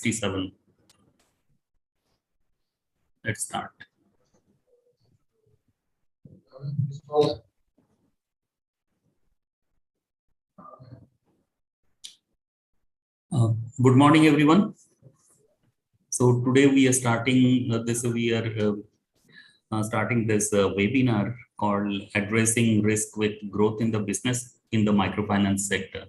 67. Let's start. Good morning, everyone. So today we are starting starting this webinar called Addressing Risk with Growth in the Business in the Microfinance Sector.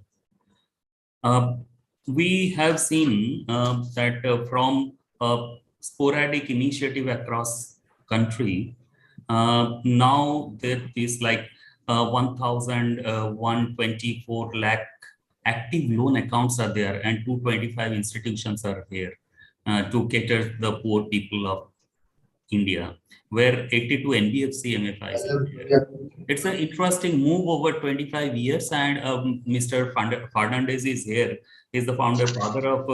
We have seen that from a sporadic initiative across country, now there is like 1,124 lakh active loan accounts are there, and 225 institutions are here to cater the poor people of India, where 82 NBFC MFIs are there. It's an interesting move over 25 years, and Mr. Fernandez is here. He's the father of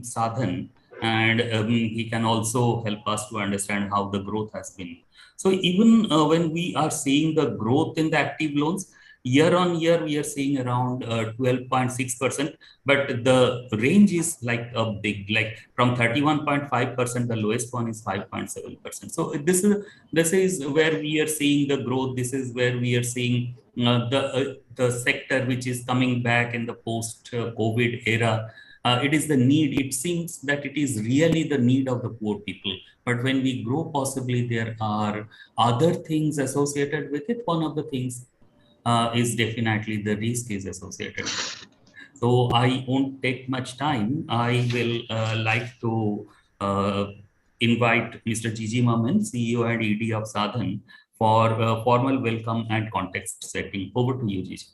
Sa-Dhan, and he can also help us to understand how the growth has been. So even when we are seeing the growth in the active loans, year on year, we are seeing around 12.6%, but the range is like a big, like from 31.5%, the lowest one is 5.7%. So this is where we are seeing the growth. This is where we are seeing the sector which is coming back in the post-COVID era. It is the need. It seems that it is really the need of the poor people. But when we grow, possibly there are other things associated with it. One of the things is definitely the risk is associated with it. So I won't take much time. I will like to invite Mr. Gigi Maman, CEO and ED of Sa-Dhan, for a formal welcome and context setting. Over to you, Gigi.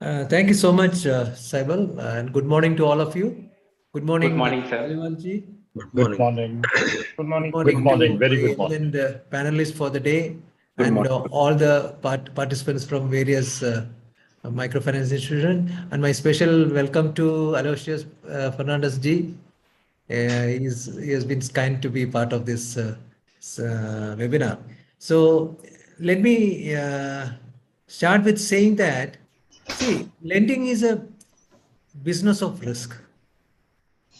Thank you so much, Saibal, and good morning to all of you. Good morning. Good morning, sir. Alivanji. Good morning. Good morning. Good morning. Very good morning. And panelists for the day, Good and morning. all the participants from various microfinance institutions. And my special welcome to Aloysius Fernandez G. He has been kind to be part of this webinar. So let me start with saying that, see, lending is a business of risk.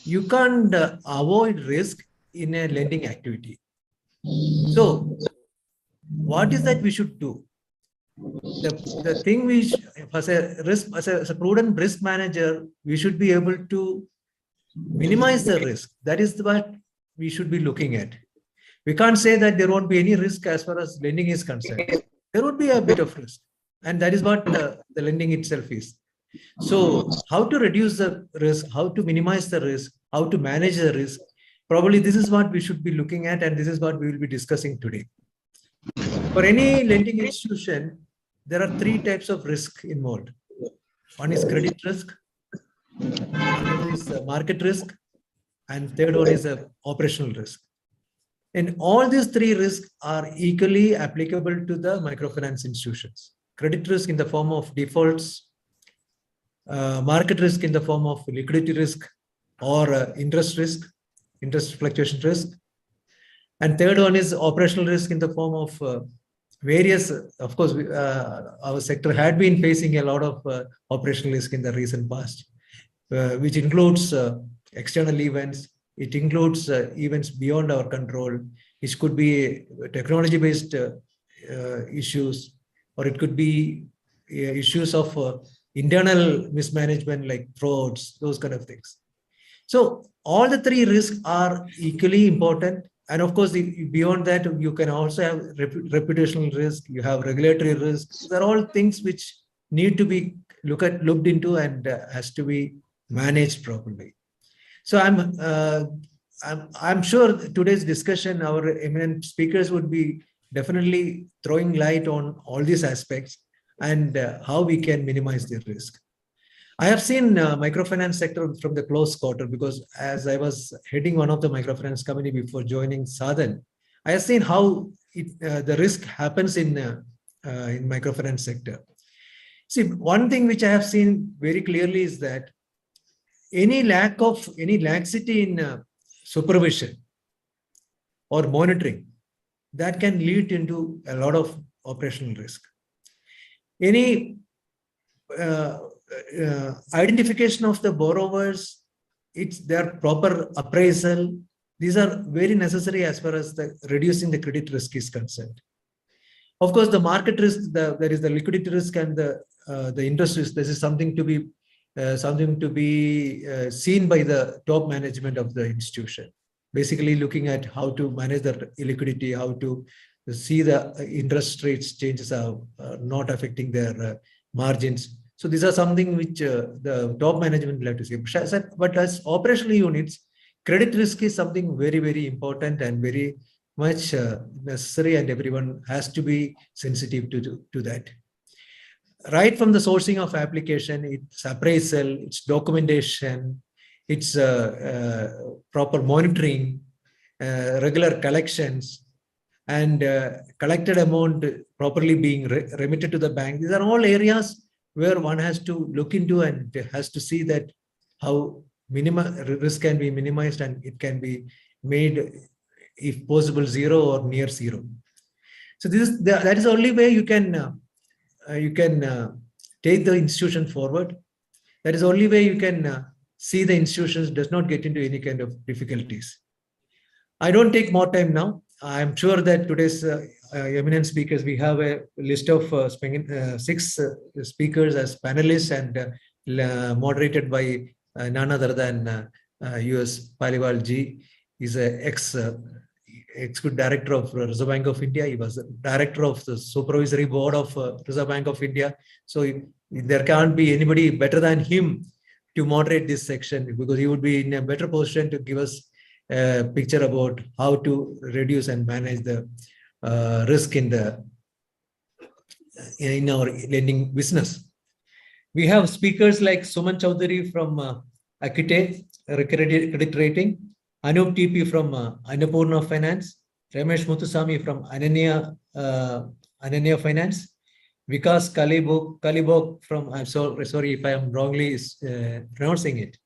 You can't avoid risk in a lending activity. So what is that we should do? The thing which, as a prudent risk manager, we should be able to minimize the risk. That is what we should be looking at. We can't say that there won't be any risk as far as lending is concerned. There would be a bit of risk, and that is what the lending itself is. So how to reduce the risk, how to minimize the risk, how to manage the risk, probably this is what we should be looking at, and this is what we will be discussing today. For any lending institution, there are three types of risk involved. One is credit risk, another is market risk, and third one is operational risk. And all these three risks are equally applicable to the microfinance institutions. Credit risk in the form of defaults, market risk in the form of liquidity risk or interest risk, interest fluctuation risk. And third one is operational risk in the form of various, of course, our sector had been facing a lot of operational risk in the recent past, which includes external events. It includes events beyond our control. It could be technology-based issues, or it could be issues of internal mismanagement like frauds, those kind of things. So all the three risks are equally important. And of course, beyond that, you can also have reputational risk, you have regulatory risk. These are all things which need to be looked into and has to be managed properly. So I'm sure today's discussion, our eminent speakers would be definitely throwing light on all these aspects and how we can minimize the risk. I have seen microfinance sector from the close quarter, because as I was heading one of the microfinance company before joining Sa-Dhan, I have seen how the risk happens in microfinance sector. See, one thing which I have seen very clearly is that any laxity in supervision or monitoring, that can lead into a lot of operational risk. Any identification of the borrowers it's their proper appraisal. These are very necessary as far as the reducing the credit risk is concerned. Of course, the market risk, there is the liquidity risk and the interest risk. This is something to be seen by the top management of the institution. Basically, looking at how to manage the liquidity, how to see the interest rates changes are not affecting their margins. So these are something which the top management will have to see. But as operational units, credit risk is something very, very important and very much necessary, and everyone has to be sensitive to that. Right from the sourcing of application, its appraisal, its documentation, its proper monitoring, regular collections, and collected amount properly being remitted to the bank. These are all areas where one has to look into and has to see that how risk can be minimized and it can be made, if possible, zero or near zero. So that is the only way you can take the institution forward. That is the only way you can see the institutions does not get into any kind of difficulties. I don't take more time now. I'm sure that today's eminent speakers, we have a list of 6 speakers as panelists and moderated by none other than US Paliwal ji. He's an ex-good director of Reserve Bank of India. He was director of the supervisory board of Reserve Bank of India. So there can't be anybody better than him to moderate this section, because he would be in a better position to give us a picture about how to reduce and manage the risk in our lending business. We have speakers like Suman Chowdhury from Akite Credit Rating, Anup TP from Annapurna Finance, Ramesh Muthusamy from Ananya Finance, Vikas Kalibok from, I'm sorry if I am wrongly pronouncing it,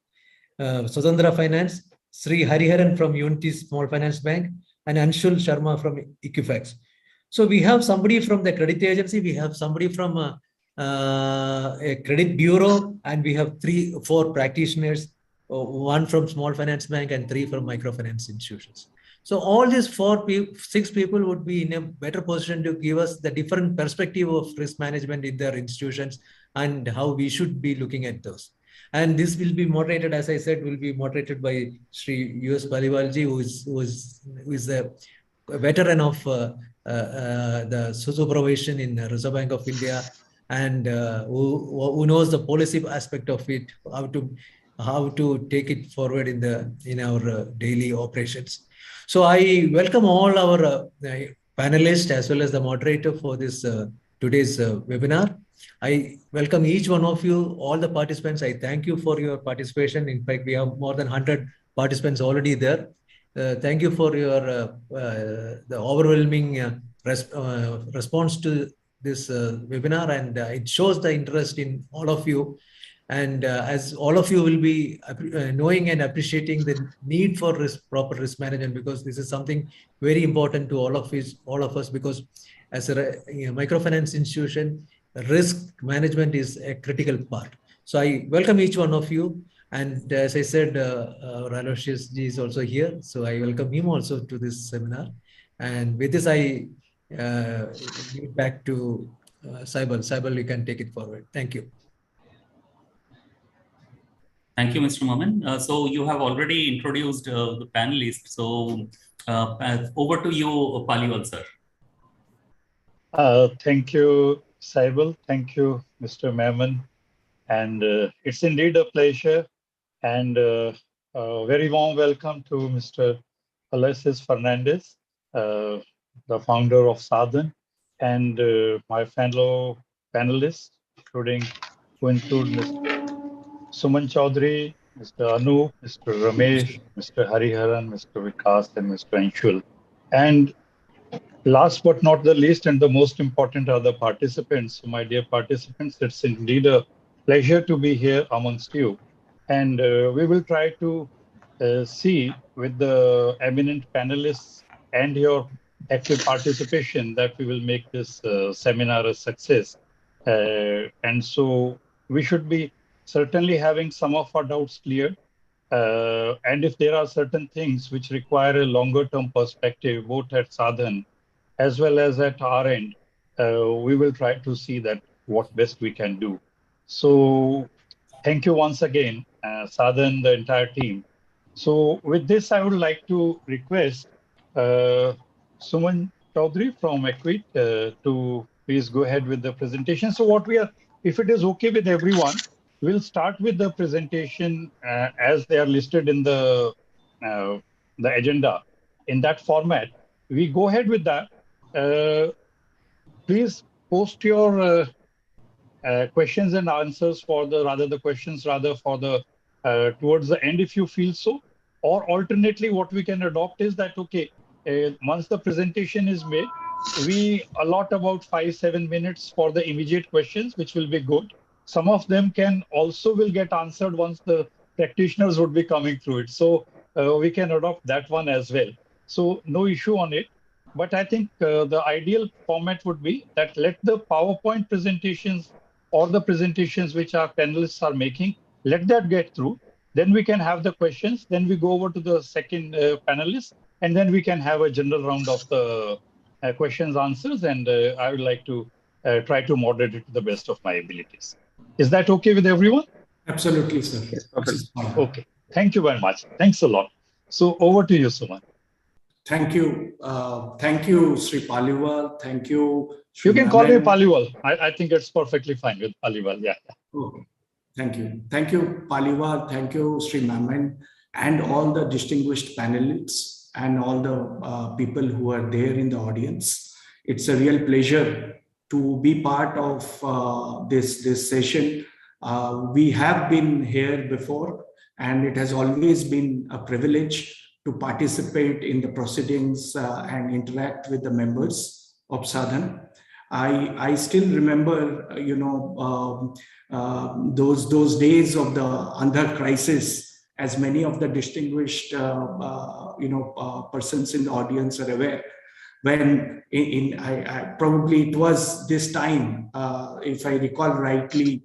Sudandra Finance, Sri Hariharan from Unity Small Finance Bank, and Anshul Sharma from Equifax. So we have somebody from the credit agency, we have somebody from a credit bureau, and we have 4 practitioners, 1 from Small Finance Bank and 3 from microfinance institutions. So all these 6 people would be in a better position to give us the different perspective of risk management in their institutions and how we should be looking at those. And this will be moderated, as I said, will be moderated by Sri US Paliwalji, who is a veteran of the supervision in Reserve Bank of India, and who knows the policy aspect of it, how to take it forward in our daily operations. So I welcome all our panelists as well as the moderator for this today's webinar. I welcome each one of you, all the participants. I thank you for your participation. In fact, we have more than 100 participants already there. Thank you for your the overwhelming response to this webinar, and it shows the interest in all of you. And as all of you will be knowing and appreciating the need for proper risk management, because this is something very important to all of us, because as a microfinance institution, risk management is a critical part. So I welcome each one of you. And as I said, Aloysius ji is also here. So I welcome him also to this seminar. And with this, I give it back to Saibal. Saibal, you can take it forward. Thank you. Thank you, Mr. Momin. So you have already introduced the panelists. So over to you, Paliwal sir. Thank you, Saibal. Thank you, Mr. Momin. And it's indeed a pleasure, and a very warm welcome to Mr. Aloysius Fernandez, the founder of Sa-Dhan, and my fellow panelists, who include Mr. Suman Chaudhary, Mr. Anu, Mr. Ramesh, Mr. Hariharan, Mr. Vikas, and Mr. Anshul. And last but not the least, and the most important, are the participants. So my dear participants, it's indeed a pleasure to be here amongst you. And we will try to see with the eminent panelists and your active participation that we will make this seminar a success. And so we should be certainly having some of our doubts cleared. And if there are certain things which require a longer term perspective, both at Sa-Dhan as well as at our end, we will try to see that what best we can do. So thank you once again, Sa-Dhan, the entire team. So with this, I would like to request uh, Suman Chaudhary from Equit to please go ahead with the presentation. So what we are, if it is okay with everyone, we'll start with the presentation as they are listed in uh, the agenda. In that format, we go ahead with that. Uh, Please post your questions and answers for the questions rather for the towards the end if you feel so, or alternately what we can adopt is that okay, once the presentation is made, we allot about 5-7 minutes for the immediate questions, which will be good. Some of them can also will get answered once the practitioners would be coming through it, so we can adopt that one as well, so no issue on it. But I think the ideal format would be that let the PowerPoint presentations or the presentations which our panelists are making, let that get through. Then we can have the questions. Then we go over to the second panelist, and then we can have a general round of the questions, answers. And I would like to try to moderate it to the best of my abilities. Is that okay with everyone? Absolutely, sir. Yes, perfect. Okay. Thank you very much. Thanks a lot. So over to you, Suman. Thank you. Thank you, Sri Paliwal. Thank you, Sri You can call me Maman. Paliwal. I think it's perfectly fine with Paliwal. Yeah. Okay. Thank you. Thank you, Paliwal. Thank you, Sri Maman, and all the distinguished panelists and all the people who are there in the audience. It's a real pleasure to be part of this session. We have been here before, and it has always been a privilege to participate in the proceedings and interact with the members of Sa-Dhan. I still remember, those days of the Andhra crisis, as many of the distinguished, persons in the audience are aware. When probably it was this time, if I recall rightly,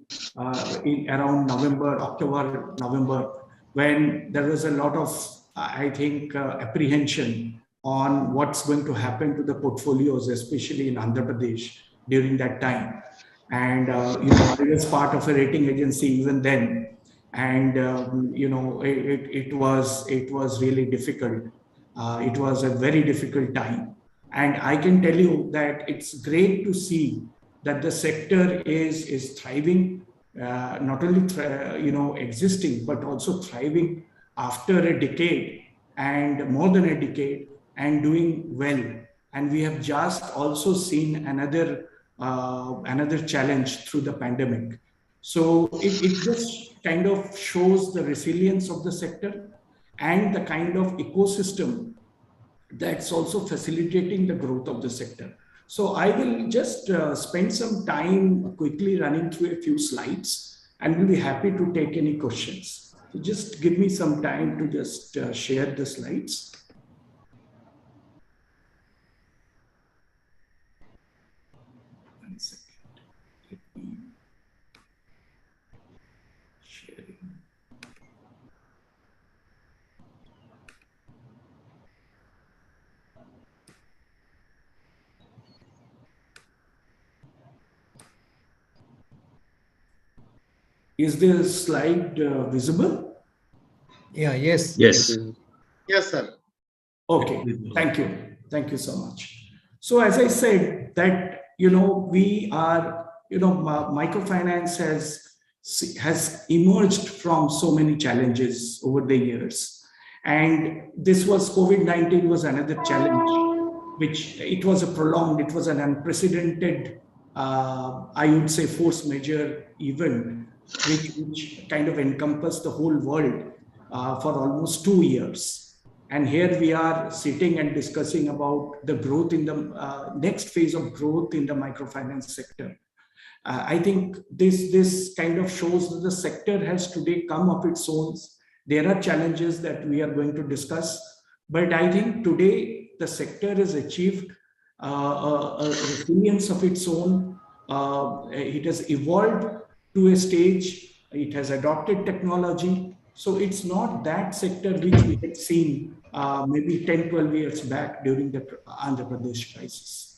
in around October, November, when there was a lot of, I think, apprehension on what's going to happen to the portfolios, especially in Andhra Pradesh during that time. And, I was part of a rating agency even then. And, it was really difficult. It was a very difficult time. And I can tell you that it's great to see that the sector is thriving, not only, existing, but also thriving after a decade and more than a decade and doing well. And we have just also seen another challenge through the pandemic. So it just kind of shows the resilience of the sector and the kind of ecosystem that's also facilitating the growth of the sector. So I will just spend some time quickly running through a few slides, and we'll be happy to take any questions. So just give me some time to just share the slides. One second. Let me share it. Is the slide visible? Yeah, yes. Yes. Yes, sir. Okay, thank you. Thank you so much. So as I said that, we are, microfinance has emerged from so many challenges over the years. And this was COVID-19 was another challenge, which it was an unprecedented, I would say, force majeure event, which kind of encompassed the whole world for almost 2 years. And here we are sitting and discussing about the growth in the next phase of growth in the microfinance sector. I think this kind of shows that the sector has today come of its own. There are challenges that we are going to discuss, but I think today the sector has achieved a resilience of its own. It has evolved to a stage. It has adopted technology, So it's not that sector which we had seen maybe 10, 12 years back during the Andhra Pradesh crisis.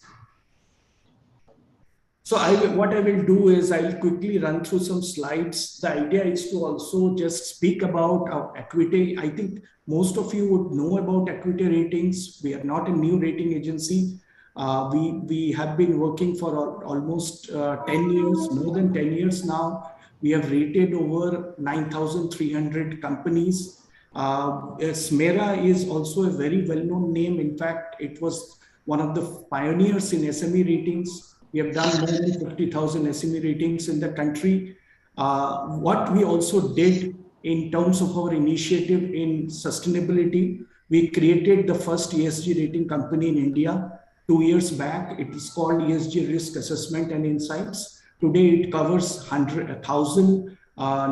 So what I will do is I'll quickly run through some slides. The idea is to also just speak about our equity. I think most of you would know about equity ratings. We are not a new rating agency. We have been working for almost 10 years, more than 10 years now. We have rated over 9,300 companies. Smera is also a very well-known name. In fact, it was one of the pioneers in SME ratings. We have done more than 50,000 SME ratings in the country. What we also did in terms of our initiative in sustainability, we created the first ESG rating company in India 2 years back. It is called ESG Risk Assessment and Insights. Today, it covers 1,000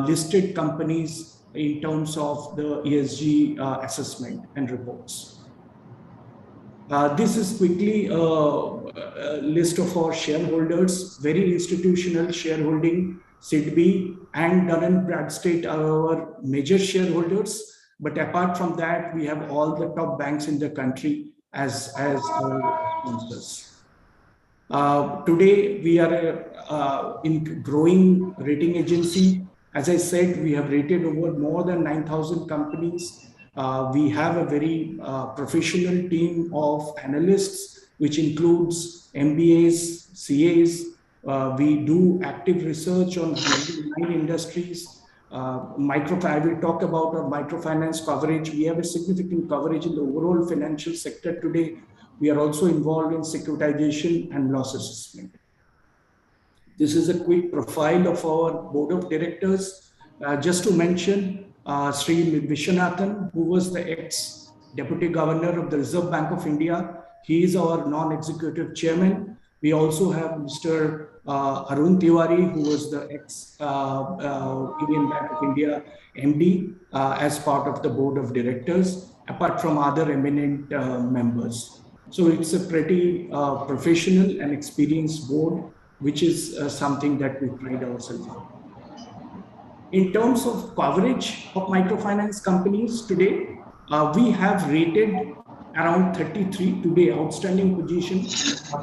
listed companies in terms of the ESG assessment and reports. This is quickly a list of our shareholders, very institutional shareholding. SIDBI and Dun & Bradstreet are our major shareholders. But apart from that, we have all the top banks in the country as our sponsors. Today, we are a growing rating agency. As I said, we have rated over more than 9,000 companies. We have a very professional team of analysts, which includes MBAs, CAs. We do active research on 109 industries. I will talk about our microfinance coverage. We have a significant coverage in the overall financial sector today. We are also involved in securitization and loss assessment. This is a quick profile of our board of directors. Just to mention, Sri Viswanathan, who was the ex-deputy governor of the Reserve Bank of India. He is our non-executive chairman. We also have Mr. Arun Tiwari, who was the ex-Union Bank of India MD as part of the board of directors, apart from other eminent members. So it's a pretty professional and experienced board, which is something that we pride ourselves on. In terms of coverage of microfinance companies today, we have rated around 33 today, outstanding position.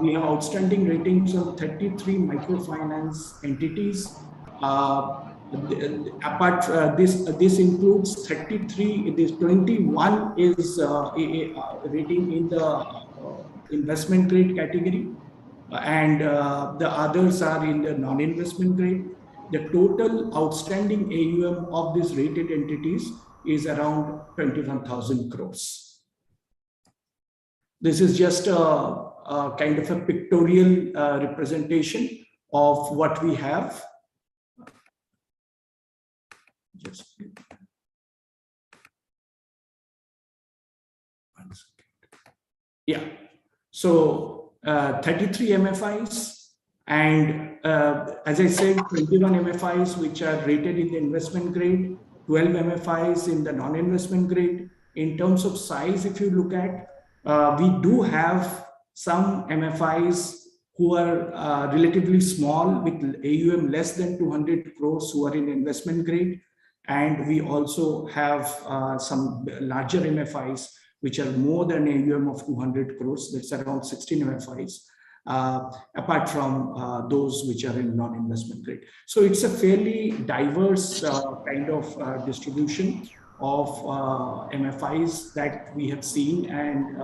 We have outstanding ratings of 33 microfinance entities. This includes 33, this 21 is a rating in the investment grade category, and the others are in the non-investment grade. The total outstanding AUM of these rated entities is around 21,000 crores. This is just a kind of a pictorial representation of what we have. Just one second. Yeah. So 33 MFIs. And as I said, 21 MFIs which are rated in the investment grade, 12 MFIs in the non-investment grade. In terms of size, if you look at, we do have some MFIs who are relatively small with AUM less than 200 crores who are in investment grade. And we also have some larger MFIs which are more than AUM of 200 crores. That's around 16 MFIs. Apart from those which are in non-investment grade. So it's a fairly diverse kind of distribution of MFIs that we have seen, and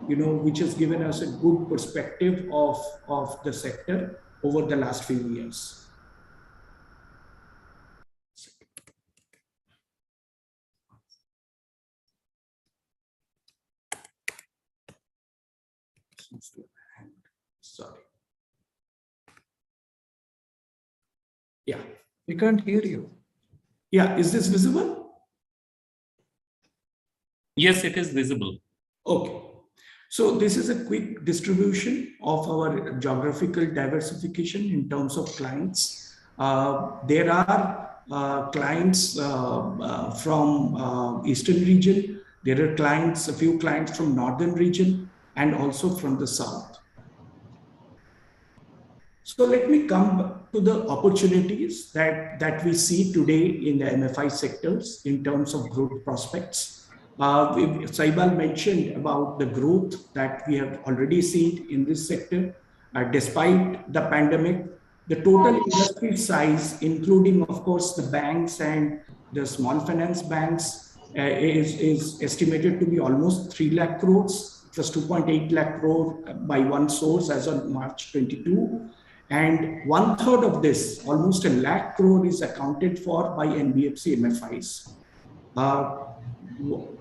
which has given us a good perspective of the sector over the last few years. Sorry. Yeah. We can't hear you. Yeah. Is this visible? Yes, it is visible. Okay. So this is a quick distribution of our geographical diversification in terms of clients. There are clients from Eastern region. There are clients, a few clients from Northern region, and also from the South. So let me come to the opportunities that we see today in the MFI sectors in terms of growth prospects. Saibal mentioned about the growth that we have already seen in this sector. Despite the pandemic, the total industry size, including, of course, the banks and the small finance banks, is estimated to be almost 3 lakh crores. It was 2.8 lakh crore by one source as of March 22. And one third of this, almost a lakh crore, is accounted for by NBFC MFIs.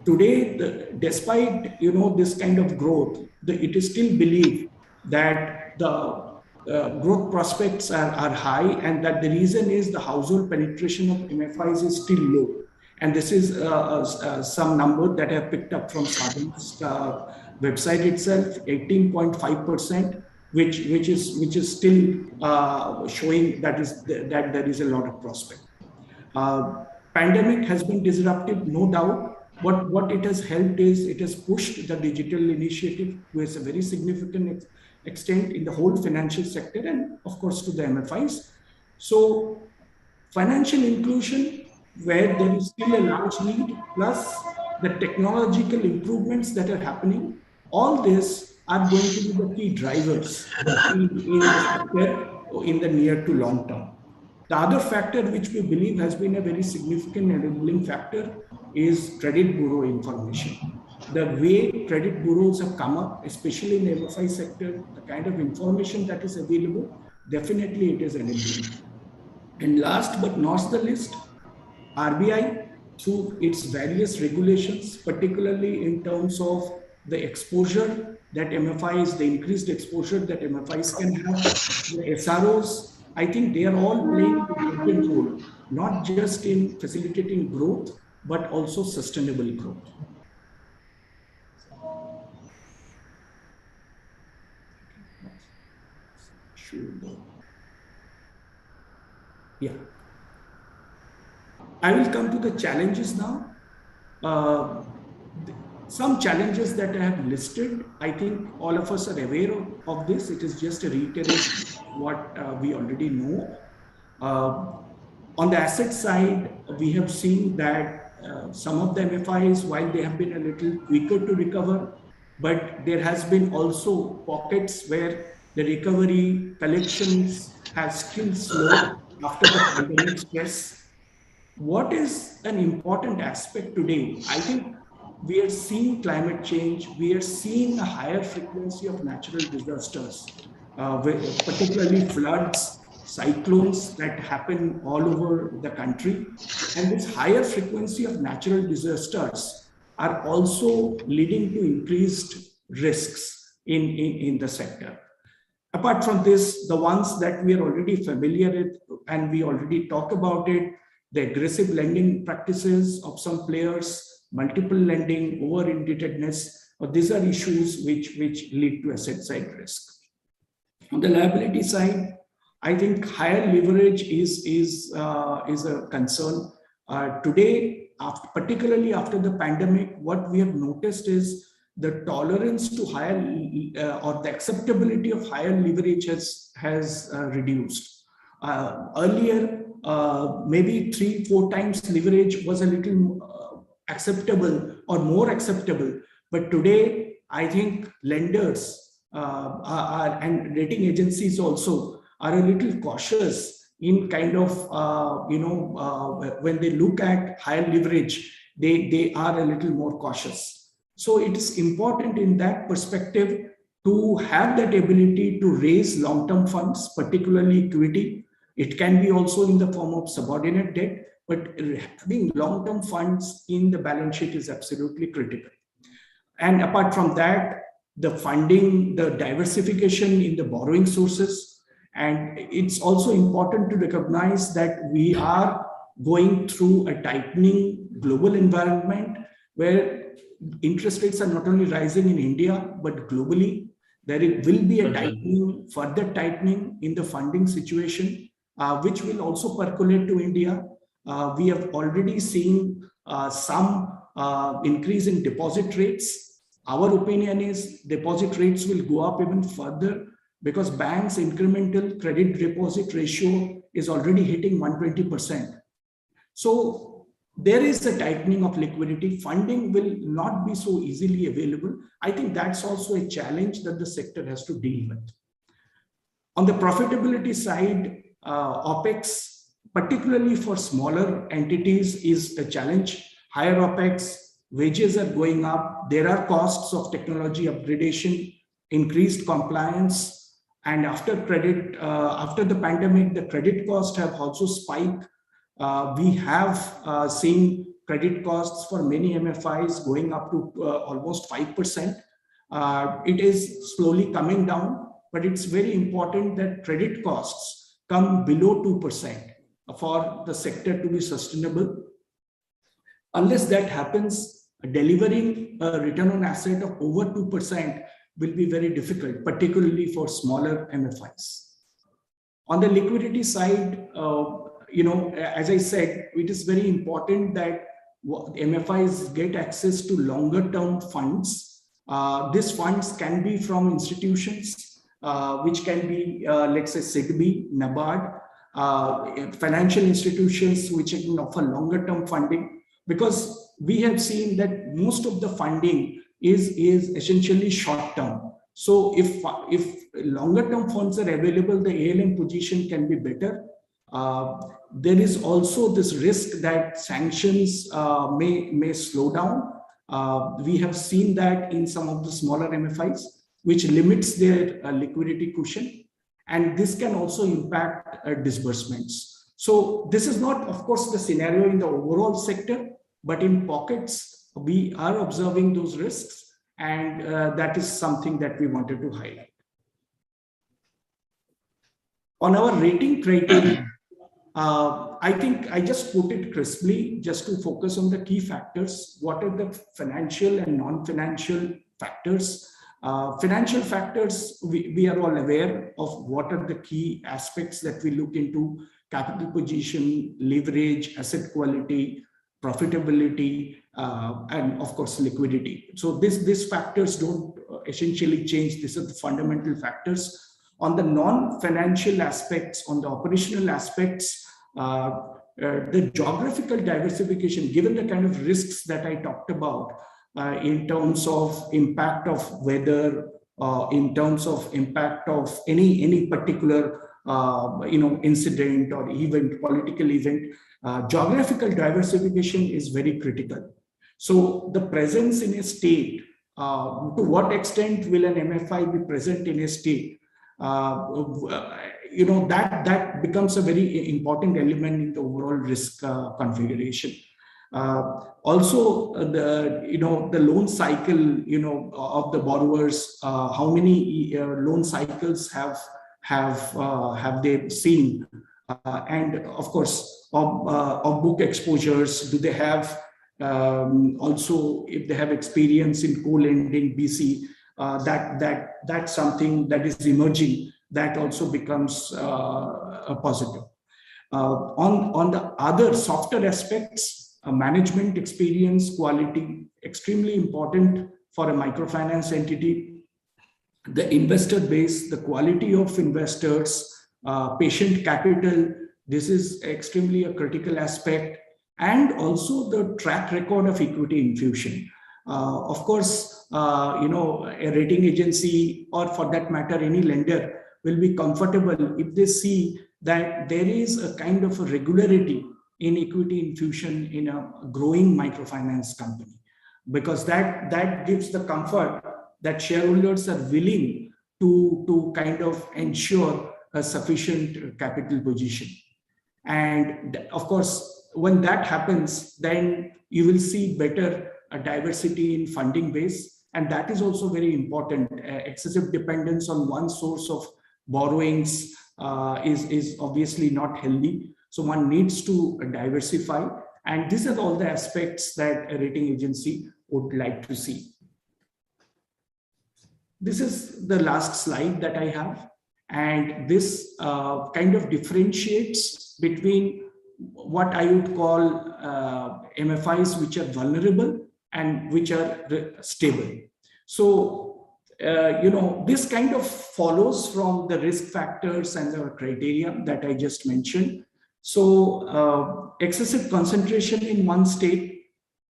Today, despite this kind of growth, it is still believed that the growth prospects are high, and that the reason is the household penetration of MFIs is still low. And this is some number that I have picked up from Sa-Dhan's website itself, 18.5%, which is still showing that there is a lot of prospect. Pandemic has been disruptive, no doubt, but what it has helped is it has pushed the digital initiative to a very significant extent in the whole financial sector, and of course to the MFIs. So financial inclusion, where there is still a large need, plus the technological improvements that are happening, all this are going to be the key drivers in the sector in the near to long term. The other factor which we believe has been a very significant enabling factor is credit bureau information. The way credit bureaus have come up, especially in the MFI sector, the kind of information that is available, definitely it is enabling. And last but not the least, RBI, through its various regulations, particularly in terms of the exposure that MFIs, the increased exposure that MFIs can have, the SROs, I think they are all playing an important role, not just in facilitating growth, but also sustainable growth. Yeah. I will come to the challenges now. Some challenges that I have listed, I think all of us are aware of this. It is just a reiteration of what we already know. On the asset side, we have seen that some of the MFIs, while they have been a little quicker to recover, but there has been also pockets where the recovery collections have still slowed after the pandemic stress. What is an important aspect today? I think we are seeing climate change. We are seeing a higher frequency of natural disasters, particularly floods, cyclones that happen all over the country. And this higher frequency of natural disasters are also leading to increased risks in the sector. Apart from this, the ones that we are already familiar with and we already talk about it, the aggressive lending practices of some players, multiple lending, over indebtedness, these are issues which lead to asset side risk. On the liability side, I think higher leverage is a concern. Today, particularly after the pandemic, what we have noticed is the tolerance to higher or the acceptability of higher leverage has reduced. Earlier, maybe 3-4 times leverage was a little acceptable or more acceptable, but today I think lenders and rating agencies also are a little cautious in kind of when they look at higher leverage, they are a little more cautious. So it is important in that perspective to have that ability to raise long-term funds, particularly equity. It can be also in the form of subordinate debt, but having long-term funds in the balance sheet is absolutely critical. And apart from that, the funding, the diversification in the borrowing sources. And it's also important to recognize that we are going through a tightening global environment where interest rates are not only rising in India, but globally. There will be a tightening, further tightening in the funding situation, which will also percolate to India. We have already seen some increase in deposit rates. Our opinion is deposit rates will go up even further because banks' incremental credit deposit ratio is already hitting 120%. So there is a tightening of liquidity. Funding will not be so easily available. I think that's also a challenge that the sector has to deal with. On the profitability side, OPEX, particularly for smaller entities, is a challenge. Higher OPEX, wages are going up. There are costs of technology upgradation, increased compliance, and after the pandemic, the credit costs have also spiked. We have seen credit costs for many MFIs going up to almost 5%. It is slowly coming down, but it's very important that credit costs come below 2% for the sector to be sustainable. Unless that happens, delivering a return on asset of over 2% will be very difficult, particularly for smaller MFIs. On the liquidity side, as I said, it is very important that MFIs get access to longer term funds. These funds can be from institutions, which can be, let's say, SIDBI, NABARD, financial institutions which can offer longer term funding, because we have seen that most of the funding is essentially short term. So if longer term funds are available, the ALM position can be better. There is also this risk that sanctions may slow down. We have seen that in some of the smaller MFIs, which limits their liquidity cushion, and this can also impact disbursements. So this is not, of course, the scenario in the overall sector, but in pockets, we are observing those risks, and that is something that we wanted to highlight. On our rating criteria, I think I just put it crisply, just to focus on the key factors. What are the financial and non-financial factors? Financial factors, we are all aware of what are the key aspects that we look into: capital position, leverage, asset quality, profitability, and of course liquidity. So these factors don't essentially change. These are the fundamental factors. On the non-financial aspects, on the operational aspects, the geographical diversification, given the kind of risks that I talked about, in terms of impact of weather, in terms of impact of any particular incident or event, political event, geographical diversification is very critical. So the presence in a state, to what extent will an MFI be present in a state? That becomes a very important element in the overall risk configuration. Also, the loan cycle, of the borrowers, how many loan cycles have they seen, and of course, of book exposures, do they have? Also, if they have experience in co-lending, BC, that's something that is emerging, that also becomes a positive. On the other softer aspects, management experience, quality, extremely important for a microfinance entity. The investor base, the quality of investors, patient capital, this is extremely a critical aspect. And also the track record of equity infusion. Of course, a rating agency, or for that matter, any lender, will be comfortable if they see that there is a kind of a regularity in equity infusion in a growing microfinance company, because that gives the comfort that shareholders are willing to kind of ensure a sufficient capital position. And of course, when that happens, then you will see better diversity in funding base, and that is also very important. Excessive dependence on one source of borrowings is obviously not healthy. So one needs to diversify, and these are all the aspects that a rating agency would like to see. This is the last slide that I have, and this kind of differentiates between what I would call MFIs which are vulnerable and which are stable. So this kind of follows from the risk factors and the criteria that I just mentioned. So excessive concentration in one state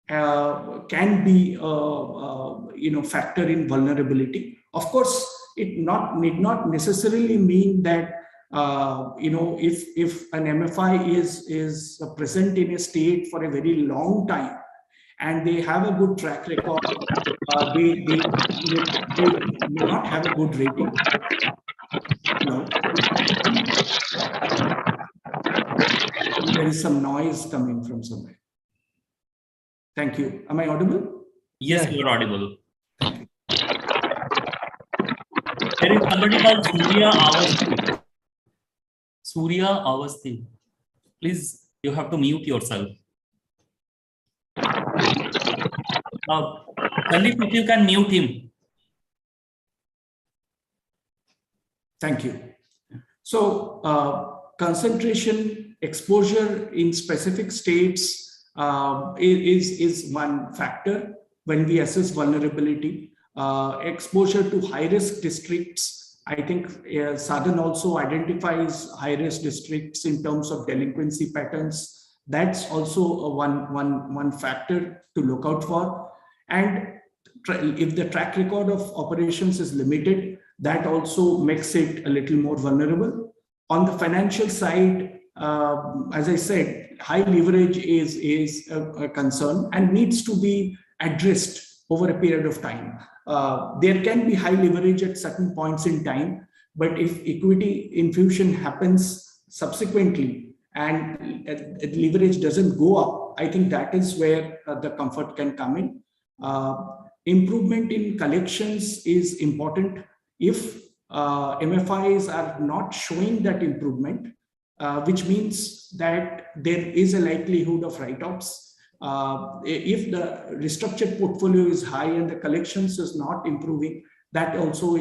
can be factor in vulnerability. Of course, it need not necessarily mean that if an MFI is present in a state for a very long time and they have a good track record, they may not have a good rating. No. There is some noise coming from somewhere. Thank you. Am I audible? Yes, Yeah. you are audible. Thank you. There is somebody called Surya Awasthi. Surya Awasthi. Please, you have to mute yourself. Sandeep, if you can mute him. Thank you. So concentration, exposure in specific states is one factor when we assess vulnerability. Exposure to high-risk districts, I think Sa-Dhan also identifies high-risk districts in terms of delinquency patterns. That's also one factor to look out for. And if the track record of operations is limited, that also makes it a little more vulnerable. On the financial side, as I said, high leverage is a concern and needs to be addressed over a period of time. There can be high leverage at certain points in time, but if equity infusion happens subsequently and leverage doesn't go up, I think that is where the comfort can come in. Improvement in collections is important. If MFIs are not showing that improvement, which means that there is a likelihood of write-offs. If the restructured portfolio is high and the collections is not improving, that also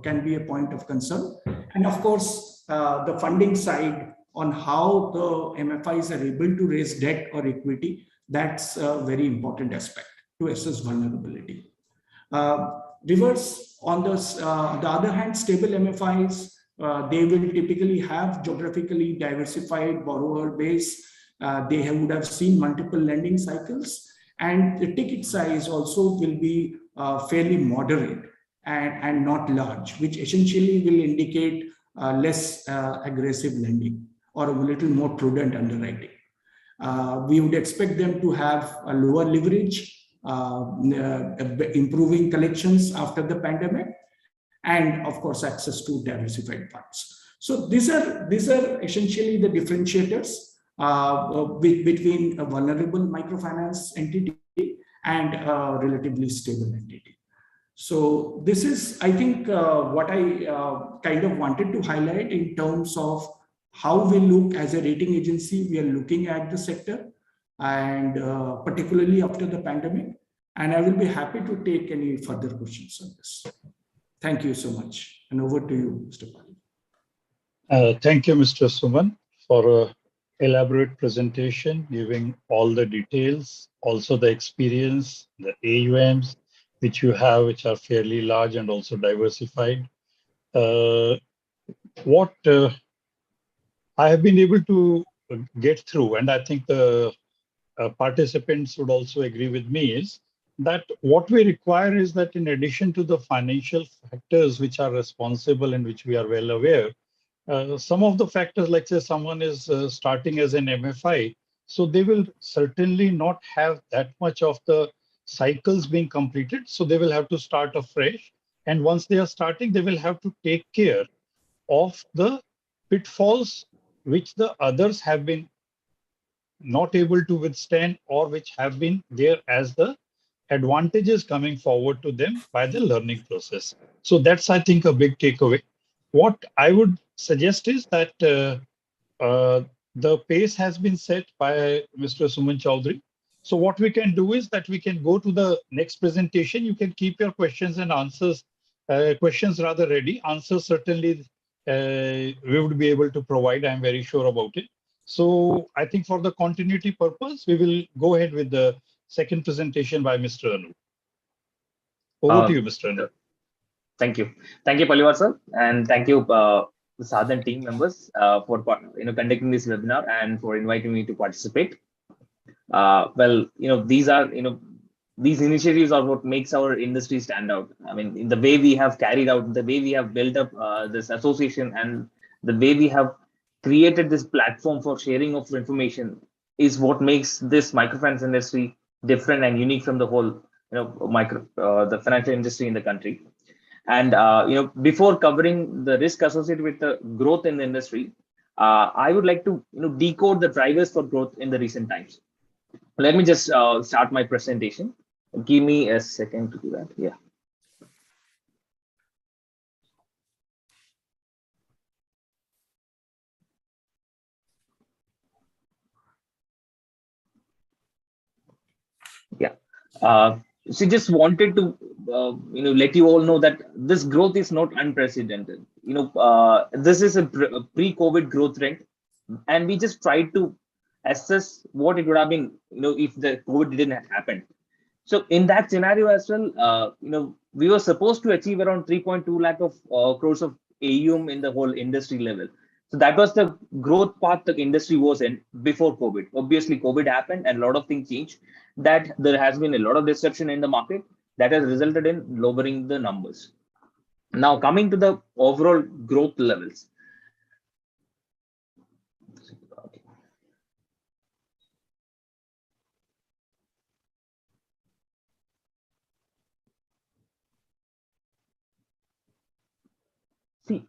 can be a point of concern. And of course, the funding side on how the MFIs are able to raise debt or equity, that's a very important aspect to assess vulnerability. Reverse, on the other hand, stable MFIs, they will typically have geographically diversified borrower base. They would have seen multiple lending cycles, and the ticket size also will be fairly moderate and not large, which essentially will indicate less aggressive lending or a little more prudent underwriting. We would expect them to have a lower leverage, improving collections after the pandemic, and of course access to diversified funds. So these are essentially the differentiators between a vulnerable microfinance entity and a relatively stable entity. So this is, I think, what I kind of wanted to highlight in terms of how we look as a rating agency. We are looking at the sector, and particularly after the pandemic. And I will be happy to take any further questions on this. Thank you so much. And over to you, Mr. Pali. Thank you, Mr. Suman, for an elaborate presentation, giving all the details, also the experience, the AUMs, which you have, which are fairly large and also diversified. What I have been able to get through, and I think the participants would also agree with me, is that what we require is that in addition to the financial factors which are responsible and which we are well aware, some of the factors, like say someone is starting as an MFI, so they will certainly not have that much of the cycles being completed. So they will have to start afresh. And once they are starting, they will have to take care of the pitfalls which the others have been not able to withstand, or which have been there as the advantages coming forward to them by the learning process. So that's, I think, a big takeaway. What I would suggest is that the pace has been set by Mr. Suman Chaudhary. So what we can do is that we can go to the next presentation. You can keep your questions and answers, questions rather ready. Answers certainly we would be able to provide. I'm very sure about it. So I think for the continuity purpose, we will go ahead with the second presentation by Mr. Anu. Over to you, Mr. Anu. Thank you. Thank you, Paliwar sir, and thank you, the Sa-Dhan team members, for conducting this webinar and for inviting me to participate. Well, these are these initiatives are what makes our industry stand out. I mean, in the way we have carried out, the way we have built up this association, and the way we have created this platform for sharing of information is what makes this microfinance industry different and unique from the whole the financial industry in the country. And before covering the risk associated with the growth in the industry, I would like to decode the drivers for growth in the recent times. Let me just start my presentation. Give me a second to do that. Yeah. Yeah. So just wanted to let you all know that this growth is not unprecedented. This is a pre-COVID growth rate, and we just tried to assess what it would have been if the COVID didn't happen. So in that scenario as well, we were supposed to achieve around 3.2 lakh of crores of AUM in the whole industry level. So that was the growth path the industry was in before COVID. Obviously, COVID happened and a lot of things changed. That there has been a lot of disruption in the market that has resulted in lowering the numbers. Now coming to the overall growth levels. See,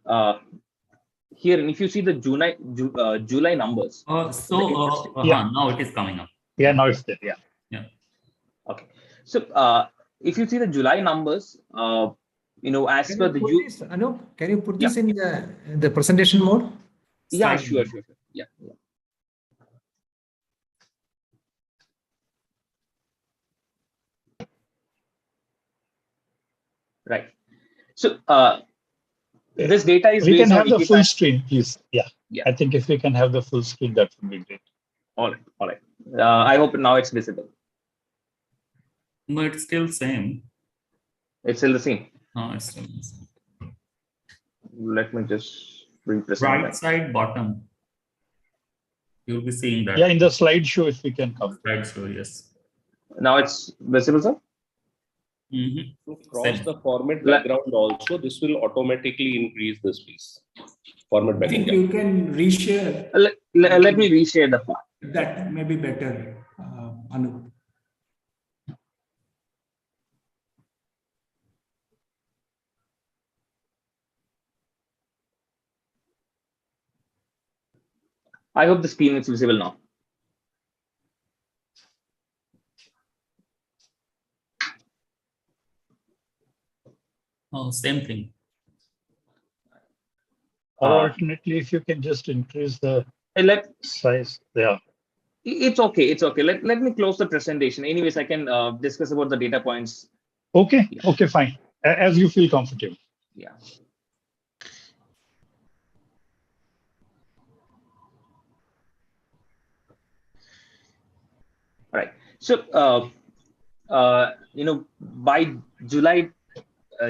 here, and if you see the July numbers. Now it is coming up. Yeah, now it's there. Yeah. Yeah. Okay. So if you see the July numbers, as per the Anup, can you put this in the presentation mode? Yeah, sure. Yeah. Right. So this data is we based can on have the full screen, please. Yeah. I think if we can have the full screen, that would be great. All right. I hope now it's visible. No, it's still same. It's still the same. No, it's still the same. Let me just represent right side bottom. You'll be seeing that. Yeah, in the slideshow, if we can come. Slideshow, yes. Now it's visible, sir? To cross the format background also, this will automatically increase this piece. Format background. I think you can reshare. Let me reshare the file. That may be better, Anup. I hope the screen is visible now. Oh, same thing. Or alternately, if you can just increase the size. Yeah. It's okay. Let me close the presentation. Anyways, I can discuss about the data points. Okay. Yeah. Okay, fine. As you feel comfortable. Yeah. All right. So, by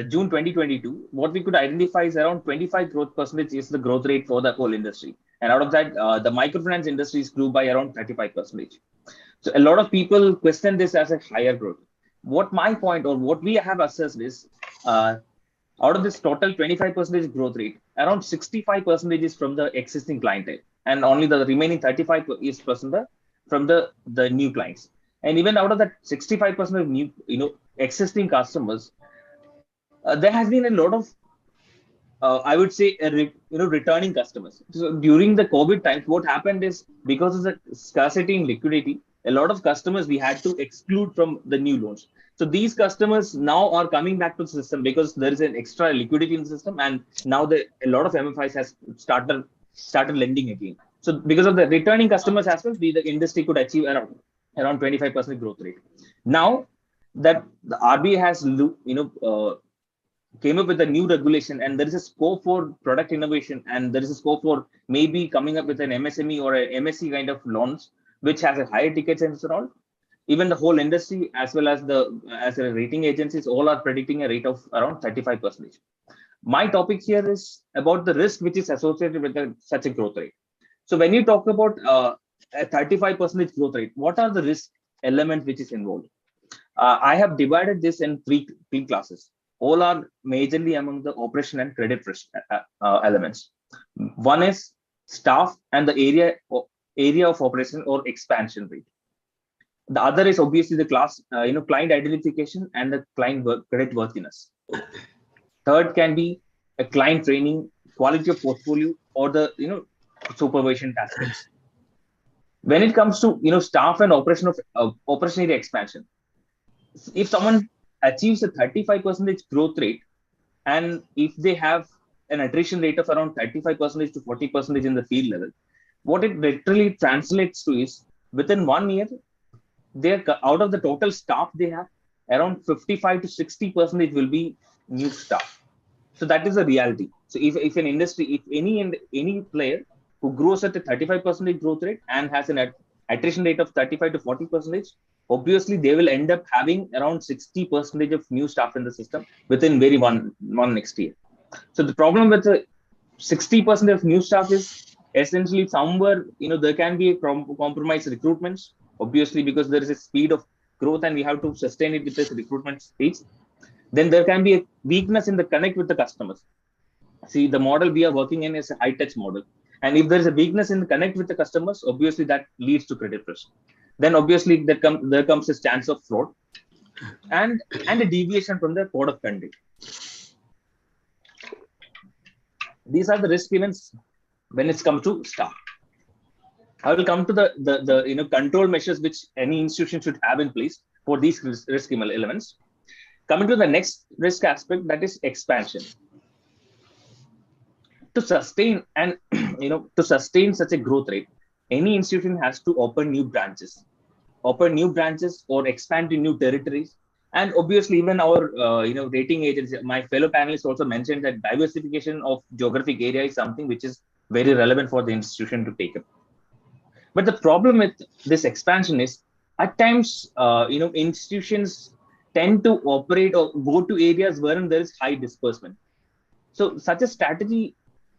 June 2022, what we could identify is around 25% is the growth rate for the whole industry. And out of that, the microfinance industries grew by around 35%. So a lot of people question this as a higher growth. What my point or what we have assessed is, out of this total 25% growth rate, around 65% is from the existing clientele, and only the remaining 35% is from the new clients. And even out of that 65% of new, existing customers, there has been a lot of, I would say, returning customers. So during the COVID times, what happened is because of the scarcity in liquidity, a lot of customers we had to exclude from the new loans. So these customers now are coming back to the system because there is an extra liquidity in the system, and now a lot of MFIs has started lending again. So because of the returning customers as well, the industry could achieve around 25% growth rate. Now that the RBI has came up with a new regulation, and there is a scope for product innovation, and there is a scope for maybe coming up with an MSME or a MSC kind of loans, which has a higher ticket size and all. Even the whole industry, as well as the rating agencies, all are predicting a rate of around 35%. My topic here is about the risk which is associated with such a growth rate. So when you talk about a 35% growth rate, what are the risk elements which is involved? I have divided this in three classes. All are majorly among the operation and credit risk elements. One is staff and the area of operation or expansion rate. The other is obviously the client identification and the client credit worthiness. Third can be a client training, quality of portfolio, or the supervision aspects. When it comes to staff and operation area expansion, if someone achieves a 35% growth rate, and if they have an attrition rate of around 35% to 40% in the field level, what it literally translates to is within 1 year, they're out of the total staff they have, around 55 to 60% will be new staff. So that is a reality. So if an industry, if any player who grows at a 35% growth rate and has an attrition rate of 35 to 40%, obviously they will end up having around 60% of new staff in the system within very one next year. So the problem with the 60% of new staff is essentially somewhere, there can be a compromised recruitments, obviously, because there is a speed of growth and we have to sustain it with this recruitment speed. Then there can be a weakness in the connect with the customers. See, the model we are working in is a high touch model. And if there is a weakness in the connect with the customers, obviously that leads to credit risk. Then obviously there comes a chance of fraud and a deviation from the code of conduct. These are the risk events when it's come to staff. I will come to the control measures which any institution should have in place for these risk elements. Coming to the next risk aspect, that is expansion. To sustain and to sustain such a growth rate, any institution has to open new branches or expand to new territories. And obviously, even our rating agency, my fellow panelists also mentioned that diversification of geographic area is something which is very relevant for the institution to take up. But the problem with this expansion is at times, institutions tend to operate or go to areas wherein there is high disbursement. So such a strategy,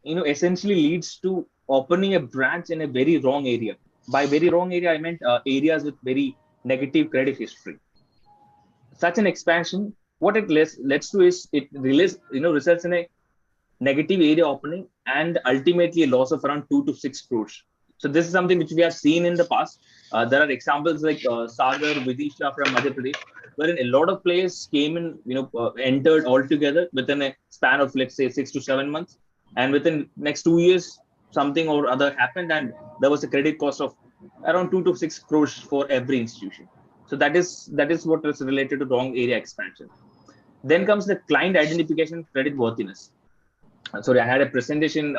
essentially leads to opening a branch in a very wrong area. By very wrong area, I meant areas with very negative credit history. Such an expansion, what it leads to is it results in a negative area opening and ultimately a loss of around 2 to 6 crores. So this is something which we have seen in the past. There are examples like Sagar, Vidisha from Madhya Pradesh, wherein a lot of players came in, entered all together within a span of, let's say, 6 to 7 months. And within next 2 years, something or other happened, and there was a credit cost of around 2 to 6 crores for every institution. So that is what is related to wrong area expansion. Then comes the client identification, credit worthiness. Sorry, I had a presentation,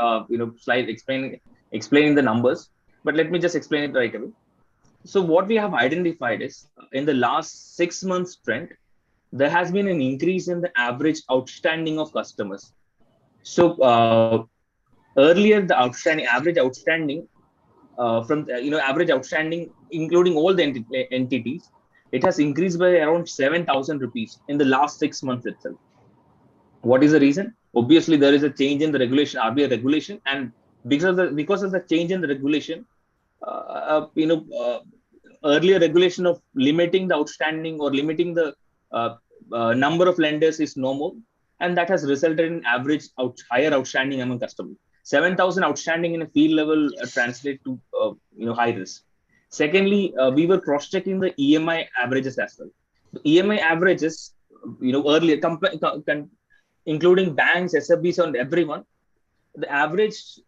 slide explaining the numbers, but let me just explain it right away. So what we have identified is in the last 6 months trend, there has been an increase in the average outstanding of customers. So earlier, the average outstanding average outstanding, including all the entities, it has increased by around 7,000 rupees in the last 6 months itself. What is the reason? Obviously, there is a change in the regulation, RBI regulation, and because of the change in the regulation, earlier regulation of limiting the outstanding or limiting the number of lenders is no more, and that has resulted in average higher outstanding among customers. 7,000 outstanding in a field level translate to high risk. Secondly, we were cross-checking the EMI averages as well. The EMI averages, earlier, including banks, SFBs, and everyone, the average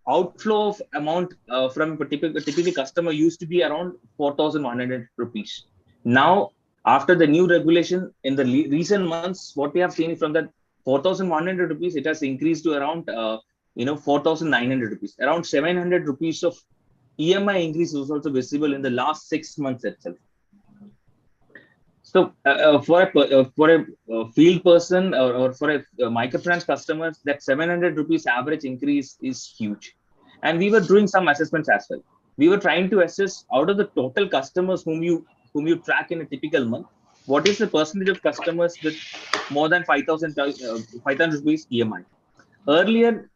outflow of amount from a typical customer used to be around 4,100 rupees. Now, after the new regulation in the recent months, what we have seen from that 4,100 rupees, it has increased to around 4,900 rupees. Around 700 rupees of EMI increase was also visible in the last 6 months itself. So for a field person or for a microfinance customer, that 700 rupees average increase is huge. And we were doing some assessments as well. We were trying to assess out of the total customers whom you whom you track in a typical month, what is the percentage of customers with more than 5,000 rupees EMI? Earlier,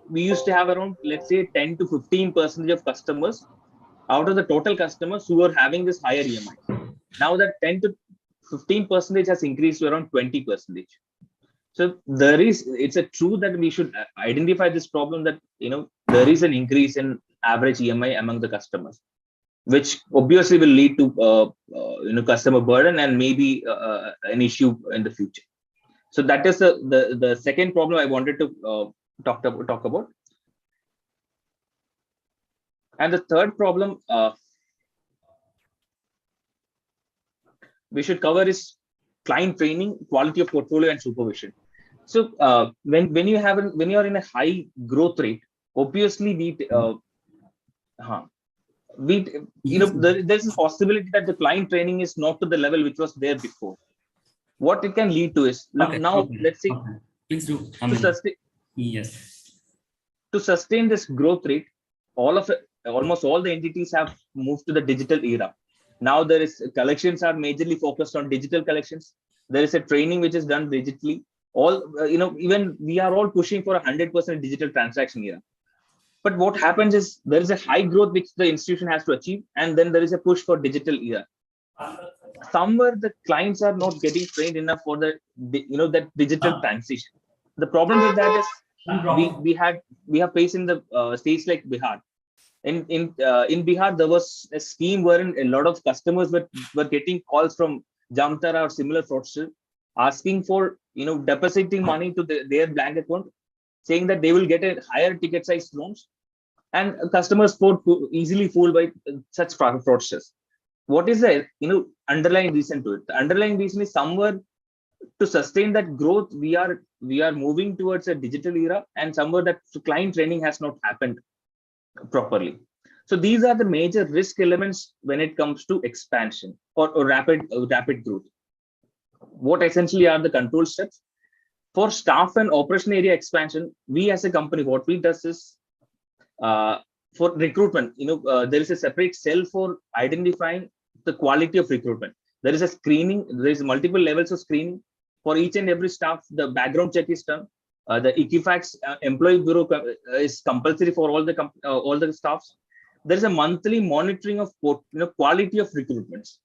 we used to have around, let's say, 10 to 15% of customers out of the total customers who were having this higher EMI. Now that 10 to 15% has increased to around 20%. So it's a true that we should identify this problem that, there is an increase in average EMI among the customers, which obviously will lead to, customer burden and maybe an issue in the future. So that is the second problem I wanted to talk about. And the third problem we should cover is client training, quality of portfolio, and supervision. So when you are in a high growth rate, obviously there's a possibility that the client training is not to the level which was there before. What it can lead to is let's say, please do. To sustain this growth rate, almost all the entities have moved to the digital era. Now collections are majorly focused on digital collections. There is a training which is done digitally. Even we are all pushing for 100% digital transaction era. But what happens is there is a high growth which the institution has to achieve, and then there is a push for digital era. Somewhere the clients are not getting trained enough for that digital transition. The problem with that is we have faced in the states like Bihar. In Bihar, there was a scheme wherein a lot of customers were getting calls from Jamtara or similar fraudsters asking for depositing money to their bank account, saying that they will get a higher ticket size loans, and customers easily fooled by such fraudsters. What is the underlying reason to it? The underlying reason is somewhere to sustain that growth, we are moving towards a digital era, and somewhere that client training has not happened properly. So these are the major risk elements when it comes to expansion or rapid growth. What essentially are the control steps? For staff and operation area expansion, we as a company, what we does is for recruitment, there is a separate cell for identifying the quality of recruitment. There is a screening, there is multiple levels of screening. For each and every staff, the background check is done. The Equifax employee bureau is compulsory for all the staffs. There is a monthly monitoring of quality of recruitments.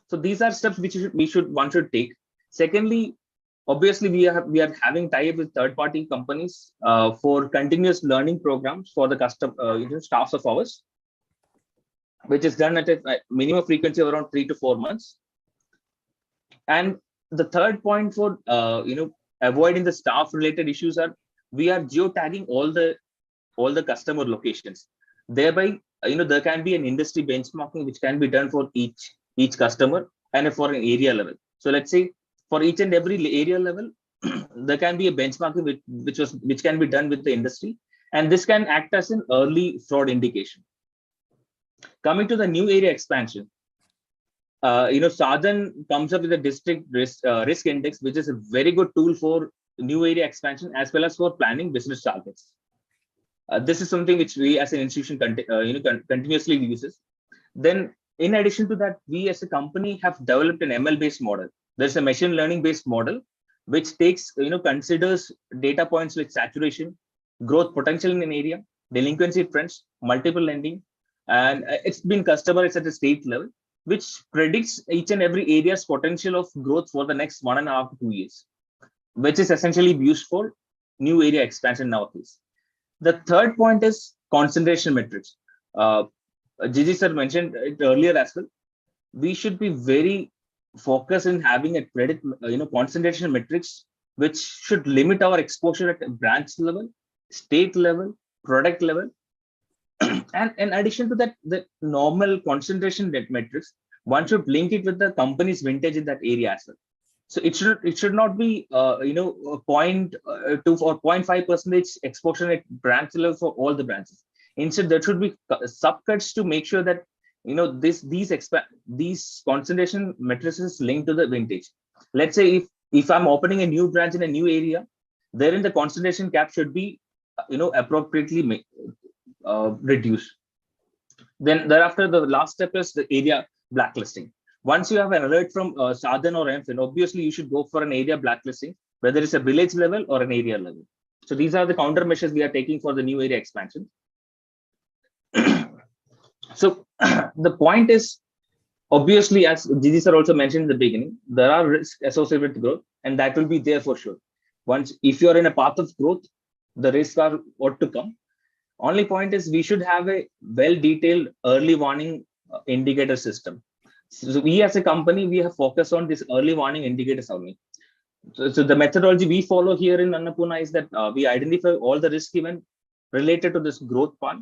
So these are steps which one should take. Secondly, obviously we are having tie-up with third-party companies for continuous learning programs for the staffs of ours, which is done at a minimum frequency of around 3 to 4 months. And the third point for avoiding the staff-related issues are we are geotagging all the customer locations. Thereby, there can be an industry benchmarking which can be done for each customer and for an area level. So let's say for each and every area level, there can be a benchmarking which can be done with the industry, and this can act as an early fraud indication. Coming to the new area expansion, Sa-Dhan comes up with a district risk index, which is a very good tool for new area expansion as well as for planning business targets. This is something which we as an institution continuously uses. Then, in addition to that, we as a company have developed an ML-based model. There's a machine learning-based model which considers data points like saturation, growth potential in an area, delinquency trends, multiple lending, and it's been customized at a state level, which predicts each and every area's potential of growth for the next 1.5 to 2 years, which is essentially used for new area expansion nowadays. The third point is concentration metrics. Gigi sir mentioned it earlier as well. We should be very focused in having a credit, concentration metrics, which should limit our exposure at branch level, state level, product level. And in addition to that, the normal concentration metrics, one should link it with the company's vintage in that area as well. So it should not be 0.2 or 0.5% exposure at branch level for all the branches. Instead, there should be subcuts to make sure that these concentration matrices linked to the vintage. Let's say if I'm opening a new branch in a new area, therein the concentration cap should be appropriately reduced. Then thereafter, the last step is the area blacklisting. Once you have an alert from Sa-Dhan or MFIN, obviously you should go for an area blacklisting, whether it's a village level or an area level. So these are the countermeasures we are taking for the new area expansion. So the point is, obviously, as Gigi sir also mentioned in the beginning, there are risks associated with growth, and that will be there for sure. Once, if you are in a path of growth, the risks are what to come. Only point is we should have a well-detailed early warning indicator system. So we as a company, we have focused on this early warning indicators only. So the methodology we follow here in Annapurna is that we identify all the risk events related to this growth part.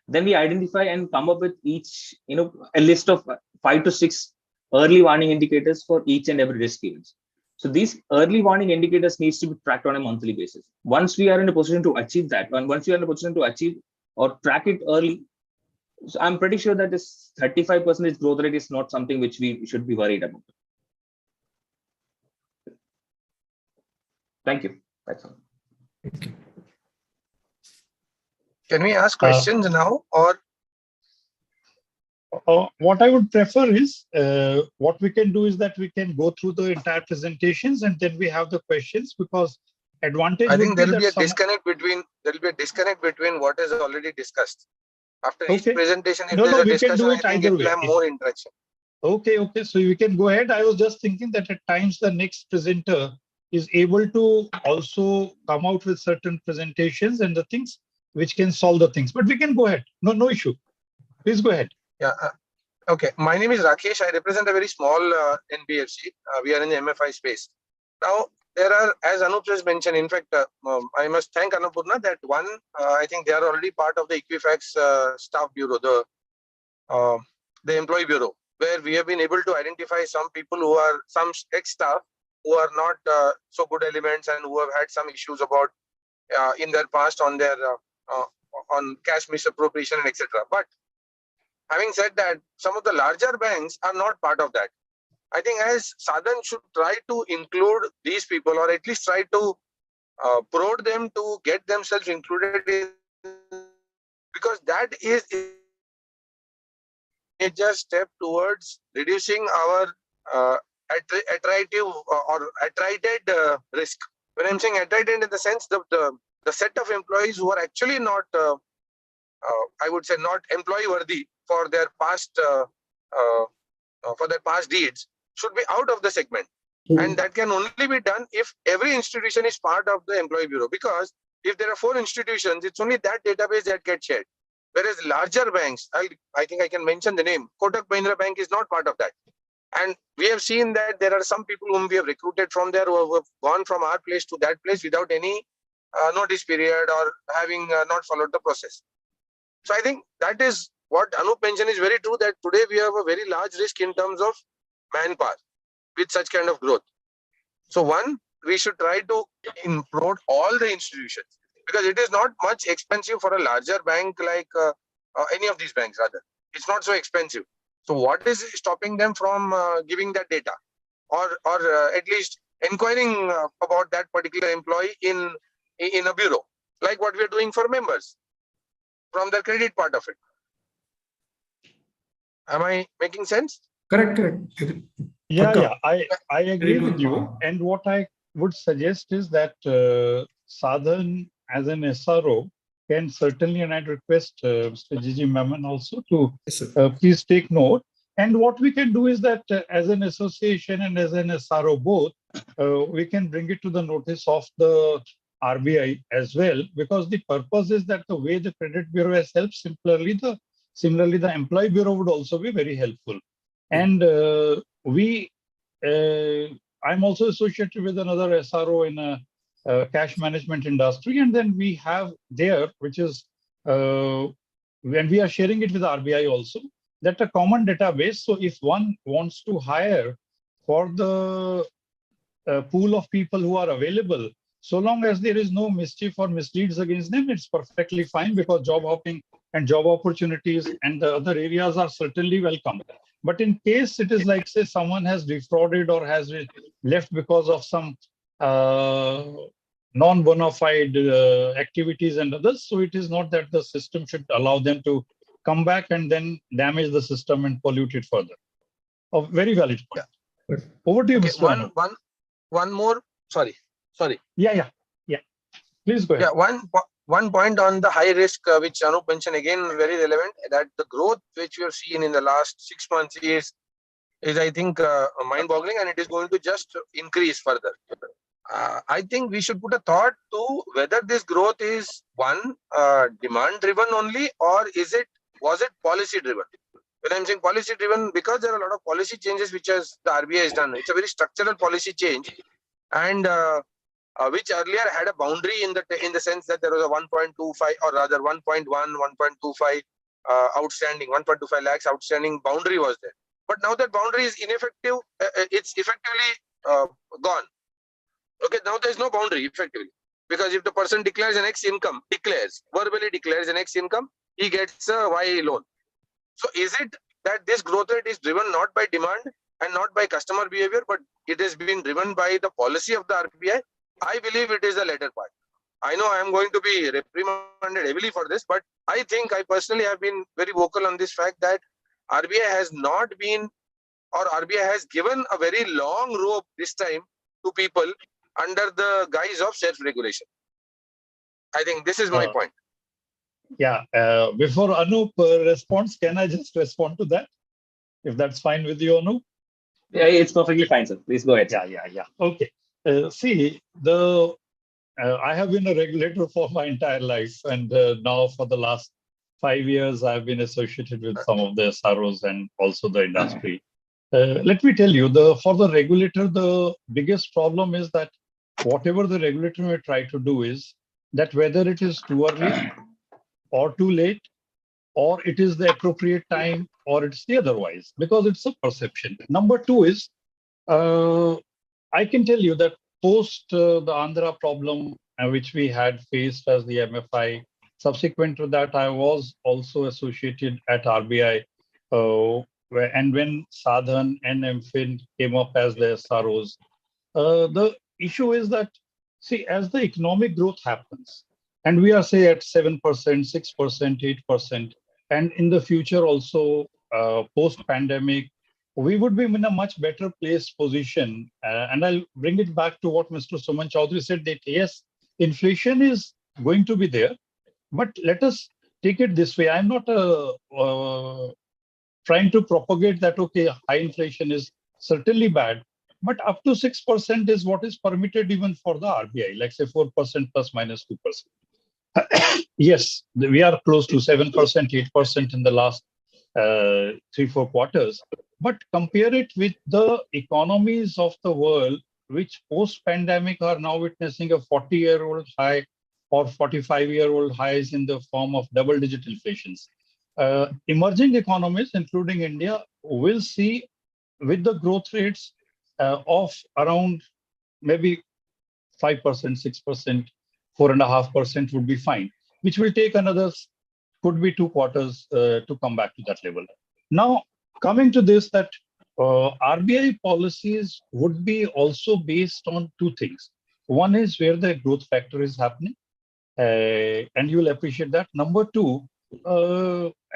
Then we identify and come up with each, a list of 5 to 6 early warning indicators for each and every risk events. So these early warning indicators needs to be tracked on a monthly basis. Once we are in a position to achieve that, and once we are in a position to achieve or track it early, so I'm pretty sure that this 35% growth rate is not something which we should be worried about. Thank you. That's all. Thank you. Can we ask questions now, or? What I would prefer is, what we can do is that we can go through the entire presentations and then we have the questions, because advantage. I think there will be a disconnect between what is already discussed. After each presentation, if there's a discussion, I think it will have more interaction. Okay, so we can go ahead. I was just thinking that at times the next presenter is able to also come out with certain presentations and the things which can solve the things. But we can go ahead. No issue. Please go ahead. Yeah. Okay. My name is Rakesh. I represent a very small NBFC. We are in the MFI space. Now, there are, as Anup just mentioned, in fact, I must thank Annapurna that I think they are already part of the Equifax staff bureau, the employee bureau, where we have been able to identify some people who are some ex-staff who are not so good elements and who have had some issues about in their past on their on cash misappropriation and etc. But having said that, some of the larger banks are not part of that. I think as Sa-Dhan should try to include these people, or at least try to prod them to get themselves included in, because that is a major step towards reducing our attrited risk. When I'm saying attrited, in the sense the set of employees who are actually not, I would say, not employee worthy for their past deeds, should be out of the segment. And that can only be done if every institution is part of the employee bureau. Because if there are 4 institutions, it's only that database that gets shared. Whereas larger banks, I think I can mention the name, Kotak Mahindra Bank is not part of that. And we have seen that there are some people whom we have recruited from there who have gone from our place to that place without any notice period or having not followed the process. So I think that is what Anup mentioned is very true, that today we have a very large risk in terms of manpower with such kind of growth. So we should try to improve all the institutions, because it is not much expensive for a larger bank like any of these banks, rather. It's not so expensive. So what is stopping them from giving that data, or at least inquiring about that particular employee in a bureau, like what we are doing for members from the credit part of it? Am I making sense? Correct. Yeah, I agree with you. And what I would suggest is that Sa-Dhan as an SRO can certainly, and I'd request Mr. Gigi Mammon also to please take note. And what we can do is that as an association and as an SRO both, we can bring it to the notice of the RBI as well, because the purpose is that the way the credit bureau has helped, similarly the employee bureau would also be very helpful. And I'm also associated with another SRO in a cash management industry, and then we have there, which is when we are sharing it with RBI also, that a common database. So if one wants to hire for the pool of people who are available, so long as there is no mischief or misdeeds against them, it's perfectly fine, because job hopping and job opportunities and the other areas are certainly welcome. But in case it is like, say, someone has defrauded or has left because of some non-bona fide activities and others, so it is not that the system should allow them to come back and then damage the system and pollute it further. A very valid point. Yeah. Over to you, Okay, Mr. Anu. one more. Sorry. Yeah. Please go ahead. Yeah, one point on the high risk, which Anup mentioned again, very relevant, that the growth which we have seen in the last 6 months is I think mind-boggling, and it is going to just increase further. I think we should put a thought to whether this growth is demand-driven only, or was it policy-driven? When I'm saying policy-driven, because there are a lot of policy changes which the RBI has done. It's a very structural policy change, and which earlier had a boundary in the sense that there was a 1.25 or rather 1.1, 1.25 outstanding, 1.25 lakhs outstanding boundary was there. But now that boundary is ineffective. It's effectively gone. Okay, now there is no boundary effectively, because if the person declares an X income, verbally declares an X income, he gets a Y loan. So is it that this growth rate is driven not by demand and not by customer behavior, but it has been driven by the policy of the RBI? I believe it is the latter part. I know I am going to be reprimanded heavily for this, but I think I personally have been very vocal on this fact that RBI has not been, or RBI has given a very long rope this time to people under the guise of self-regulation. I think this is my point. Yeah, before Anup responds, can I just respond to that? If that's fine with you, Anup? Yeah, it's perfectly fine, sir. Please go ahead. Yeah. Okay. See, I have been a regulator for my entire life, and now for the last 5 years, I've been associated with some of the SROs and also the industry. Let me tell you, for the regulator, the biggest problem is that whatever the regulator may try to do is that whether it is too early or too late, or it is the appropriate time, or it's the otherwise, because it's a perception. Number two is, I can tell you that post the Andhra problem, which we had faced as the MFI, subsequent to that, I was also associated at RBI, and when Sa-Dhan and MFIN came up as the SROs, the issue is that, see, as the economic growth happens, and we are, say, at 7%, 6%, 8%, and in the future also, post-pandemic, we would be in a much better position. And I'll bring it back to what Mr. Suman Chaudhary said, that yes, inflation is going to be there, but let us take it this way. I'm not trying to propagate that, okay, high inflation is certainly bad, but up to 6% is what is permitted even for the RBI, like say 4% plus minus 2%. Yes, we are close to 7%, 8% in the last 3-4 quarters. But compare it with the economies of the world, which post-pandemic are now witnessing a 40-year-old high or 45-year-old highs in the form of double-digit inflations. Emerging economies, including India, will see with the growth rates of around maybe 5%, 6%, 4.5% would be fine, which will take another, could be 2 quarters to come back to that level. Now, coming to this, that RBI policies would be also based on 2 things. One is where the growth factor is happening, and you will appreciate that. Number 2,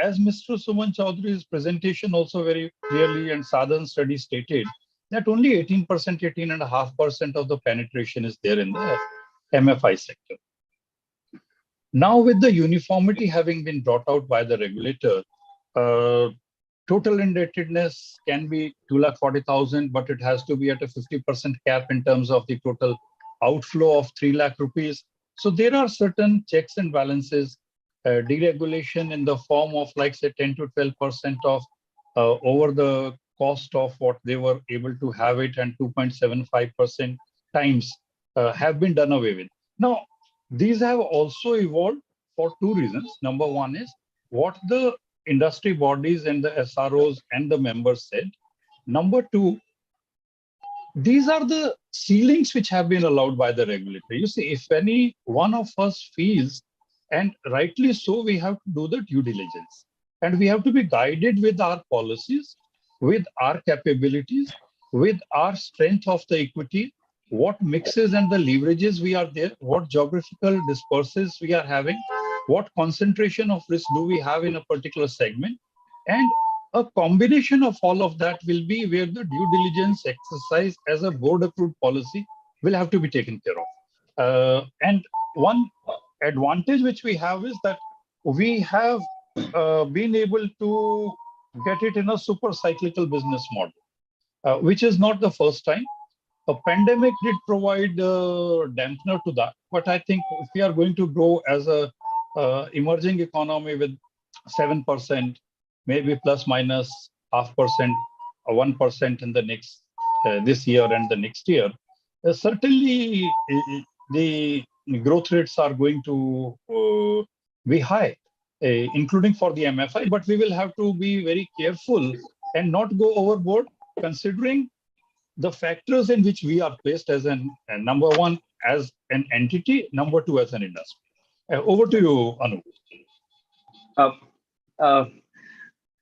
as Mr. Suman Chaudhary's presentation also very clearly and Sa-Dhan study stated, that only 18%, 18.5% of the penetration is there in the MFI sector. Now, with the uniformity having been brought out by the regulator, total indebtedness can be 2,40,000, but it has to be at a 50% cap in terms of the total outflow of 3 lakh rupees. So there are certain checks and balances, deregulation in the form of like say 10 to 12% of over the cost of what they were able to have it, and 2.75% times have been done away with. Now, these have also evolved for 2 reasons. Number 1 is what the industry bodies and the SROs and the members said. Number 2, these are the ceilings which have been allowed by the regulator. You see, if any one of us feels, and rightly so, we have to do the due diligence. And we have to be guided with our policies, with our capabilities, with our strength of the equity, what mixes and the leverages we are there, what geographical disperses we are having, what concentration of risk do we have in a particular segment, and a combination of all of that will be where the due diligence exercise as a board approved policy will have to be taken care of. And one advantage which we have is that we have been able to get it in a super cyclical business model, which is not the first time. A pandemic did provide a dampener to that, but I think if we are going to grow as a emerging economy with 7%, maybe plus minus 0.5% or 1% in the next this year and the next year, certainly the growth rates are going to be high, including for the MFI. But we will have to be very careful and not go overboard, considering the factors in which we are placed as number one, as an entity, number two, as an industry. Over to you, Anu. Uh, uh,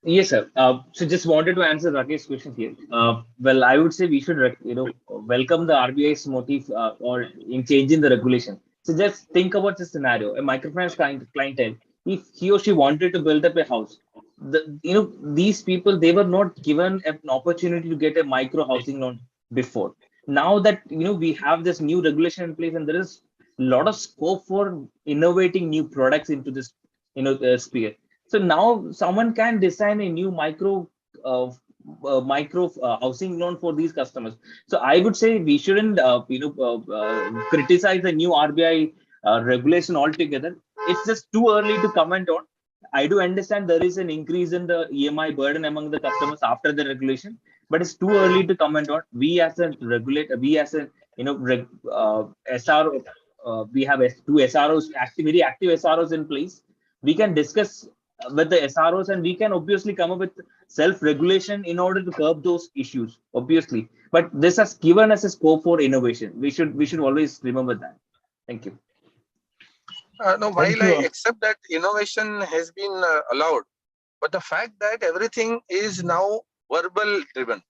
yes, sir. So just wanted to answer Rakesh's question here. Well, I would say we should, welcome the RBI's motive or in changing the regulation. So just think about the scenario: a microfinance clientele, if he or she wanted to build up a house, these people, they were not given an opportunity to get a micro housing loan before. Now that we have this new regulation in place, and there is a lot of scope for innovating new products into this sphere. So now someone can design a new micro housing loan for these customers. So I would say we shouldn't criticize the new RBI regulation altogether. It's just too early to comment on. I do understand there is an increase in the EMI burden among the customers after the regulation, but it's too early to comment on. We as a regulator, we as a SRO, we have two SROs, very active SROs in place. We can discuss with the SROs, and we can obviously come up with self-regulation in order to curb those issues, obviously. But this has given us a scope for innovation. We should always remember that. Thank you. No, while I accept that innovation has been allowed, but the fact that everything is now verbal driven,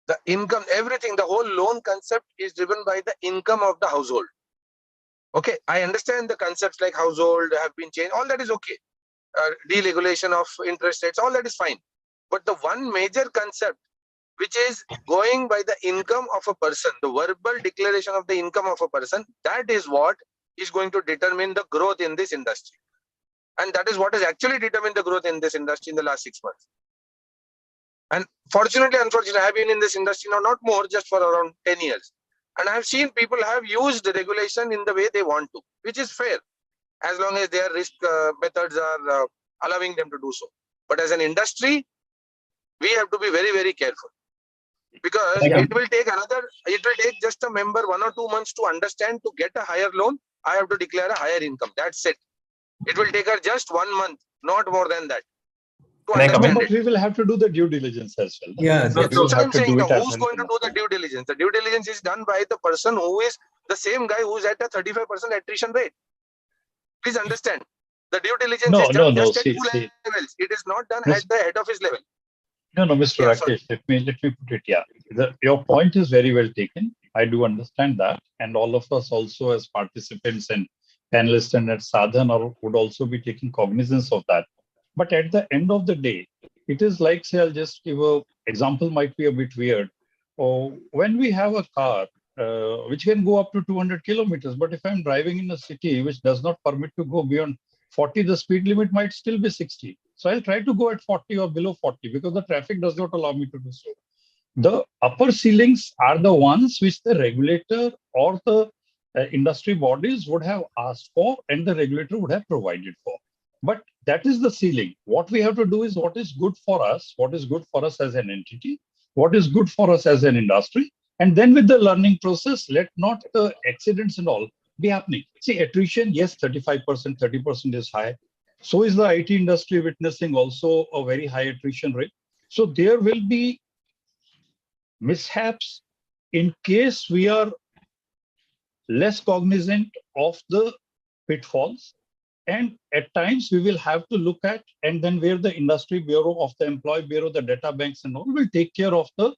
the income, everything, the whole loan concept is driven by the income of the household. Okay, I understand the concepts like household have been changed, all that is okay. Deregulation of interest rates, all that is fine. But the one major concept which is going by the income of a person, the verbal declaration of the income of a person, that is what is going to determine the growth in this industry. And that is what has actually determined the growth in this industry in the last 6 months. And fortunately, unfortunately, I have been in this industry now, not more, just for around 10 years. And I have seen people have used the regulation in the way they want to, which is fair, as long as their risk methods are allowing them to do so. But as an industry, we have to be very, very careful, because it will take just a member 1 or 2 months to understand. To get a higher loan, I have to declare a higher income. That's it. It will take her just 1 month, not more than that. But we will have to do the due diligence as well. Yeah, that's what I'm saying. Who's going to do the due diligence? The due diligence is done by the person who is the same guy who's at a 35% attrition rate. Please understand. The due diligence is done just at two levels. It is not done at the head office level. No, Mr. Rakesh, let me put it. Yeah, your point is very well taken. I do understand that, and all of us also as participants and panelists and at Sa-Dhan would also be taking cognizance of that. But at the end of the day, it is like, say, I'll just give an example, might be a bit weird. When we have a car which can go up to 200 kilometers, but if I'm driving in a city which does not permit to go beyond 40, the speed limit might still be 60. So I'll try to go at 40 or below 40 because the traffic does not allow me to do so. The upper ceilings are the ones which the regulator or the industry bodies would have asked for and the regulator would have provided for. But that is the ceiling. What we have to do is what is good for us as an entity, what is good for us as an industry. And then with the learning process, let not the accidents and all be happening. See, attrition, yes, 35%, 30% is high. So is the IT industry witnessing also a very high attrition rate. So there will be mishaps in case we are less cognizant of the pitfalls. And at times we will have to look at, and then where the industry bureau of the employee bureau, the data banks and all will take care of the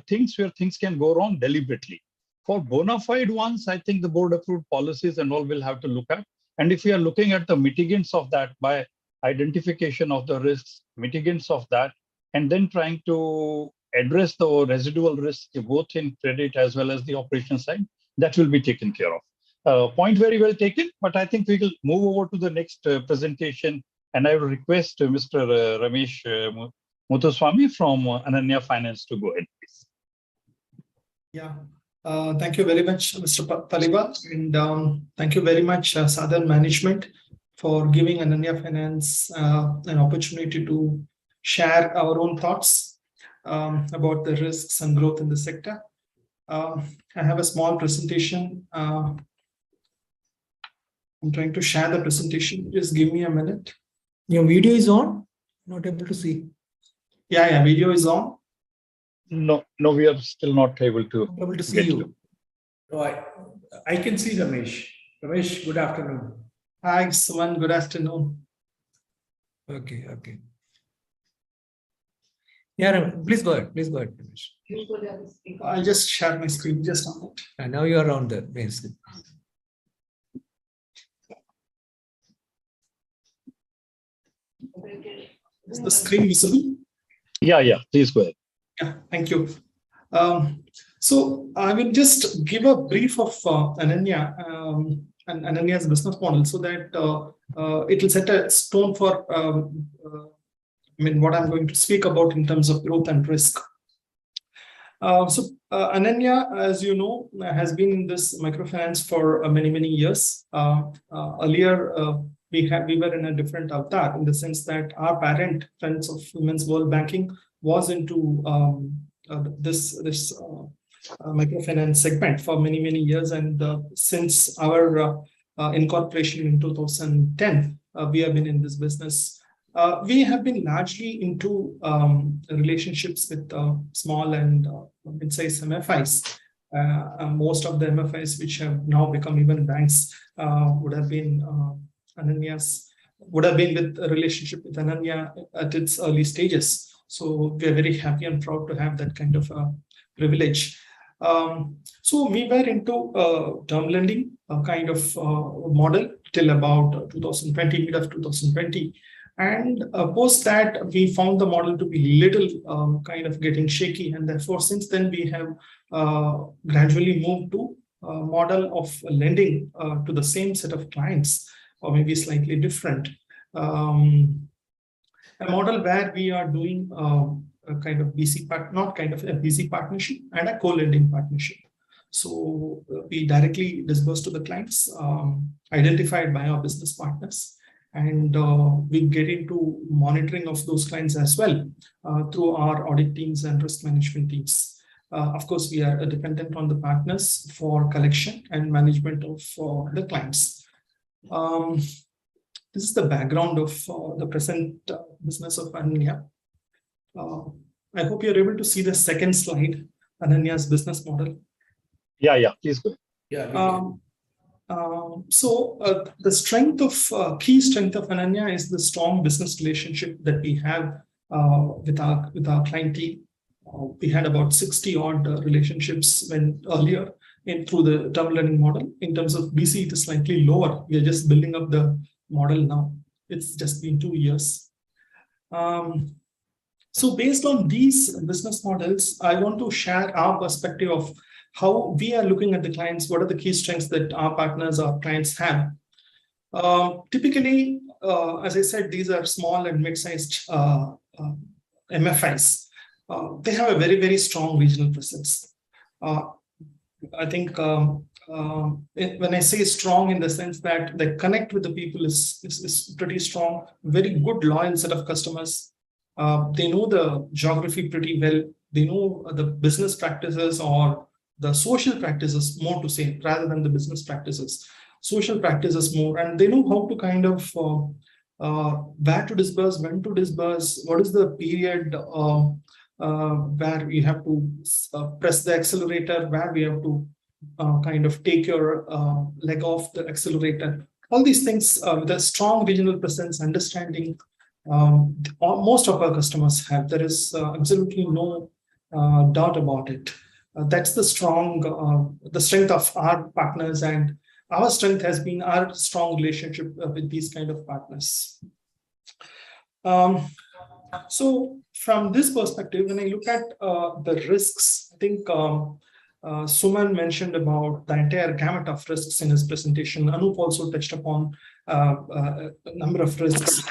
things where things can go wrong deliberately. For bona fide ones, I think the board approved policies and all will have to look at. And if we are looking at the mitigants of that by identification of the risks, mitigants of that, and then trying to address the residual risk both in credit as well as the operation side, that will be taken care of. Point very well taken, but I think we will move over to the next presentation, and I will request Mr. Ramesh Muthuswamy from Ananya Finance to go ahead, please. Yeah, thank you very much, Mr. Paliba, and thank you very much, Sa-Dhan Management, for giving Ananya Finance an opportunity to share our own thoughts about the risks and growth in the sector. I have a small presentation. I'm trying to share the presentation. Just give me a minute. Your video is on? Not able to see. Yeah, video is on. No, we are still not able to see you. Oh, I can see Ramesh. Ramesh, good afternoon. Hi, Suman. Good afternoon. Okay. Yeah, please go ahead. Ramesh. I'll just share my screen just on it. And now you are on the main screen. Is the screen visible? Yeah, please go ahead. Yeah, thank you. So I will just give a brief of Ananya and Ananya's business model, so that it will set a stone for what I'm going to speak about in terms of growth and risk. Ananya, as you know, has been in this microfinance for many years. Earlier, we were in a different avatar, in the sense that our parent, Friends of Women's World Banking, was into this microfinance segment for many years, and since our incorporation in 2010, we have been in this business. We have been largely into relationships with small and mid-sized MFIs. Most of the MFIs, which have now become even banks, would have been with a relationship with Ananya at its early stages. So we are very happy and proud to have that kind of privilege. So we were into term lending kind of model till about 2020, mid of 2020. And post that, we found the model to be little kind of getting shaky. And therefore, since then, we have gradually moved to a model of lending to the same set of clients, or maybe slightly different. A model where we are doing a kind of BC partnership and a co-lending partnership. So we directly disburse to the clients, identified by our business partners, and we get into monitoring of those clients as well through our audit teams and risk management teams. Of course, we are dependent on the partners for collection and management of the clients. This is the background of the present business of Ananya. I hope you're able to see the second slide, Ananya's business model. Yeah, please go. The key strength of Ananya is the strong business relationship that we have with our client team. We had about 60 odd relationships earlier through the term lending model. In terms of BC, it is slightly lower. We are just building up the model now. It's just been 2 years. So based on these business models, I want to share our perspective of how we are looking at the clients. What are the key strengths that our partners, our clients have? Typically, as I said, these are small and mid-sized MFIs. They have a very strong regional presence. I think when I say strong, in the sense that the connect with the people is pretty strong, very good loyal set of customers. They know the geography pretty well. They know the business practices or the social practices, more to say, rather than the business practices. Social practices more, and they know how to kind of where to disburse, when to disburse, what is the period where you have to press the accelerator, where we have to kind of take your leg off the accelerator. All these things with a strong regional presence, understanding, most of our customers have. There is absolutely no doubt about it. That's the strength of our partners, and our strength has been our strong relationship with these kind of partners. So from this perspective, when I look at the risks, I think Suman mentioned about the entire gamut of risks in his presentation. Anup also touched upon a number of risks.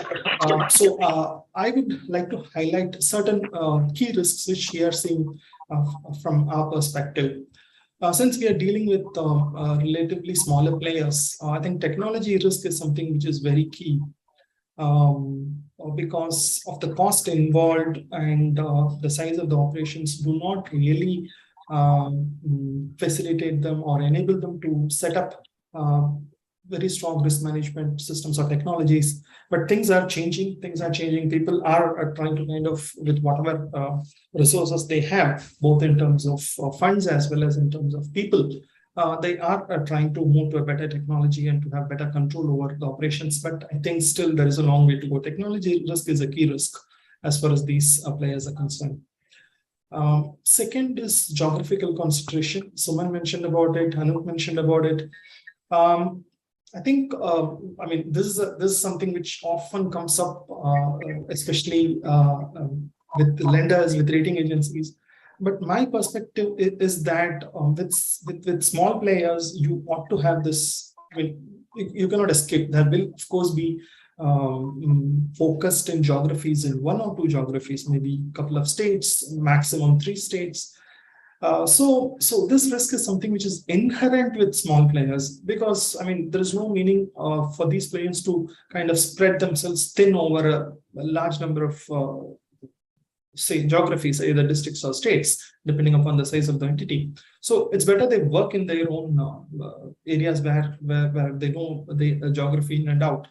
So I would like to highlight certain key risks which we are seeing from our perspective. Since we are dealing with relatively smaller players, I think technology risk is something which is very key. Because of the cost involved and the size of the operations do not really facilitate them or enable them to set up very strong risk management systems or technologies. But things are changing. People are trying to kind of, with whatever resources they have, both in terms of funds as well as in terms of people, they are trying to move to a better technology and to have better control over the operations. But I think still there is a long way to go. Technology risk is a key risk as far as these players are concerned. Second is geographical concentration. Suman mentioned about it. Anup mentioned about it. I think, I mean, this is something which often comes up, especially with lenders, with rating agencies. But my perspective is that with small players, you ought to have this. I mean, you cannot escape. There will, of course, be focused in geographies, in 1 or 2 geographies, maybe a couple of states, maximum 3 states. So this risk is something which is inherent with small players, because I mean there is no meaning for these players to kind of spread themselves thin over a large number of say geographies, either districts or states, depending upon the size of the entity. So it's better they work in their own areas where they know the geography in and out.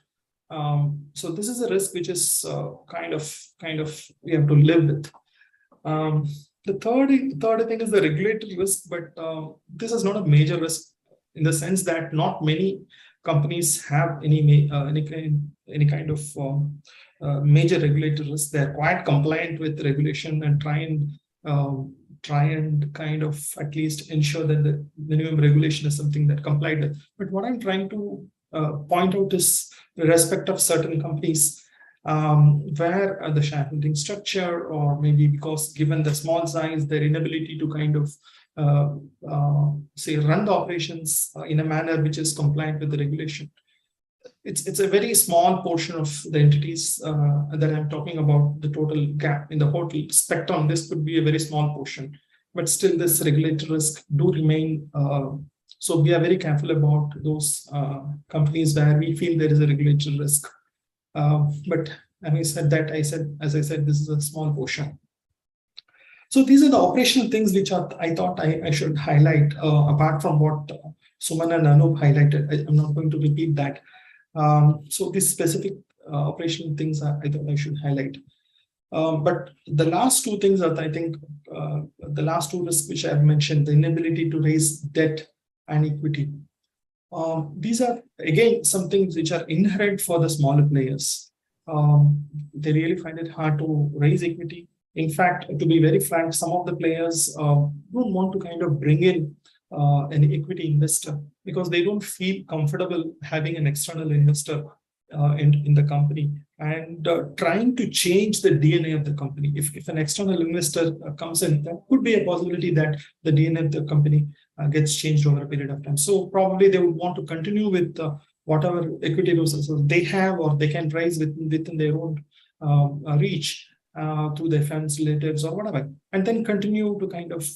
So this is a risk which is kind of we have to live with. The third thing is the regulatory risk, but this is not a major risk in the sense that not many companies have any kind of major regulatory risk. They're quite compliant with regulation and try and kind of at least ensure that the minimum regulation is something that complied with. But what I'm trying to point out is the respect of certain companies where the shareholding structure, or maybe because given the small size, their inability to kind of say run the operations in a manner which is compliant with the regulation. It's a very small portion of the entities that I'm talking about. The total gap in the whole spectrum, this could be a very small portion, but still this regulatory risk do remain. So we are very careful about those companies where we feel there is a regulatory risk. But having said that, as I said, this is a small portion. So these are the operational things which I thought I should highlight, apart from what Suman and Anup highlighted. I'm not going to repeat that. So these specific operational things I thought I should highlight. But the last 2 things that I think, the last 2 risks which I've mentioned, the inability to raise debt and equity. These are, again, some things which are inherent for the smaller players. They really find it hard to raise equity. In fact, to be very frank, some of the players don't want to kind of bring in an equity investor because they don't feel comfortable having an external investor in the company and trying to change the DNA of the company. If an external investor comes in, there could be a possibility that the DNA of the company gets changed over a period of time. So probably they would want to continue with whatever equity resources they have, or they can raise within their own reach through their friends, relatives, or whatever, and then continue to kind of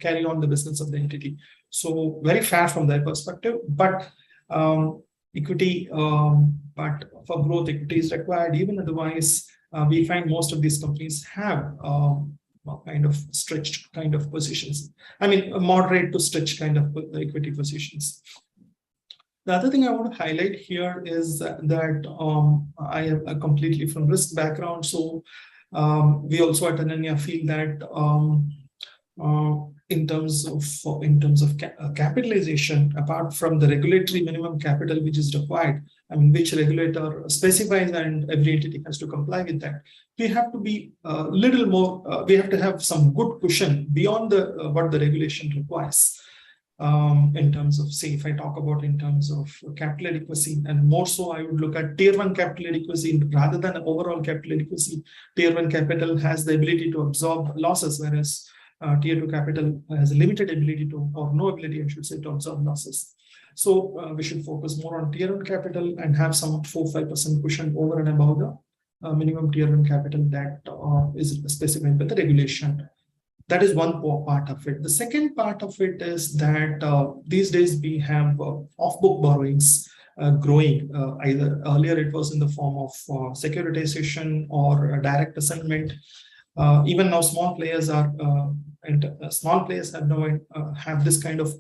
carry on the business of the entity. So very fair from their perspective, but equity, but for growth, equity is required. Even otherwise, we find most of these companies have kind of stretched kind of positions. I mean, moderate to stretch kind of equity positions. The other thing I want to highlight here is that I am completely from risk background. So we also at Ananya feel that in terms of capitalization, apart from the regulatory minimum capital which is required, I mean, which regulator specifies and every entity has to comply with that, we have to be a little more, we have to have some good cushion beyond what the regulation requires. in terms of, say, if I talk about in terms of capital adequacy, and more so, I would look at tier 1 capital adequacy rather than overall capital adequacy. Tier 1 capital has the ability to absorb losses, whereas tier 2 capital has a limited ability to, or no ability, I should say, to absorb losses. So we should focus more on tier 1 capital and have some 4-5% cushion over and above the minimum tier 1 capital that is specified by the regulation. That is one part of it. The second part of it is that these days we have off-book borrowings growing. Either earlier it was in the form of securitization or direct assignment. Even now, small players have now have this kind of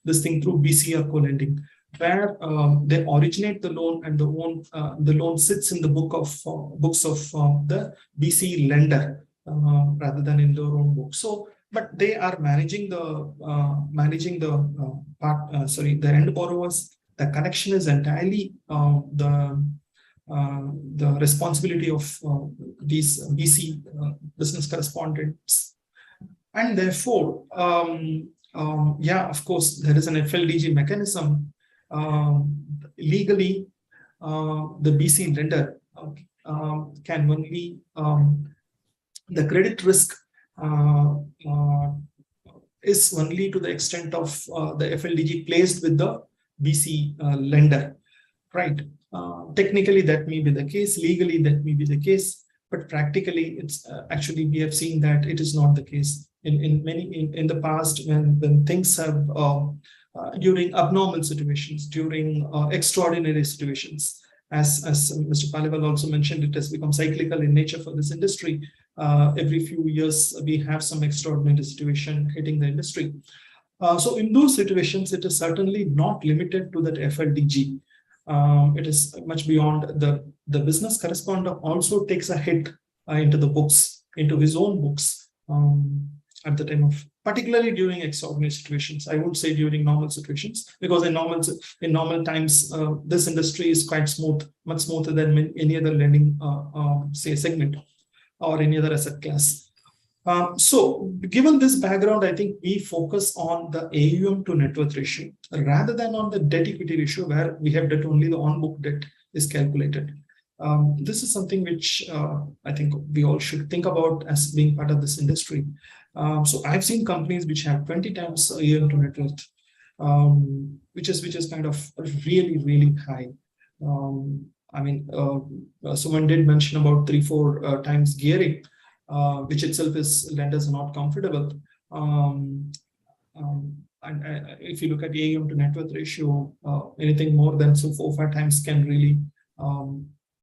thing through BC or co-lending, where they originate the loan and the loan sits in the books of the BC lender. Rather than in their own book. So, but they are managing the end borrowers. The connection is entirely the responsibility of these BC business correspondents, and therefore, yeah, of course, there is an FLDG mechanism. Legally, the BC lender can only the credit risk is only to the extent of the FLDG placed with the BC lender, right? Technically, that may be the case. Legally, that may be the case. But practically, it's actually we have seen that it is not the case. In the past, when things have during abnormal situations, during extraordinary situations, as Mr. Paliwal also mentioned, it has become cyclical in nature for this industry. Every few years, we have some extraordinary situation hitting the industry. So in those situations, it is certainly not limited to that FLDG. It is much beyond. The business correspondent also takes a hit into the books, into his own books at the time of, particularly during extraordinary situations. I would say during normal situations, because in normal times, this industry is quite smooth, much smoother than any other lending, say, segment or any other asset class. So given this background, I think we focus on the AUM to net worth ratio rather than on the debt equity ratio, where we have debt only the on-book debt is calculated. This is something which I think we all should think about as being part of this industry. So I've seen companies which have 20 times AUM to net worth, which is kind of really, really high. I mean, someone did mention about 3-4 times gearing, which itself is lenders are not comfortable. And if you look at AUM to net worth ratio, anything more than 4-5 times can really,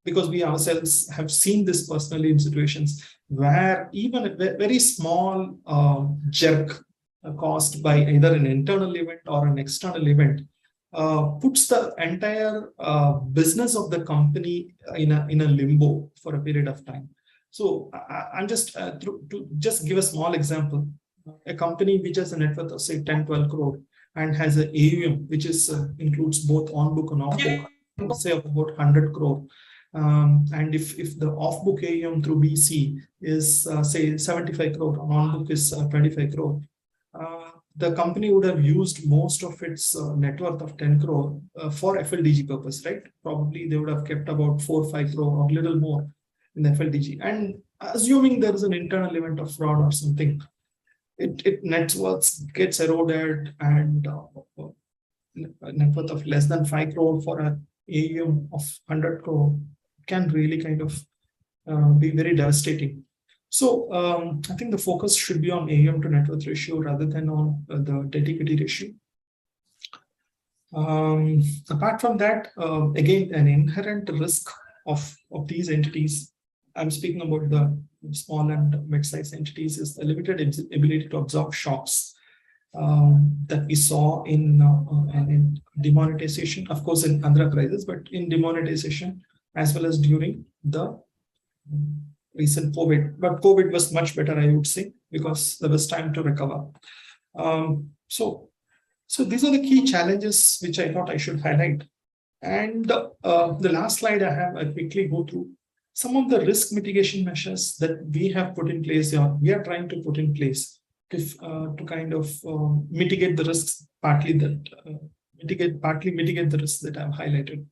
because we ourselves have seen this personally in situations where even a very small jerk caused by either an internal event or an external event puts the entire business of the company in a limbo for a period of time. So I'm just to just give a small example. A company which has a net worth of say 10-12 crore and has an AUM which is includes both on book and off book, say of about 100 crore. And if the off book AUM through BC is say 75 crore, on book is 25 crore. The company would have used most of its net worth of 10 crore for FLDG purpose, right? Probably they would have kept about 4-5 crore or little more in FLDG. And assuming there is an internal event of fraud or something, it net worth gets eroded, and net worth of less than 5 crore for an AUM of 100 crore can really kind of be very devastating. So I think the focus should be on AUM to net worth ratio rather than on the debt equity ratio. Apart from that, again, an inherent risk of these entities, I'm speaking about the small and mid-sized entities, is the limited ability to absorb shocks that we saw in demonetization, of course, in Andhra crisis, but in demonetization as well as during the recent COVID. But COVID was much better, I would say, because there was time to recover. So these are the key challenges which I thought I should highlight. And the last slide I have, I'll quickly go through some of the risk mitigation measures that we have put in place, or we are trying to put in place to kind of mitigate the risks, partly mitigate the risks that I've highlighted.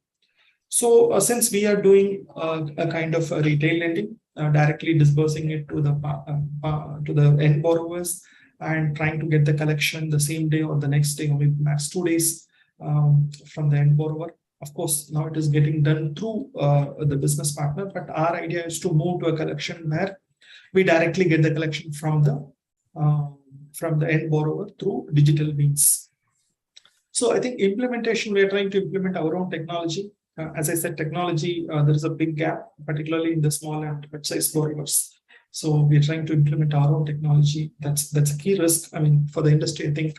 So since we are doing a kind of a retail lending, directly disbursing it to the end borrowers and trying to get the collection the same day or the next day, or maybe max 2 days from the end borrower. Of course, now it is getting done through the business partner, but our idea is to move to a collection where we directly get the collection from the end borrower through digital means. So I think implementation, we are trying to implement our own technology. As I said, technology, there is a big gap, particularly in the small and mid-sized borrowers. So we're trying to implement our own technology. That's a key risk. I mean, for the industry, I think,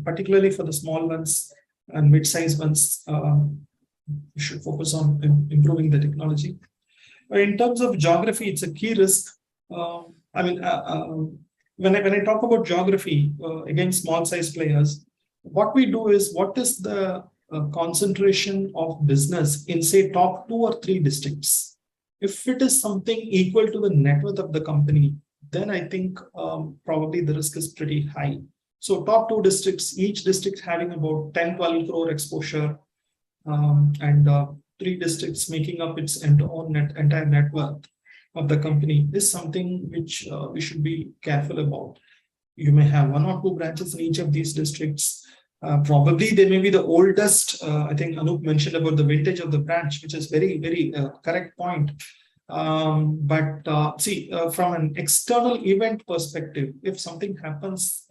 particularly for the small ones and mid-sized ones, we should focus on improving the technology. In terms of geography, it's a key risk. I mean, when I talk about geography, again, small-sized players, what we do is, what is the concentration of business in, say, top 2 or 3 districts? If it is something equal to the net worth of the company, then I think probably the risk is pretty high. So top 2 districts, each district having about 10-12 crore exposure, and 3 districts making up its entire net worth of the company is something which we should be careful about. You may have 1 or 2 branches in each of these districts. Probably they may be the oldest. I think Anup mentioned about the vintage of the branch, which is very, very correct point. But see, from an external event perspective, if something happens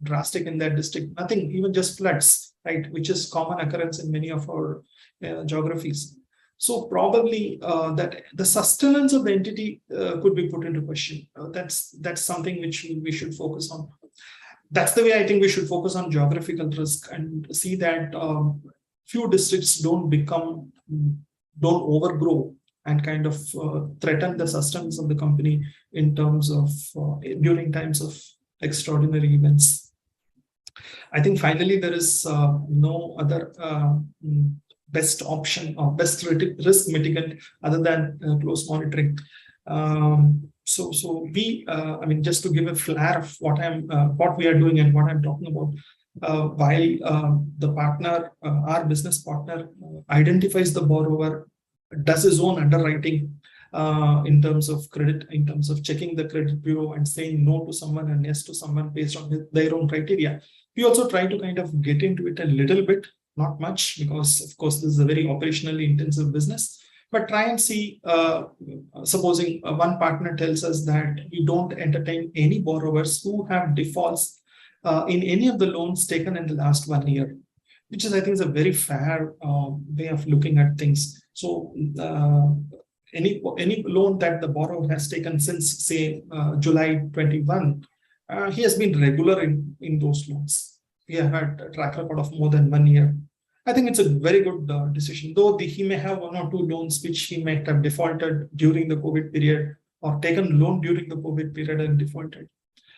drastic in that district, nothing, even just floods, right, which is common occurrence in many of our geographies. So probably that the sustenance of the entity could be put into question. That's something which we should focus on. That's the way I think we should focus on geographical risk and see that few districts don't overgrow and kind of threaten the sustenance of the company in terms of during times of extraordinary events. I think finally there is no other best option or best risk mitigant other than close monitoring. So we, I mean, just to give a flare of what we are doing and what I'm talking about, while the partner, our business partner, identifies the borrower, does his own underwriting in terms of credit, in terms of checking the credit bureau and saying no to someone and yes to someone based on their own criteria. We also try to kind of get into it a little bit, not much, because of course this is a very operationally intensive business. But try and see, supposing one partner tells us that we don't entertain any borrowers who have defaults in any of the loans taken in the last 1 year, which is, I think, is a very fair way of looking at things. So any loan that the borrower has taken since, say, July 21, he has been regular in those loans. We have had a track record of more than 1 year. I think it's a very good decision, though he may have 1 or 2 loans which he might have defaulted during the COVID period or taken loan during the COVID period and defaulted.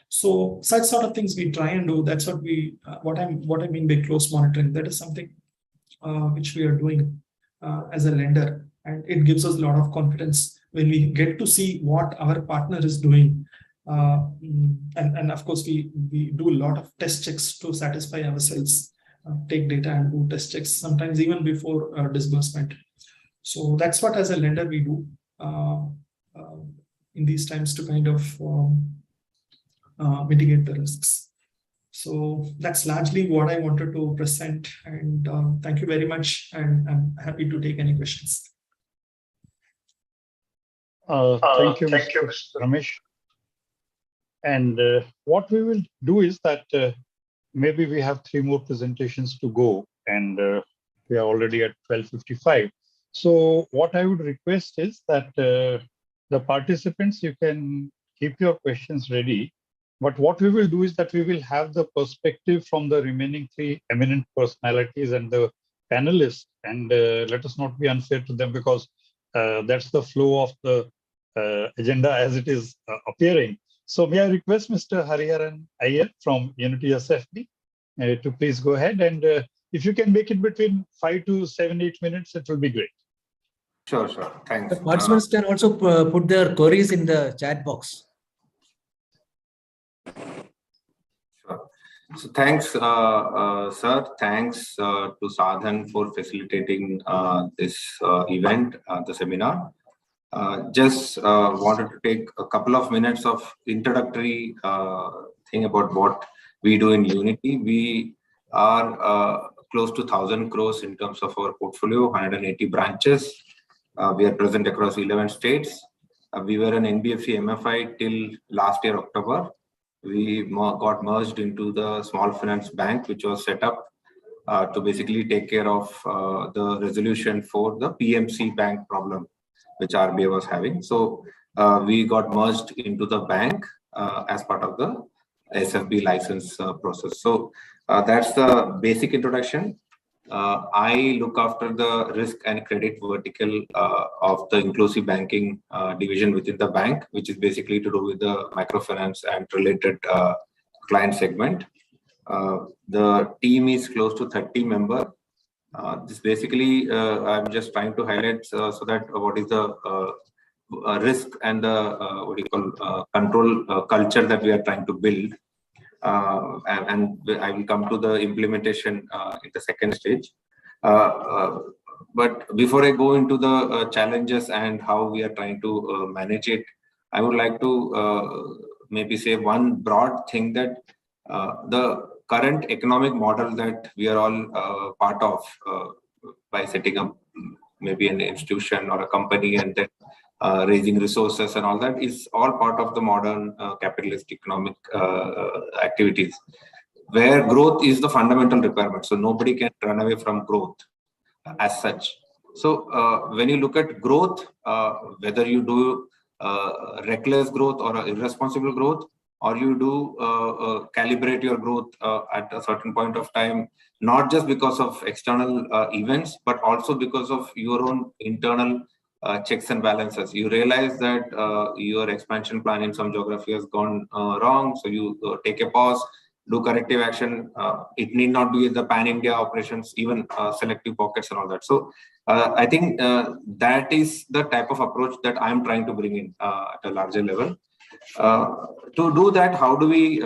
So such sort of things we try and do. That's what what I mean by close monitoring. That is something which we are doing as a lender, and it gives us a lot of confidence when we get to see what our partner is doing. And of course, we do a lot of test checks to satisfy ourselves. Take data and do test checks, sometimes even before disbursement. So that's what, as a lender, we do in these times to kind of mitigate the risks. So that's largely what I wanted to present. And thank you very much. And I'm happy to take any questions. Thank you, Mr. Ramesh. And what we will do is that maybe we have 3 more presentations to go, and we are already at 12:55. So what I would request is that the participants, you can keep your questions ready. But what we will do is that we will have the perspective from the remaining 3 eminent personalities and the panelists, and let us not be unfair to them, because that's the flow of the agenda as it is appearing. So may I request Mr. Hariharan Iyer from Unity SFB to please go ahead, and if you can make it between 5 to 7-8 minutes, it will be great. Sure. Thanks. The participants can also put their queries in the chat box. Sure. So thanks, sir. Thanks to Sa-Dhan for facilitating this event, the seminar. Just wanted to take a couple of minutes of introductory thing about what we do in Unity. We are close to 1,000 crores in terms of our portfolio, 180 branches. We are present across 11 states. We were an NBFC MFI till last year, October. We got merged into the small finance bank, which was set up to basically take care of the resolution for the PMC bank problem, which RBI was having. So we got merged into the bank as part of the SFB license process. So that's the basic introduction. I look after the risk and credit vertical of the inclusive banking division within the bank, which is basically to do with the microfinance and related client segment. The team is close to 30 members. This basically, I'm just trying to highlight so that what is the risk and the control culture that we are trying to build. And I will come to the implementation in the second stage. But before I go into the challenges and how we are trying to manage it, I would like to maybe say one broad thing that the current economic model that we are all part of by setting up maybe an institution or a company and then raising resources and all that is all part of the modern capitalist economic activities, where growth is the fundamental requirement. So nobody can run away from growth as such. So when you look at growth, whether you do reckless growth or irresponsible growth, or you do calibrate your growth at a certain point of time, not just because of external events, but also because of your own internal checks and balances. You realize that your expansion plan in some geography has gone wrong, so you take a pause, do corrective action. It need not be the pan-India operations, even selective pockets and all that. So I think that is the type of approach that I'm trying to bring in at a larger level. To do that, how do we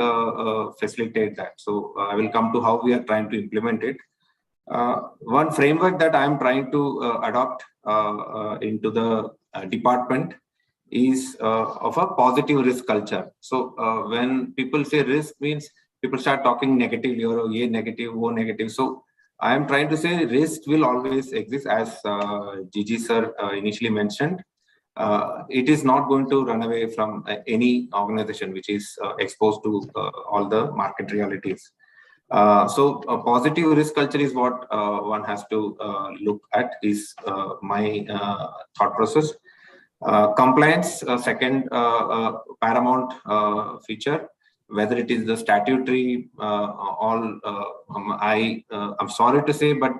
facilitate that? So I will come to how we are trying to implement it. One framework that I'm trying to adopt into the department is of a positive risk culture. So when people say risk, means people start talking negatively or ye negative, wo negative. So I am trying to say risk will always exist, as Gigi sir initially mentioned. It is not going to run away from any organization which is exposed to all the market realities. So a positive risk culture is what one has to look at, is my thought process. Compliance, second paramount feature, whether it is the statutory, I'm sorry to say, but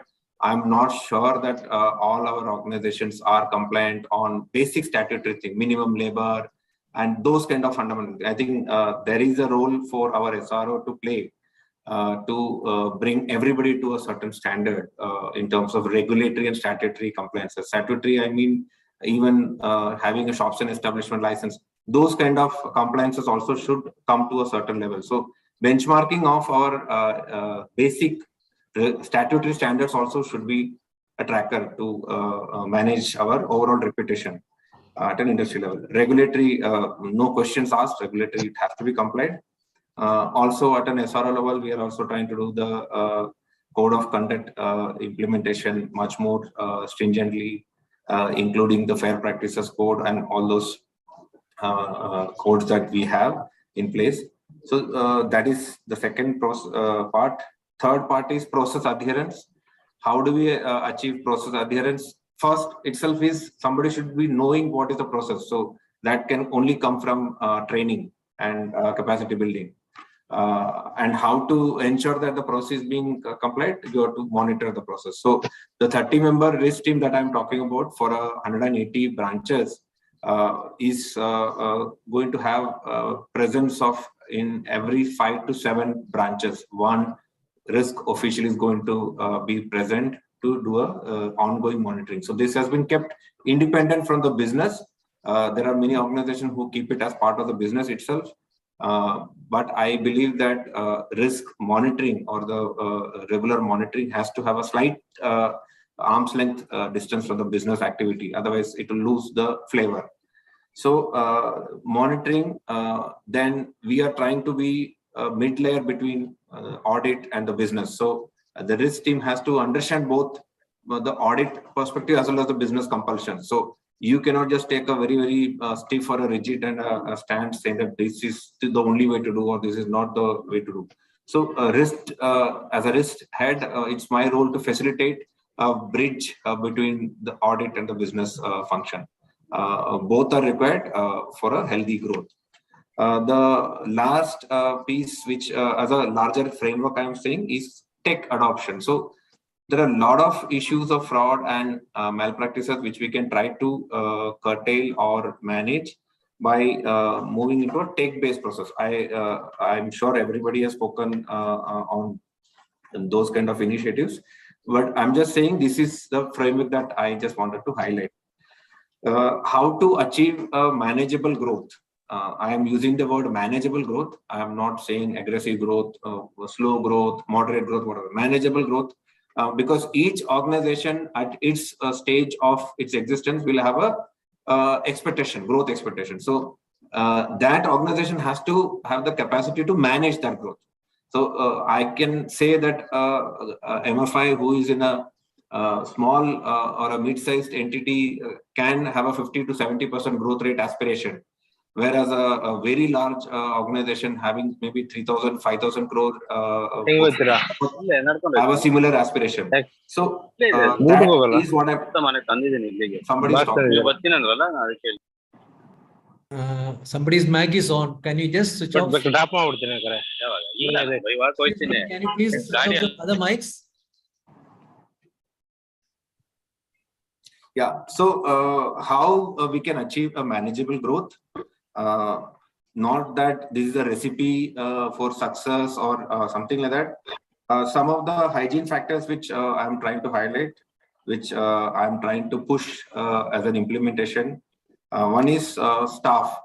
I'm not sure that all our organizations are compliant on basic statutory thing, minimum labor, and those kind of fundamentals. I think there is a role for our SRO to play to bring everybody to a certain standard in terms of regulatory and statutory compliances. Statutory, I mean, even having a shops and establishment license, those kind of compliances also should come to a certain level. So benchmarking of our basic statutory standards also should be a tracker to manage our overall reputation at an industry level. Regulatory, no questions asked, regulatory, it has to be complied. Also at an SRO level, we are also trying to do the code of conduct implementation much more stringently, including the fair practices code and all those codes that we have in place. So that is the second part. Third part is process adherence. How do we achieve process adherence? First itself is somebody should be knowing what is the process. So that can only come from training and capacity building. And how to ensure that the process is being complied, you have to monitor the process. So the 30-member risk team that I'm talking about for 180 branches is going to have presence of in every 5 to 7 branches. One risk official is going to be present to do a ongoing monitoring. So this has been kept independent from the business. There are many organizations who keep it as part of the business itself. But I believe that risk monitoring or the regular monitoring has to have a slight arm's length distance from the business activity. Otherwise, it will lose the flavor. So monitoring, then we are trying to be a mid-layer between audit and the business. So the risk team has to understand both the audit perspective as well as the business compulsion. So you cannot just take a very stiff or a rigid and a stand saying that this is the only way to do or this is not the way to do. So risk as a risk head, it's my role to facilitate a bridge between the audit and the business function. Both are required for a healthy growth. The last piece, which as a larger framework I am saying, is tech adoption. So there are a lot of issues of fraud and malpractices which we can try to curtail or manage by moving into a tech-based process. I'm sure everybody has spoken on those kind of initiatives, but I'm just saying this is the framework that I just wanted to highlight. How to achieve a manageable growth. I am using the word manageable growth. I am not saying aggressive growth, slow growth, moderate growth, whatever. Manageable growth, because each organization at its stage of its existence will have a expectation, growth expectation. So that organization has to have the capacity to manage that growth. So I can say that MFI who is in a small or a mid-sized entity can have a 50 to 70% growth rate aspiration, whereas a very large organization having maybe 3,000, 5,000 crore have a similar aspiration. So that is what somebody's talking. Somebody's mic is on. Can you just switch off? Can you please switch off the other mics? Yeah. So how we can achieve a manageable growth? Not that this is a recipe for success or something like that. Some of the hygiene factors which I'm trying to highlight, which I'm trying to push as an implementation. One is staff.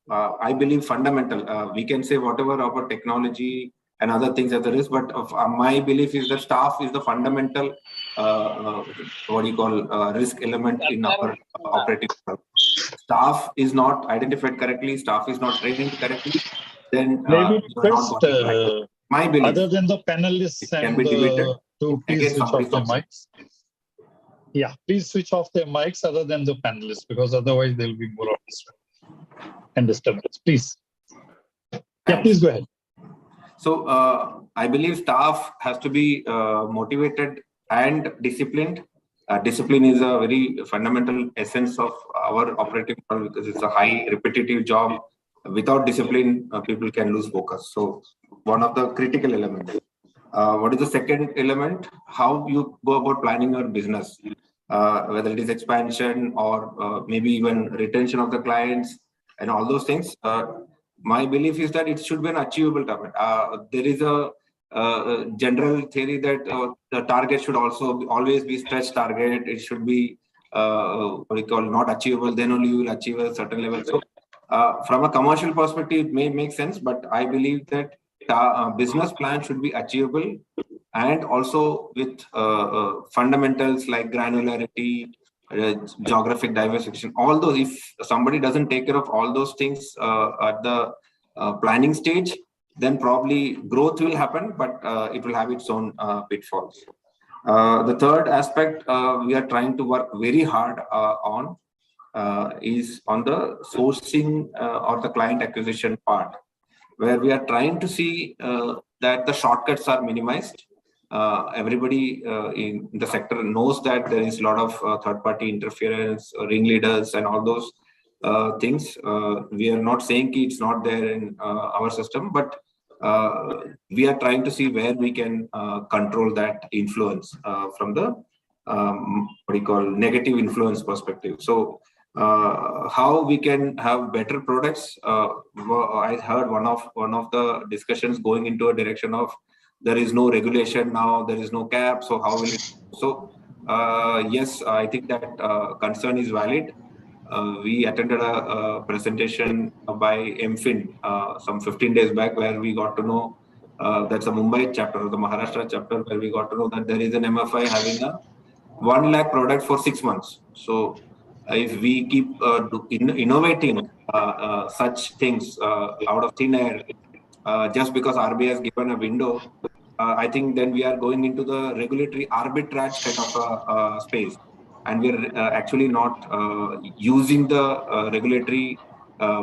I believe fundamental. We can say whatever about technology and other things that there is, but my belief is that staff is the fundamental risk element in our operating model. Staff is not identified correctly, staff is not trained correctly, then first, my belief. Other than the panelists and the two, please switch off their mics. Yeah, please switch off their mics other than the panelists, because otherwise there will be more of this and disturbance. Please. Yeah, please go ahead. So I believe staff has to be motivated and disciplined. Discipline is a very fundamental essence of our operating model because it's a high repetitive job. Without discipline, people can lose focus. So one of the critical elements. What is the second element? How you go about planning your business, whether it is expansion or maybe even retention of the clients and all those things. My belief is that it should be an achievable target. There is a general theory that the target should also always be stretch target. It should be not achievable. Then only you will achieve a certain level. So from a commercial perspective, it may make sense, but I believe that business plan should be achievable and also with fundamentals like granularity, geographic diversification, all those. If somebody doesn't take care of all those things at the planning stage, then probably growth will happen, but it will have its own pitfalls. The third aspect we are trying to work very hard on is on the sourcing or the client acquisition part, where we are trying to see that the shortcuts are minimized. Everybody in the sector knows that there is a lot of third-party interference, ringleaders, and all those things. We are not saying it's not there in our system, but we are trying to see where we can control that influence from the negative influence perspective. So how we can have better products. I heard one of the discussions going into a direction of there is no regulation now, there is no cap, so how will it? So yes, I think that concern is valid. we attended a presentation by MFIN some 15 days back, where we got to know that's a Mumbai chapter, the Maharashtra chapter, where we got to know that there is an MFI having a 1 lakh product for 6 months. So if we keep innovating such things out of thin air, just because RBI has given a window, I think then we are going into the regulatory arbitrage kind of a space, and we are actually not using the regulatory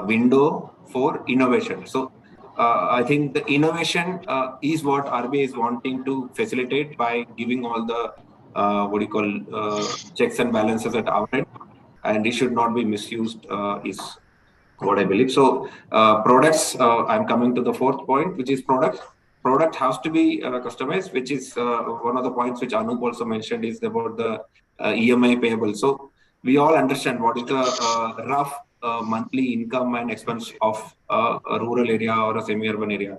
window for innovation. So I think the innovation is what RBI is wanting to facilitate by giving all the what do you call checks and balances at our end, and it should not be misused is what I believe. So products, I'm coming to the fourth point, which is products. Product has to be customized, which is one of the points which Anup also mentioned is about the EMI payable. So we all understand what is the rough monthly income and expense of a rural area or a semi-urban area.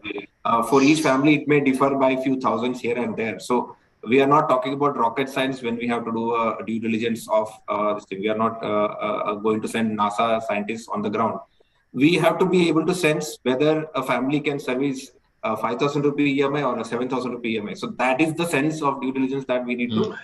For each family, it may differ by a few thousands here and there. So we are not talking about rocket science when we have to do a due diligence of this thing. We are not going to send NASA scientists on the ground. We have to be able to sense whether a family can service a 5,000 rupee EMI or a 7,000 rupee EMI. So that is the sense of due diligence that we need to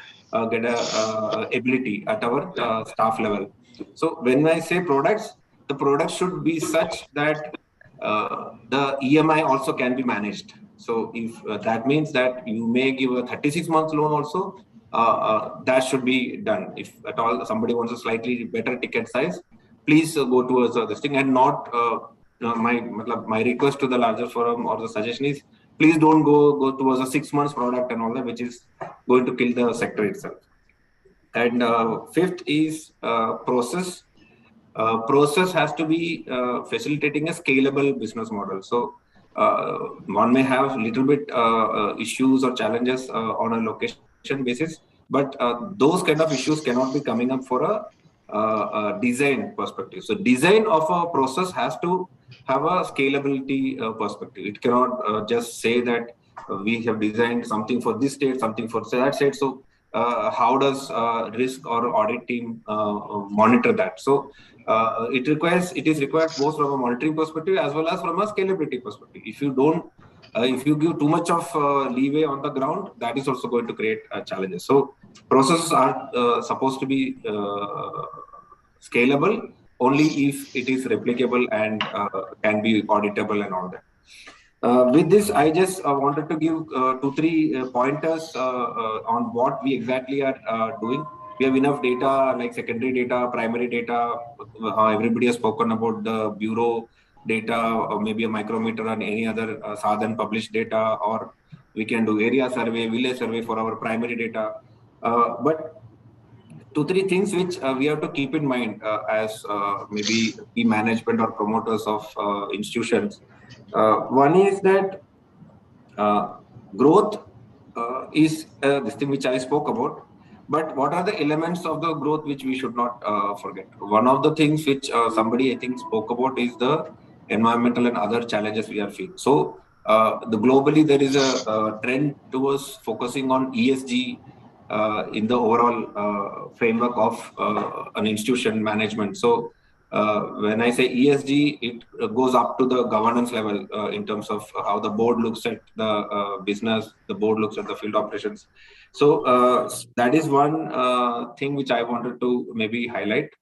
get a ability at our staff level. So when I say products, the products should be such that the EMI also can be managed. So if that means that you may give a 36 months loan also, that should be done. If at all somebody wants a slightly better ticket size, please go towards this thing, and not my request to the larger forum or the suggestion is, please don't go towards a 6 months product and all that, which is going to kill the sector itself. And fifth is process. Process has to be facilitating a scalable business model. So one may have a little bit issues or challenges on a location basis, but those kind of issues cannot be coming up for a design perspective. So design of a process has to have a scalability perspective. It cannot just say that we have designed something for this state, something for that state. So how does risk or audit team monitor that? So it is required both from a monitoring perspective as well as from a scalability perspective. If you don't, if you give too much of leeway on the ground, that is also going to create challenges. So processes are supposed to be scalable only if it is replicable and can be auditable and all that. With this, I just wanted to give 2-3 pointers on what we exactly are doing. We have enough data, like secondary data, primary data. Everybody has spoken about the bureau data, or maybe a micrometer and any other Sa-Dhan published data, or we can do area survey, village survey for our primary data. But 2-3 things which we have to keep in mind as maybe key management or promoters of institutions. One is that growth is this thing which I spoke about, but what are the elements of the growth which we should not forget? One of the things which somebody I think spoke about is the environmental and other challenges we are facing. So globally there is a trend towards focusing on ESG in the overall framework of an institution management. So when I say ESG, it goes up to the governance level in terms of how the board looks at the business, the board looks at the field operations. So that is one thing which I wanted to maybe highlight.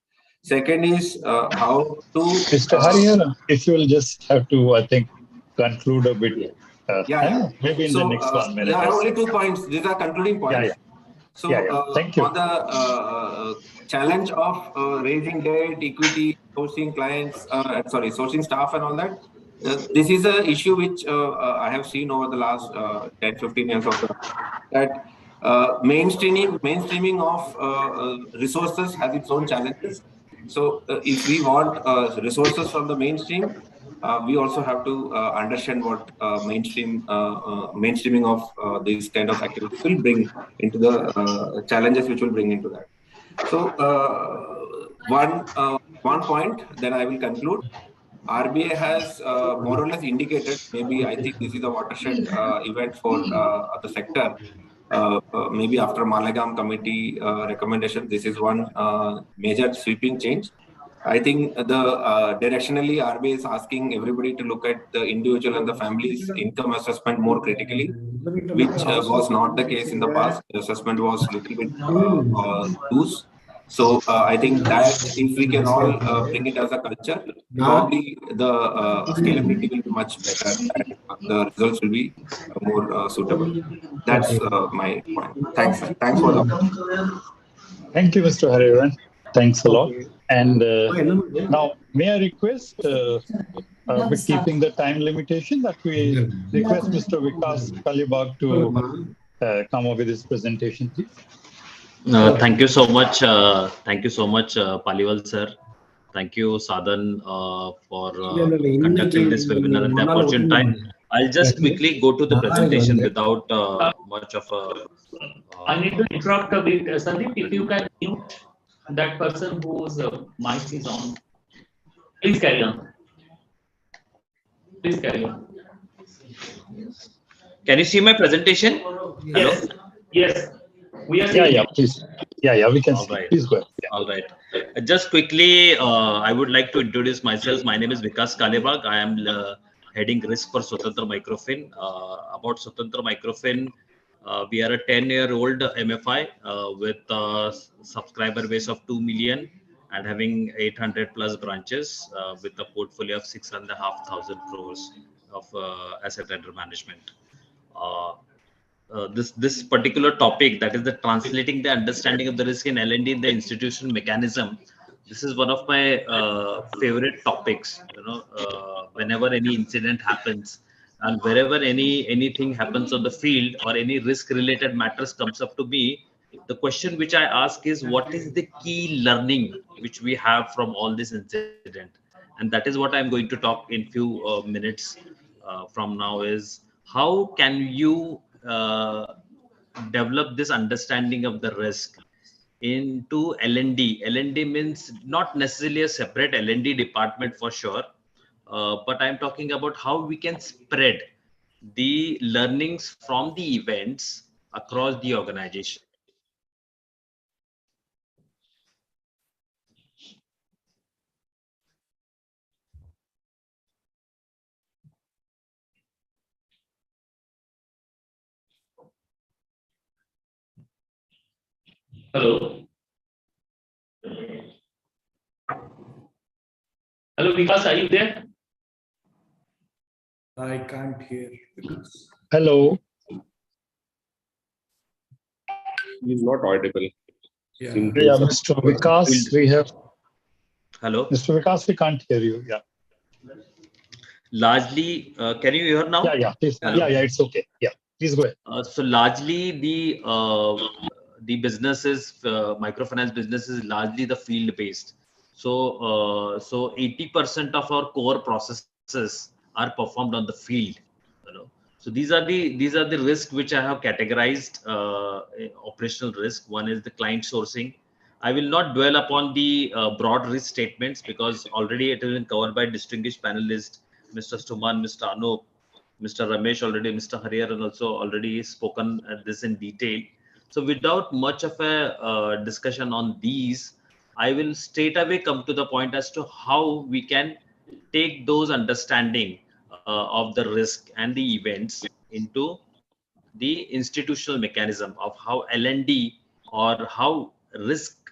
Second is how to... Mr. Hariana, if you will just have to, I think, conclude a bit. Maybe in the next 1 minute. Yeah, only 2 points. These are concluding points. So Thank you. on the challenge of raising debt, equity, sourcing clients, sourcing staff and all that, this is an issue which I have seen over the last 10-15 years of that mainstreaming of resources has its own challenges. So if we want resources from the mainstream, we also have to understand what mainstreaming of these kind of activities will bring into the challenges which will bring into that. So one point, then I will conclude. RBI has more or less indicated, maybe I think this is a watershed event for the sector. Maybe after Malagam committee recommendation, this is one major sweeping change. I think the directionally RBI is asking everybody to look at the individual and the family's income assessment more critically, which was not the case in the past. The assessment was little bit loose. So I think that if we can all bring it as a culture, probably the scalability will be much better and the results will be more suitable. That's my point. Thanks. Thanks for the opportunity. Thank you, Mr. Hariharan. Thanks a lot. And now, may I request, with keeping the time limitation, that we request Mr. Vikas Kalibag to come up with his presentation, please. Thank you so much. Thank you so much, Paliwal sir. Thank you, Sa-Dhan, for conducting this webinar and the opportune time. I'll just quickly go to the presentation without much of a. I need to interrupt a bit. Sandeep, if you can mute that person whose mic is on. Please carry on. Please carry on. Can you see my presentation? Yes. Hello? Yes. We are Yeah, please. Yeah, we can All see. right. Please go ahead. Yeah. All right. Just quickly, I would like to introduce myself. My name is Vikas Kalibag. I am heading risk for Swatantra Microfinance. About Swatantra Microfinance, we are a 10-year-old MFI with a subscriber base of 2 million and having 800 plus branches with a portfolio of 6,500 crores of asset under management. This particular topic, that is the translating the understanding of the risk in L&D in the institutional mechanism, this is one of my favorite topics. Whenever any incident happens and wherever anything happens on the field or any risk related matters comes up to me, the question which I ask is, what is the key learning which we have from all this incident? And that is what I'm going to talk in few minutes from now, is how can you develop this understanding of the risk into L&D. L&D means not necessarily a separate L&D department for sure, but I'm talking about how we can spread the learnings from the events across the organization. Hello. Hello, Vikas, are you there? I can't hear. Hello. He's not audible. Yeah, Mr. Vikas, we have. Hello. Mr. Vikas, we can't hear you. Yeah. Largely, can you hear now? Yeah, please. Yeah, it's okay. Yeah, please go ahead. So largely the businesses, microfinance businesses, largely the field based. So 80% of our core processes are performed on the field. So these are the risks which I have categorized operational risk. One is the client sourcing. I will not dwell upon the broad risk statements because already it has been covered by distinguished panelists, Mr. Stuman, Mr. Anup, Mr. Ramesh already, Mr. Hariharan also already spoken this in detail. So without much of a discussion on these, I will straight away come to the point as to how we can take those understanding of the risk and the events into the institutional mechanism of how L&D or how risk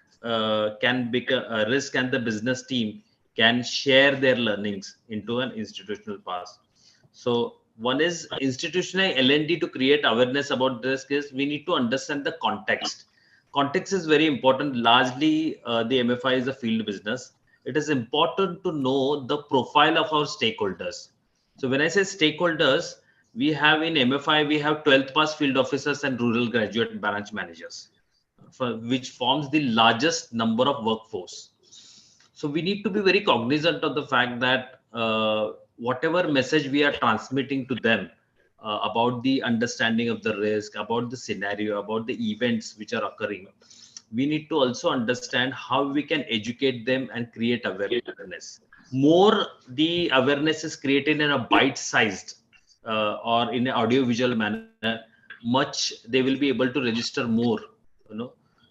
can become risk and the business team can share their learnings into an institutional path. So one is institutional L&D to create awareness about risk is we need to understand the context. Context is very important. Largely, the MFI is a field business. It is important to know the profile of our stakeholders. So when I say stakeholders, we have in MFI, we have 12th pass field officers and rural graduate branch managers, which forms the largest number of workforce. So we need to be very cognizant of the fact that whatever message we are transmitting to them about the understanding of the risk, about the scenario, about the events which are occurring, we need to also understand how we can educate them and create awareness. More the awareness is created in a bite-sized or in an audio-visual manner, much they will be able to register more.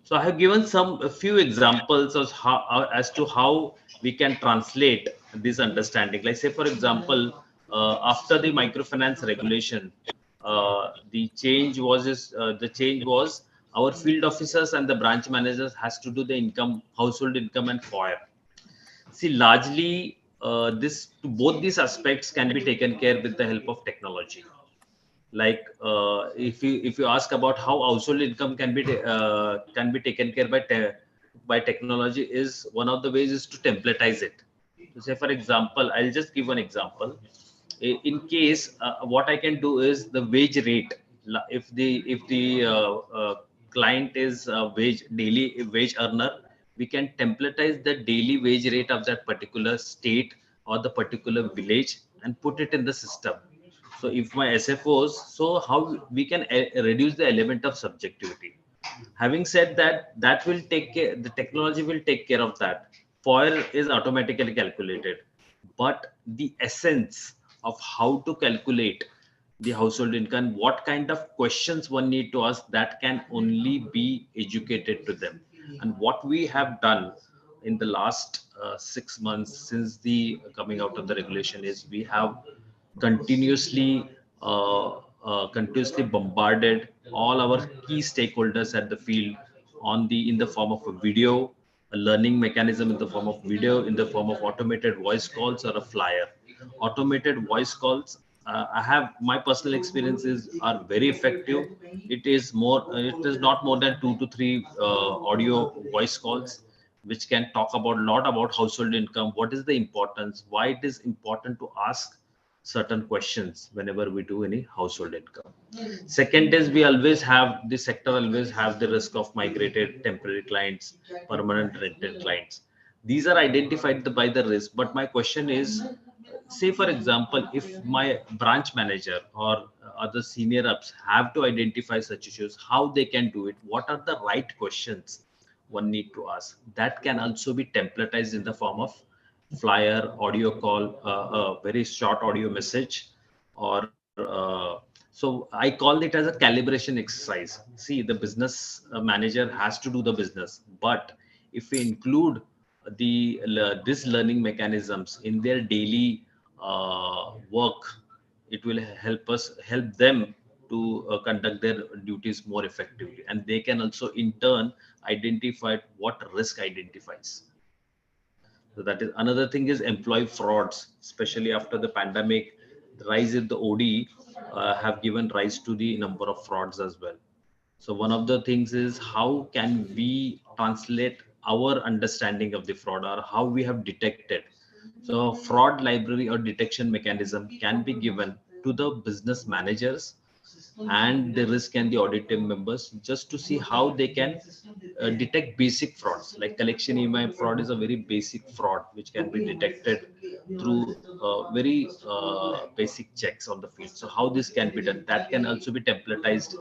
So I have given a few examples of how, as to how we can translate this understanding. Like say, for example, after the microfinance regulation, the change was our field officers and the branch managers has to do the income, household income, and FOIR. See, largely, both these aspects can be taken care with the help of technology. Like if you ask about how household income can be taken care by technology, is one of the ways is to templatize it. So say for example, I'll just give one example. In case what I can do is the wage rate. If the client is a daily wage earner, we can templatize the daily wage rate of that particular state or the particular village and put it in the system. So if my SFOs, so how we can reduce the element of subjectivity. Having said that, that will take care, the technology will take care of that. FOIL is automatically calculated, but the essence of how to calculate the household income, what kind of questions one need to ask, that can only be educated to them. And what we have done in the last 6 months since the coming out of the regulation is we have continuously continuously bombarded all our key stakeholders at the field in the form of a video, a learning mechanism in the form of video, in the form of automated voice calls or a flyer. Automated voice calls, I have my personal experiences are very effective. It is not more than 2 to 3 audio voice calls which can talk about a lot about household income, what is the importance, why it is important to ask certain questions whenever we do any household income. Second is we always have the sector always have the risk of migrated temporary clients, permanent rented clients. These are identified by the risk. But my question is, say for example, if my branch manager or other senior ups have to identify such issues, how they can do it, what are the right questions one need to ask, that can also be templatized in the form of flyer, audio call, a very short audio message, or so I call it as a calibration exercise. See, the business manager has to do the business, but if we include this learning mechanisms in their daily work, it will help them to conduct their duties more effectively, and they can also in turn identify what risk identifies. So that is another thing is employee frauds, especially after the pandemic. The rise in the OD have given rise to the number of frauds as well. So one of the things is how can we translate our understanding of the fraud or how we have detected. So fraud library or detection mechanism can be given to the business managers and the risk and the audit team members just to see how they can detect basic frauds. Like collection EMI fraud is a very basic fraud which can be detected through very basic checks on the field. So how this can be done, that can also be templatized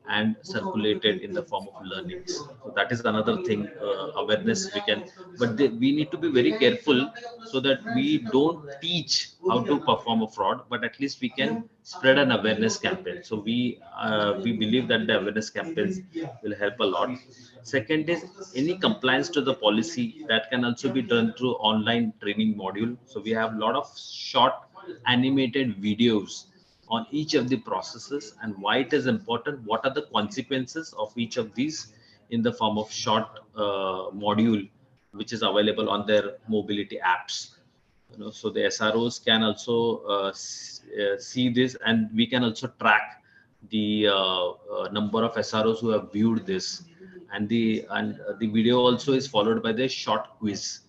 and circulated in the form of learnings. So that is another thing, awareness we can, but we need to be very careful so that we don't teach how to perform a fraud, but at least we can spread an awareness campaign. So we believe that the awareness campaigns will help a lot. Second is any compliance to the policy that can also be done through online training module. So we have a lot of short animated videos on each of the processes and why it is important, what are the consequences of each of these in the form of short module which is available on their mobility apps. So the SROs can also see this, and we can also track the number of SROs who have viewed this, and the video also is followed by the short quiz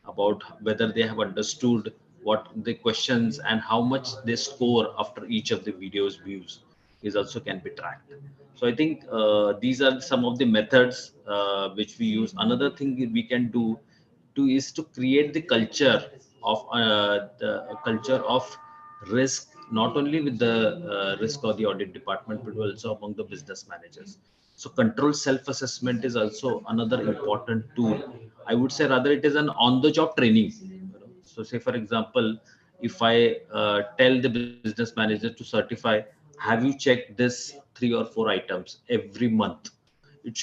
about whether they have understood what the questions and how much they score after each of the videos views is also can be tracked. So I think these are some of the methods which we use. Another thing we can do is to create the culture of risk, not only with the risk or the audit department, but also among the business managers. So control self-assessment is also another important tool. I would say rather it is an on-the-job training. So say for example, if I tell the business manager to certify, have you checked this 3 or 4 items every month? it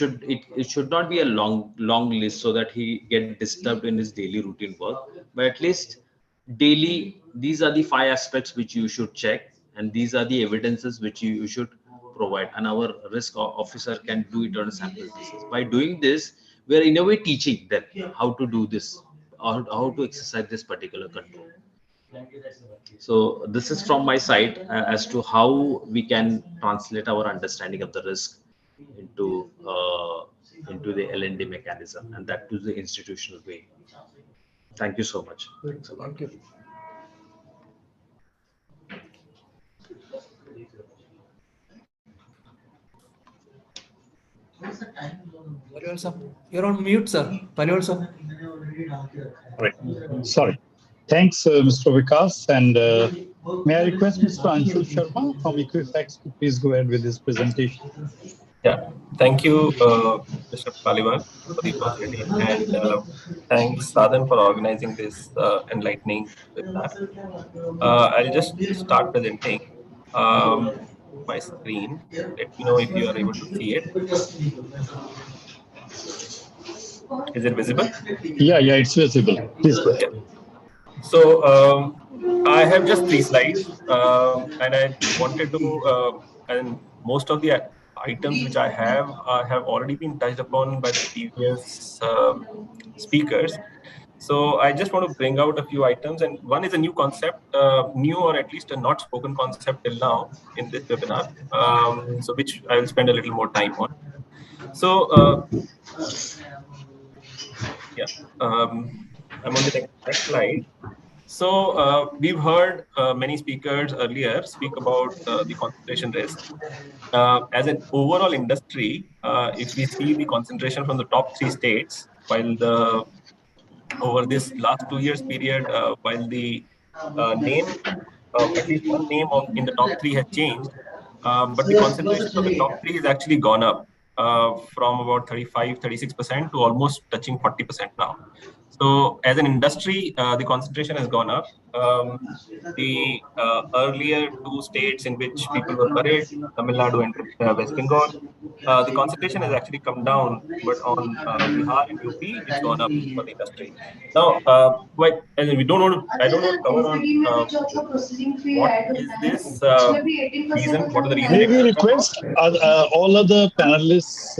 should not be a long list so that he get disturbed in his daily routine work, but at least daily these are the 5 aspects which you should check, and these are the evidences which you should provide, and our risk officer can do it on a sample basis. By doing this, we are in a way teaching them how to do this, or how to exercise this particular control. So this is from my side as to how we can translate our understanding of the risk into the L&D mechanism, and that to the institutional way. Thank you so much. Thanks a lot. Thank you. You're on mute, sir. Right. Sorry. Thanks, Mr. Vikas. And may I request Mr. Anshul Sharma from Equifax to please go ahead with his presentation. Yeah, thank you, Mr. Paliwal, for the opportunity, and thanks, Sa-Dhan, for organizing this enlightening webinar. I'll just start presenting my screen. Let me know if you are able to see it. Is it visible? Yeah, it's visible. Please go ahead. Yeah. So I have just 3 slides, and I wanted to, and most of the items which I have already been touched upon by the previous speakers. So I just want to bring out a few items, and one is a new concept, new or at least a not spoken concept till now in this webinar, so which I will spend a little more time on. So yeah, I'm on the next slide. So we've heard many speakers earlier speak about the concentration risk. As an overall industry, if we see the concentration from the top 3 states, while over this last 2 years period, while the name, at least one name in the top 3 has changed, but the concentration of the top 3 has actually gone up from about 35-36% to almost touching 40% now. So as an industry, the concentration has gone up. The earlier 2 states in which people were worried, Tamil Nadu and West Bengal, the concentration has actually come down, but on Bihar and UP, it's gone up for the industry. Now, I don't want to cover on what is this reason, what are the reasons. May we request all other panelists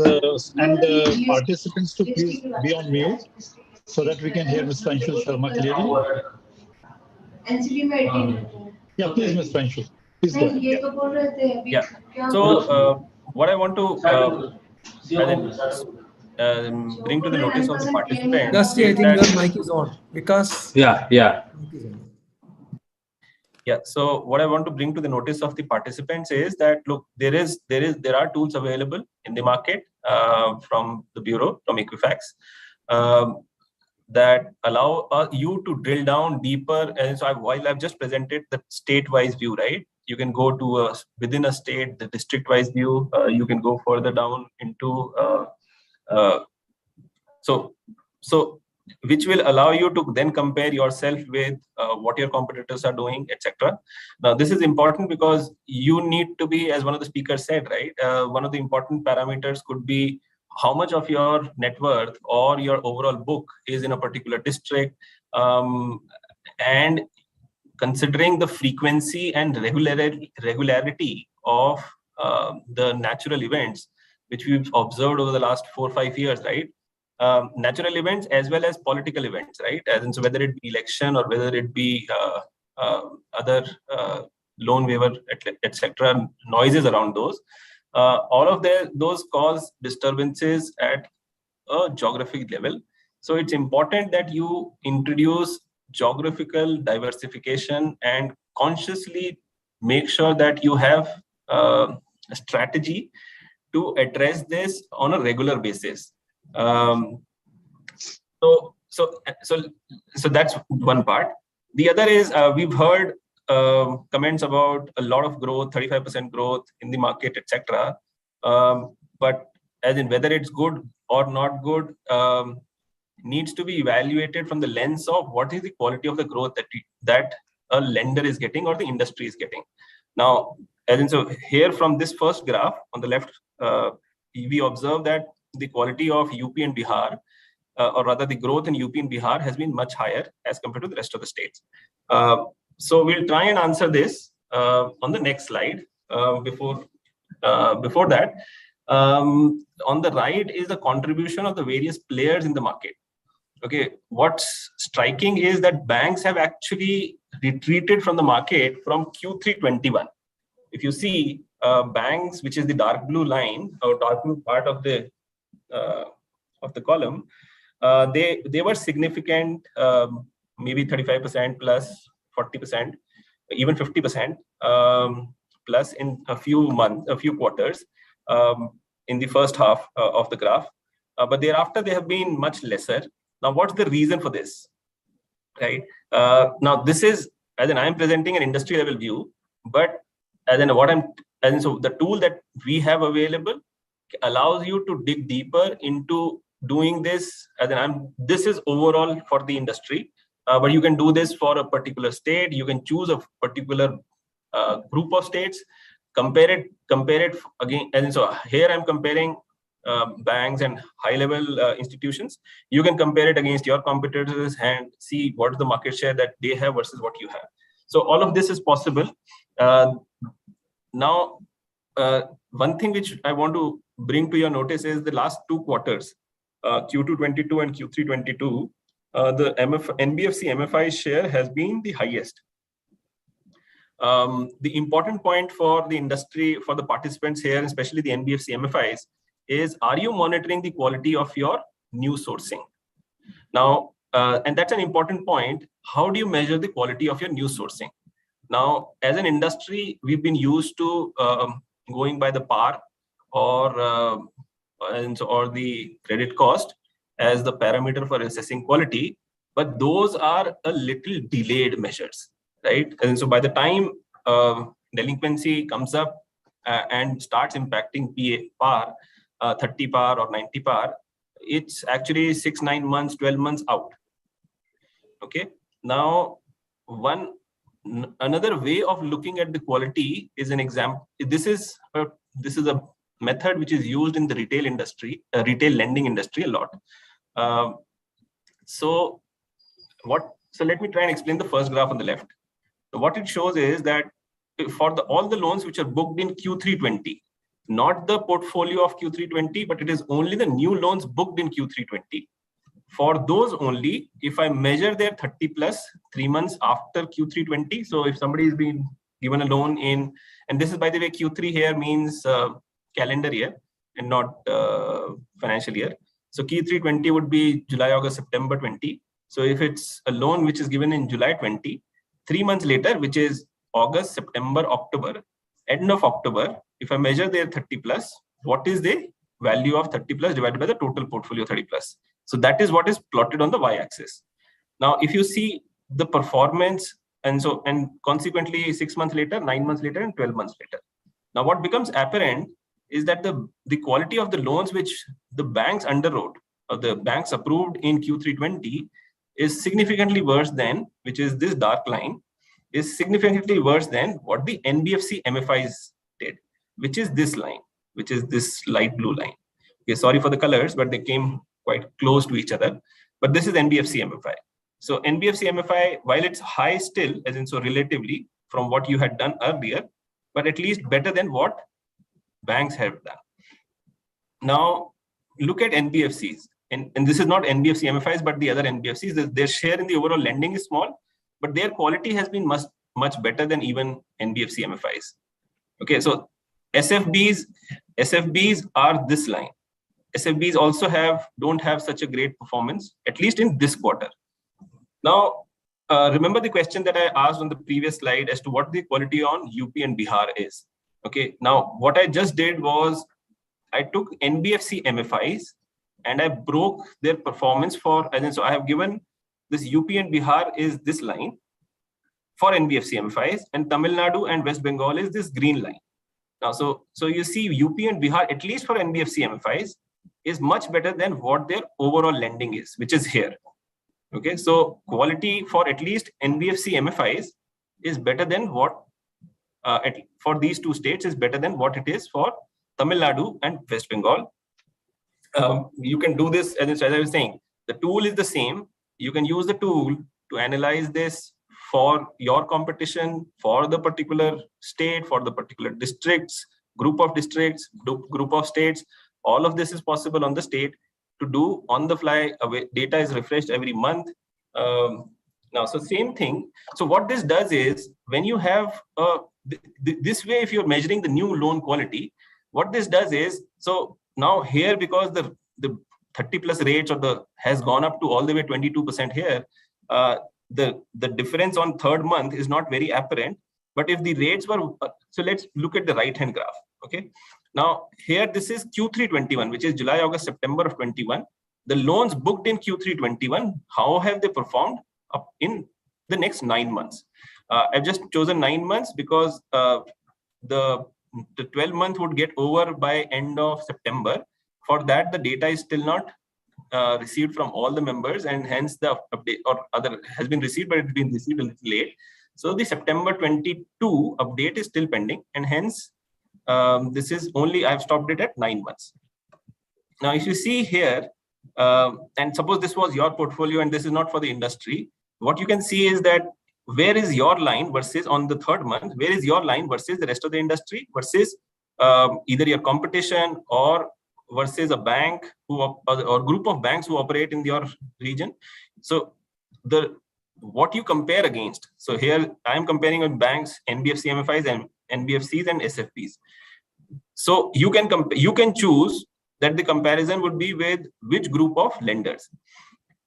and participants to please be on mute so that we can hear Mr. Anshul Sharma clearly? Yeah, please, Mr. Anshul. Please go ahead. Yeah. So what I want to bring to the notice of the participants. Because I think your mic is on. Because yeah. So what I want to bring to the notice of the participants is that, look, there are tools available in the market from the bureau, from Equifax, that allow you to drill down deeper. And so while I've just presented the state-wise view, right? You can go to within a state, the district-wise view. You can go further down into so which will allow you to then compare yourself with what your competitors are doing, etc. Now, this is important because you need to be, as one of the speakers said, right? One of the important parameters could be how much of your net worth or your overall book is in a particular district, and considering the frequency and regularity of the natural events which we've observed over the last 4 or 5 years, right? Natural events as well as political events, right? As in, so whether it be election or whether it be other loan waiver, etc., noises around those, all of those cause disturbances at a geographic level. So it's important that you introduce geographical diversification and consciously make sure that you have a strategy to address this on a regular basis. So that's one part. The other is we've heard comments about a lot of growth, 35% growth in the market, etc. But as in whether it's good or not good needs to be evaluated from the lens of what is the quality of the growth that a lender is getting or the industry is getting. Now, as in, so here from this first graph on the left we observe that the quality of UP and Bihar, or rather the growth in UP and Bihar has been much higher as compared to the rest of the states. So we'll try and answer this on the next slide. Before that, on the right is the contribution of the various players in the market. Okay, what's striking is that banks have actually retreated from the market from Q3 21. If you see banks, which is the dark blue line or dark blue part of the column, they were significant, maybe 35% plus, 40%, even 50% plus in a few quarters in the first half of the graph. But thereafter, they have been much lesser. Now, what's the reason for this? Right. Now, this is, as in I'm presenting an industry level view, but so the tool that we have available allows you to dig deeper into doing this. This is overall for the industry, but you can do this for a particular state. You can choose a particular group of states, compare it again. And so here I'm comparing banks and high-level institutions. You can compare it against your competitors and see what is the market share that they have versus what you have. So all of this is possible. Now, one thing which I want to bring to your notice is the last 2 quarters, Q2 22 and Q3 22, the NBFC MFI share has been the highest. The important point for the industry, for the participants here, especially the NBFC MFIs, is are you monitoring the quality of your new sourcing? Now, and that's an important point. How do you measure the quality of your new sourcing? Now, as an industry, we've been used to going by the PAR or the credit cost as the parameter for assessing quality, but those are a little delayed measures, right? And so by the time delinquency comes up and starts impacting PAR, 30 PAR or 90 PAR, it's actually 6, 9 months, 12 months out. Okay. Now, another way of looking at the quality is an example. This is a method which is used in the retail industry, retail lending industry a lot. So let me try and explain the first graph on the left. So what it shows is that for all the loans which are booked in Q3 20, not the portfolio of Q3 20, but it is only the new loans booked in Q3 20. For those only, if I measure their 30 plus 3 months after Q3 20, so if somebody is being given a loan in, and this is, by the way, Q3 here means calendar year and not financial year. So Q3 20 would be July, August, September 20. So if it's a loan which is given in July 20, 3 months later, which is August, September, October, end of October, if I measure their 30 plus, what is the value of 30 plus divided by the total portfolio 30 plus? So that is what is plotted on the y-axis. Now, if you see the performance, and consequently 6 months later, 9 months later, and 12 months later. Now, what becomes apparent is that the quality of the loans which the banks underwrote or the banks approved in Q3 20 is significantly worse than, which is this dark line, is significantly worse than what the NBFC MFIs did, which is this line, which is this light blue line. Okay, sorry for the colors, but they came quite close to each other. But this is NBFC MFI. So NBFC MFI, while it's high still, as in so relatively from what you had done earlier, but at least better than what banks have done. Now, look at NBFCs. And this is not NBFC MFIs, but the other NBFCs. Their share in the overall lending is small, but their quality has been much better than even NBFC MFIs. Okay, so SFBs are this line. SFBs also don't have such a great performance, at least in this quarter. Now, remember the question that I asked on the previous slide as to what the quality on UP and Bihar is. Okay, now what I just did was I took NBFC MFIs and I broke their performance so I have given this UP and Bihar is this line for NBFC MFIs, and Tamil Nadu and West Bengal is this green line. Now, so you see UP and Bihar, at least for NBFC MFIs, is much better than what their overall lending is, which is here. Okay, so quality for at least NBFC MFIs is better than what for these two states is better than what it is for Tamil Nadu, and West Bengal. You can do this, as I was saying, the tool is the same. You can use the tool to analyze this for your competition, for the particular state, for the particular districts, group of districts, group of states. All of this is possible on the state to do on the fly. Data is refreshed every month. Now, so same thing. So what this does is, when you have this way, if you're measuring the new loan quality, what this does is, so now here, because the 30 plus rates has gone up to all the way 22% here, the difference on third month is not very apparent. But if the rates were, so let's look at the right hand graph. Okay, now here this is Q3 21, which is July, August, September of 21. The loans booked in Q3 21, how have they performed up in the next 9 months? I've just chosen 9 months because the 12 month would get over by end of September. For that, the data is still not received from all the members, and hence the update or other has been received, but it's been received a little late. So the September 22 update is still pending, and hence this is only, I've stopped it at 9 months. Now, if you see here, and suppose this was your portfolio and this is not for the industry, what you can see is that where is your line versus on the third month, where is your line versus the rest of the industry versus either your competition or versus a bank or group of banks who operate in your region. So what you compare against. So here I am comparing with banks, NBFC MFIs and NBFCs and SFPs. So you can choose that the comparison would be with which group of lenders.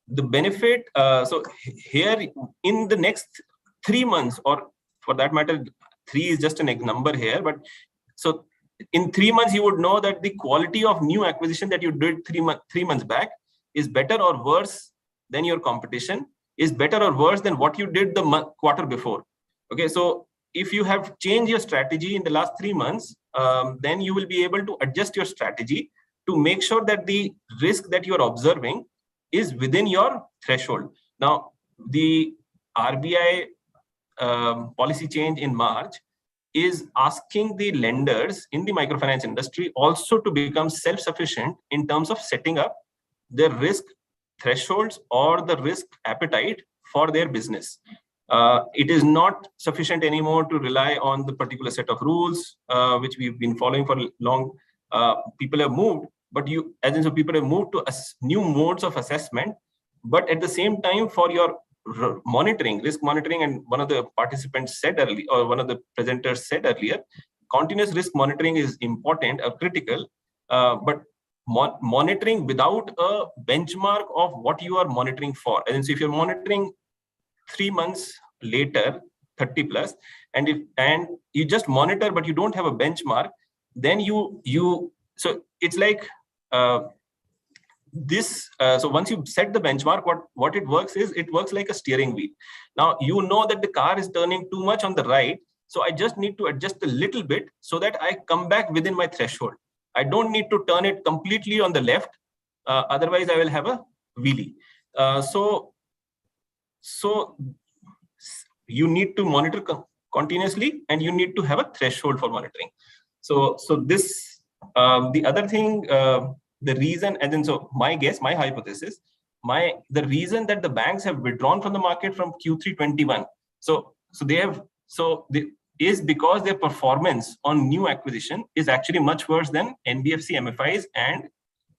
The benefit, so here in the next 3 months, or for that matter, 3 is just a number here, but so in 3 months, you would know that the quality of new acquisition that you did 3 months back is better or worse than your competition, is better or worse than what you did the quarter before. Okay, so if you have changed your strategy in the last 3 months, then you will be able to adjust your strategy to make sure that the risk that you're observing is within your threshold. Now, the RBI policy change in March is asking the lenders in the microfinance industry also to become self-sufficient in terms of setting up their risk thresholds or the risk appetite for their business. It is not sufficient anymore to rely on the particular set of rules, which we've been following for long. People have moved, but people have moved to new modes of assessment. But at the same time, for your monitoring, risk monitoring, and one of the participants said earlier, or one of the presenters said earlier, continuous risk monitoring is important or critical, but monitoring without a benchmark of what you are monitoring for. And so if you're monitoring 3 months later, 30 plus, and you just monitor, but you don't have a benchmark, then so it's like so once you set the benchmark, what it works is, it works like a steering wheel. Now, you know that the car is turning too much on the right, so I just need to adjust a little bit so that I come back within my threshold. I don't need to turn it completely on the left, otherwise I will have a wheelie. So you need to monitor continuously, and you need to have a threshold for monitoring. So this the other thing, the reason, and then so my hypothesis, the reason that the banks have withdrawn from the market from Q3 21, is because their performance on new acquisition is actually much worse than NBFC MFIs and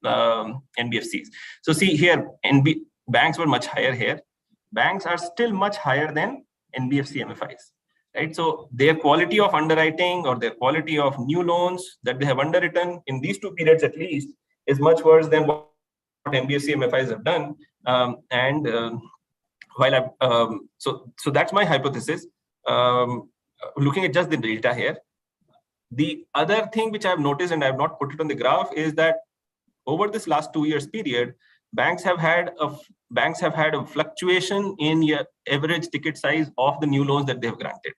NBFCs. So see here, banks were much higher here. Banks are still much higher than NBFC MFIs. Right? So their quality of underwriting or their quality of new loans that they have underwritten in these 2 periods at least is much worse than what NBFC MFIs have done. So that's my hypothesis. Looking at just the data here, the other thing which I've noticed, and I've not put it on the graph, is that over this last 2 years period, banks have had a fluctuation in your average ticket size of the new loans that they have granted.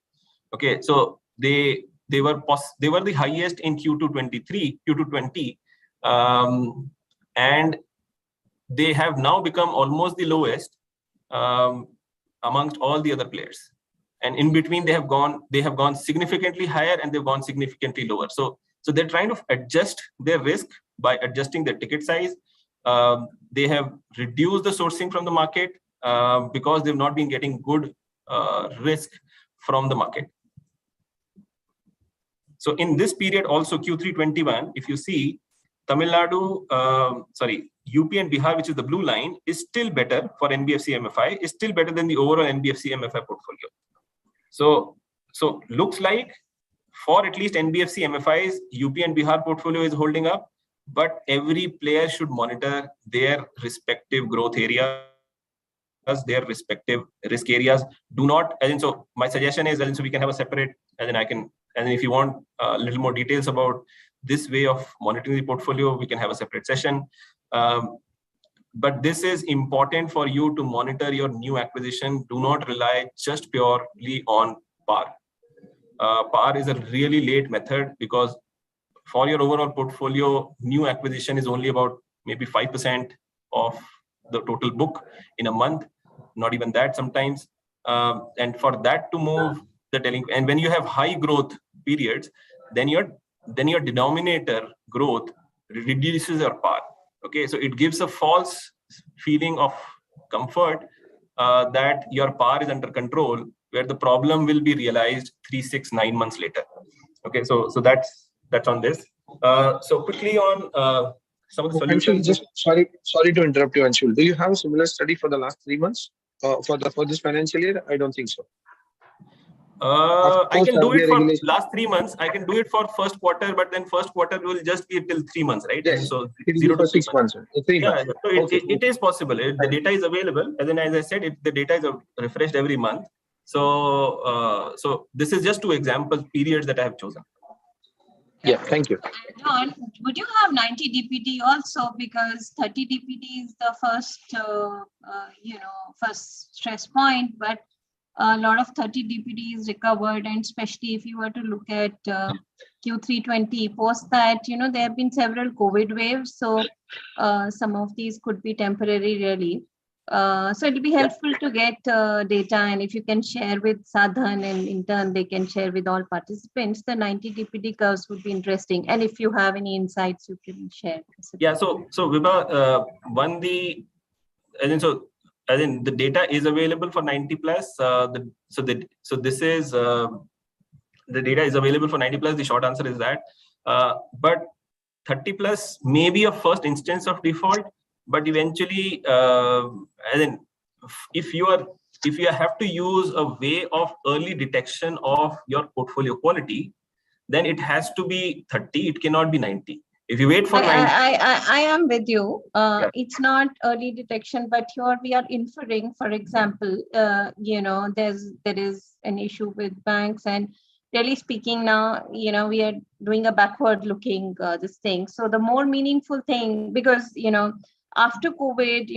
Okay, so they were the highest in Q2 20, and they have now become almost the lowest amongst all the other players. And in between, they have gone significantly higher and they've gone significantly lower. So So they're trying to adjust their risk by adjusting their ticket size. They have reduced the sourcing from the market because they've not been getting good risk from the market. So in this period also Q3 21, if you see Tamil Nadu, UP and Bihar, which is the blue line, is still better for NBFC MFI, is still better than the overall NBFC MFI portfolio. So looks like for at least NBFC MFIs, UP and Bihar portfolio is holding up, but every player should monitor their respective growth areas, their respective risk areas. Do not, so my suggestion is, so we can have a separate, and if you want a little more details about this way of monitoring the portfolio, we can have a separate session. But this is important for you to monitor your new acquisition. Do not rely just purely on PAR. PAR is a really late method because for your overall portfolio, new acquisition is only about maybe 5% of the total book in a month, not even that sometimes. And for that to move the delinquent, and when you have high growth periods, then your denominator growth reduces your PAR. Okay, so it gives a false feeling of comfort that your PAR is under control, where the problem will be realized 3, 6, 9 months later. Okay, so that's on this. So quickly on some of the solutions. Anshul, just sorry to interrupt you, Anshul. Do you have a similar study for the last 3 months for this financial year? I don't think so. I can do it for last 3 months. I can do it for first quarter, but then first quarter will just be till 3 months, right? Yes. So it 0 to 6 months. 3 yeah, months. so it is possible. The data is available, and then as I said, the data is refreshed every month. So so this is just 2 example periods that I have chosen. Yeah, thank you. John, would you have 90 DPD also, because 30 DPD is the first, first stress point, but a lot of 30 DPD is recovered, and especially if you were to look at Q320, post that, there have been several COVID waves, so some of these could be temporary really. So it'll be helpful to get data, and if you can share with Sa-Dhan, and in turn they can share with all participants, the 90 DPD curves would be interesting. And if you have any insights, you can share. Yeah, so Vibha, the data is available for 90 plus. This is the data is available for 90 plus. The short answer is that, but 30 plus may be a first instance of default. But eventually, if you have to use a way of early detection of your portfolio quality, then it has to be 30. It cannot be 90. If you wait for 90, I am with you. It's not early detection, but here we are inferring. For example, there is an issue with banks, and really speaking now, we are doing a backward-looking this thing. So the more meaningful thing, because after COVID,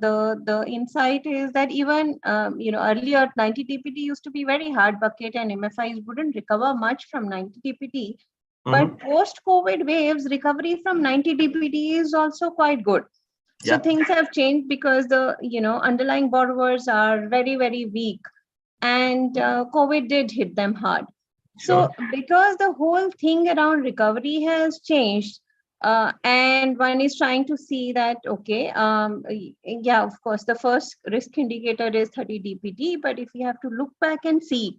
the insight is that even, earlier 90 DPD used to be very hard bucket, and MFIs wouldn't recover much from 90 DPD. But post-COVID waves, recovery from 90 DPD is also quite good. So things have changed because the, underlying borrowers are very, very weak, and COVID did hit them hard. So because the whole thing around recovery has changed, and one is trying to see that, okay, of course, the first risk indicator is 30 DPD, but if you have to look back and see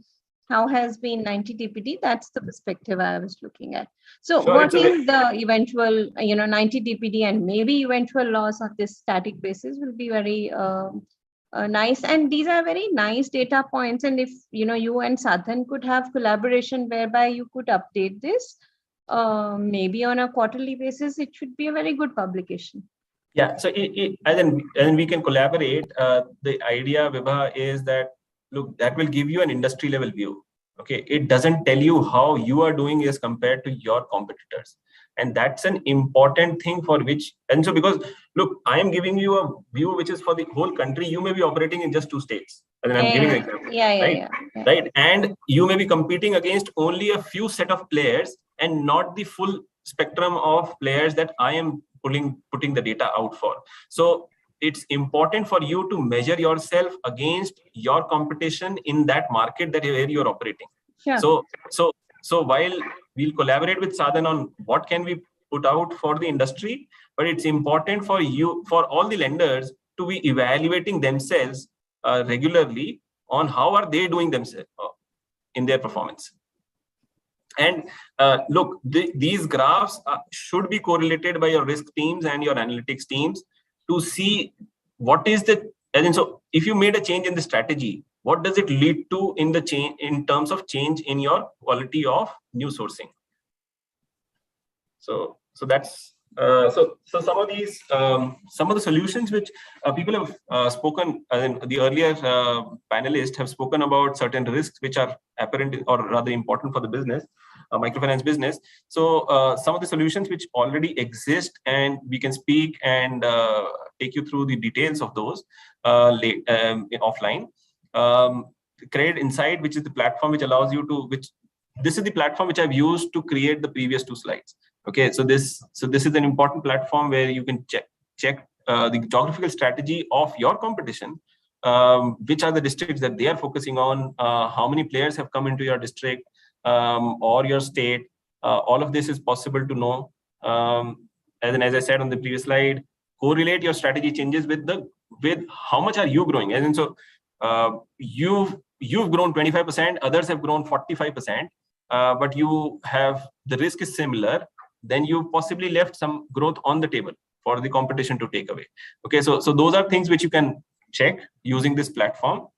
how has been 90 DPD, that's the perspective I was looking at. So what is the eventual, 90 DPD and maybe eventual loss of this static basis will be very nice. And these are very nice data points. And if, you and Sa-Dhan could have collaboration whereby you could update this, maybe on a quarterly basis, it should be a very good publication. Yeah, so and then we can collaborate. The idea, Vibha, is that, look, that will give you an industry level view. Okay, it doesn't tell you how you are doing as compared to your competitors, and that's an important thing for which. And so, because look, I am giving you a view which is for the whole country. You may be operating in just 2 states, and I'm giving an example, right? And you may be competing against only a few set of players and not the full spectrum of players that I am putting the data out for. So it's important for you to measure yourself against your competition in that market where you're operating. Sure. So while we'll collaborate with Sa-Dhan on what can we put out for the industry, but it's important for you, for all the lenders, to be evaluating themselves regularly on how are they doing themselves in their performance. And look, these graphs should be correlated by your risk teams and your analytics teams to see what is the, and then so if you made a change in the strategy, what does it lead to in the change in terms of change in your quality of new sourcing. So that's so some of these some of the solutions which people have spoken, the earlier panelists have spoken about certain risks which are apparent or rather important for the business, microfinance business. So some of the solutions which already exist, and we can speak and take you through the details of those offline. Credit Insight, which is the platform which allows you to, this is the platform which I've used to create the previous two slides. Okay, so this is an important platform where you can check the geographical strategy of your competition, which are the districts that they are focusing on, how many players have come into your district or your state. All of this is possible to know. As I said on the previous slide, correlate your strategy changes with how much are you growing. And so you've grown 25%, others have grown 45%, but the risk is similar. Then you possibly left some growth on the table for the competition to take away. Okay, so those are things which you can check using this platform.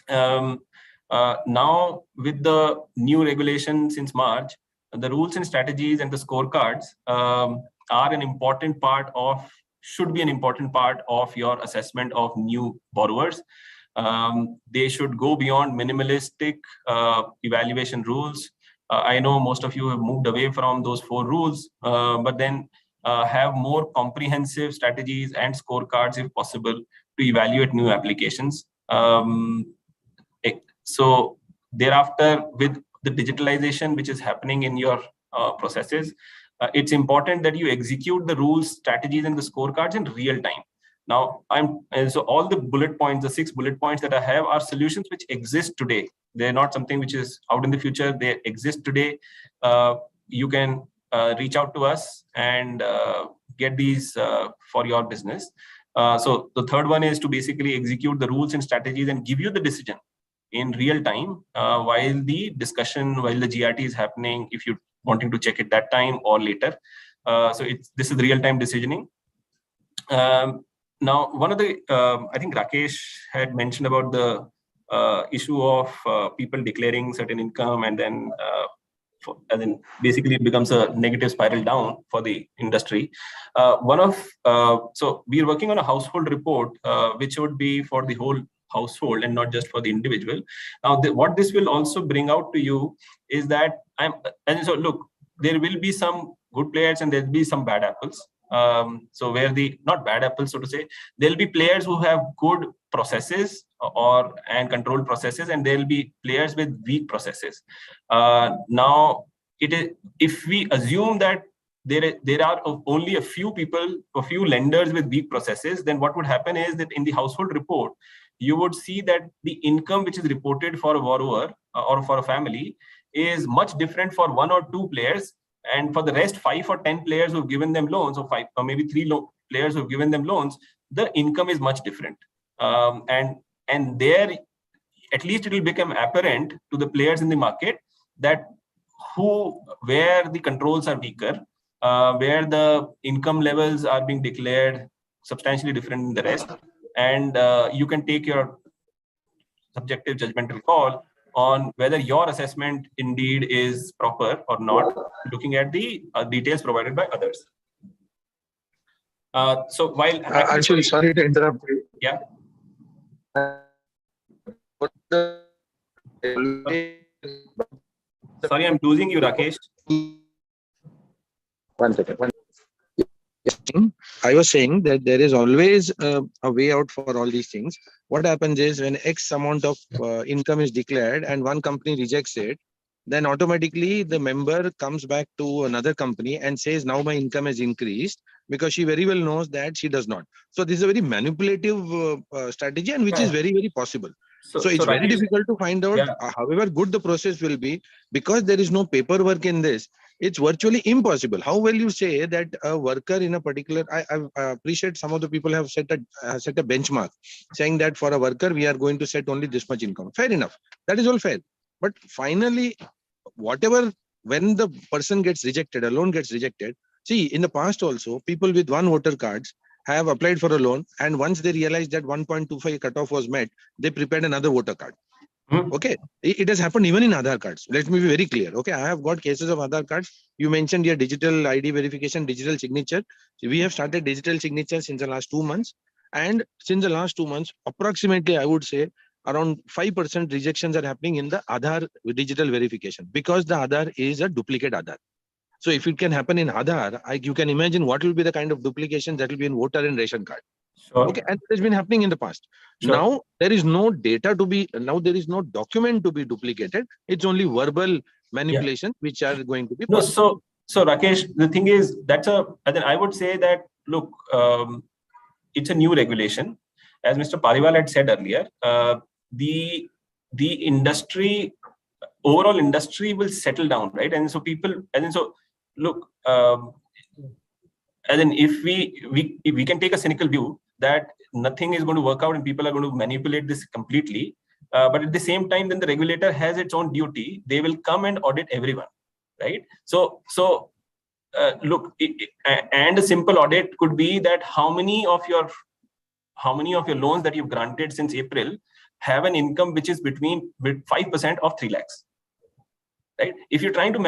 Now, with the new regulation since March, the rules and strategies and the scorecards are an important part of, should be an important part of your assessment of new borrowers. They should go beyond minimalistic evaluation rules. I know most of you have moved away from those 4 rules, but then have more comprehensive strategies and scorecards if possible to evaluate new applications. So thereafter, with the digitalization which is happening in your processes, it's important that you execute the rules, strategies, and the scorecards in real time. Now, so all the bullet points, the 6 bullet points that I have, are solutions which exist today. They're not something which is out in the future. They exist today. You can reach out to us and get these for your business. So the third one is to basically execute the rules and strategies and give you the decision in real time while the discussion, while the GRT is happening, if you're wanting to check it that time or later. So this is real-time decisioning. Now, one of the, I think Rakesh had mentioned about the issue of people declaring certain income, and then basically it becomes a negative spiral down for the industry. So we are working on a household report, which would be for the whole household and not just for the individual. Now, what this will also bring out to you is that so look, there will be some good players and there'll be some bad apples. So where not bad apples, so to say, there'll be players who have good processes and controlled processes, and there'll be players with weak processes. Now, if we assume that there are only a few lenders with weak processes, then what would happen is that in the household report, you would see that the income which is reported for a borrower or for a family is much different for 1 or 2 players. And for the rest 5 or 10 players who've given them loans, or 5 or maybe 3 players who've given them loans, the income is much different. And there, at least it will become apparent to the players in the market that where the controls are weaker, where the income levels are being declared substantially different than the rest. And you can take your subjective judgmental call on whether your assessment indeed is proper or not, looking at the details provided by others. So while Anshul, sorry to interrupt you. Yeah. Sorry, I'm losing you, Rakesh. One second. I was saying that there is always a way out for all these things. What happens is when X amount of income is declared and one company rejects it, then automatically the member comes back to another company and says, now my income has increased, because she very well knows that she does not. So this is a very manipulative strategy, and which is very, very possible. So it's very difficult to find out, however good the process will be, because there is no paperwork in this. It's virtually impossible. How will you say that a worker in a particular? I appreciate some of the people have set a benchmark, saying that for a worker we are going to set only this much income. Fair enough. That is all fair. But finally, whatever, when the person gets rejected, a loan gets rejected. See, in the past also, people with one voter cards have applied for a loan, and once they realized that 1.25 cutoff was met, they prepared another voter card. Okay, it has happened even in Aadhaar cards. Let me be very clear. Okay, I have got cases of Aadhaar cards. You mentioned your digital ID verification, digital signature. So we have started digital signature since the last 2 months, and since the last 2 months, approximately I would say around 5% rejections are happening in the Aadhaar digital verification, because the Aadhaar is a duplicate Aadhaar. So if it can happen in Aadhaar, you can imagine what will be the kind of duplication that will be in voter and ration card. Sure. Okay, and it has been happening in the past. Sure. Now there is no data to be, now there is no document to be duplicated. It's only verbal manipulation which are going to be possible. So Rakesh, the thing is, I would say that, look, it's a new regulation. As Mr. Paliwal had said earlier, the industry, overall industry will settle down, right? And so look, if we can take a cynical view that nothing is going to work out and people are going to manipulate this completely, but at the same time, then the regulator has its own duty. They will come and audit everyone, right? So look, and a simple audit could be that how many of your loans that you've granted since April have an income which is between 5% of 3 lakhs. Right? If you're trying to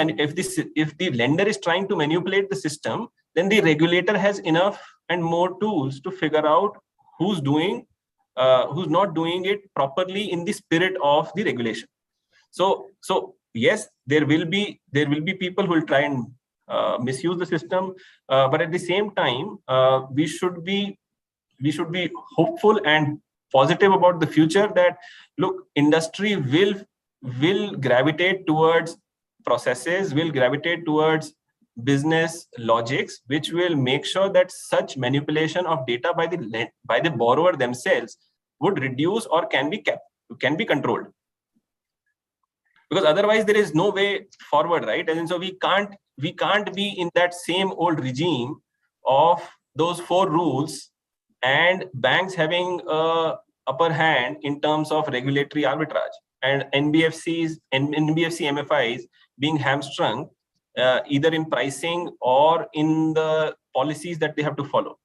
if the lender is trying to manipulate the system, then the regulator has enough and more tools to figure out who's not doing it properly in the spirit of the regulation. So yes, there will be people who will try and misuse the system, but at the same time, we should be hopeful and positive about the future. That look, industry will gravitate towards processes, will gravitate towards business logics, which will make sure that such manipulation of data by the borrower themselves would reduce or can be controlled. Because otherwise there is no way forward, right? And so we can't be in that same old regime of those 4 rules and banks having a upper hand in terms of regulatory arbitrage, and NBFC MFIs being hamstrung either in pricing or in the policies that they have to follow.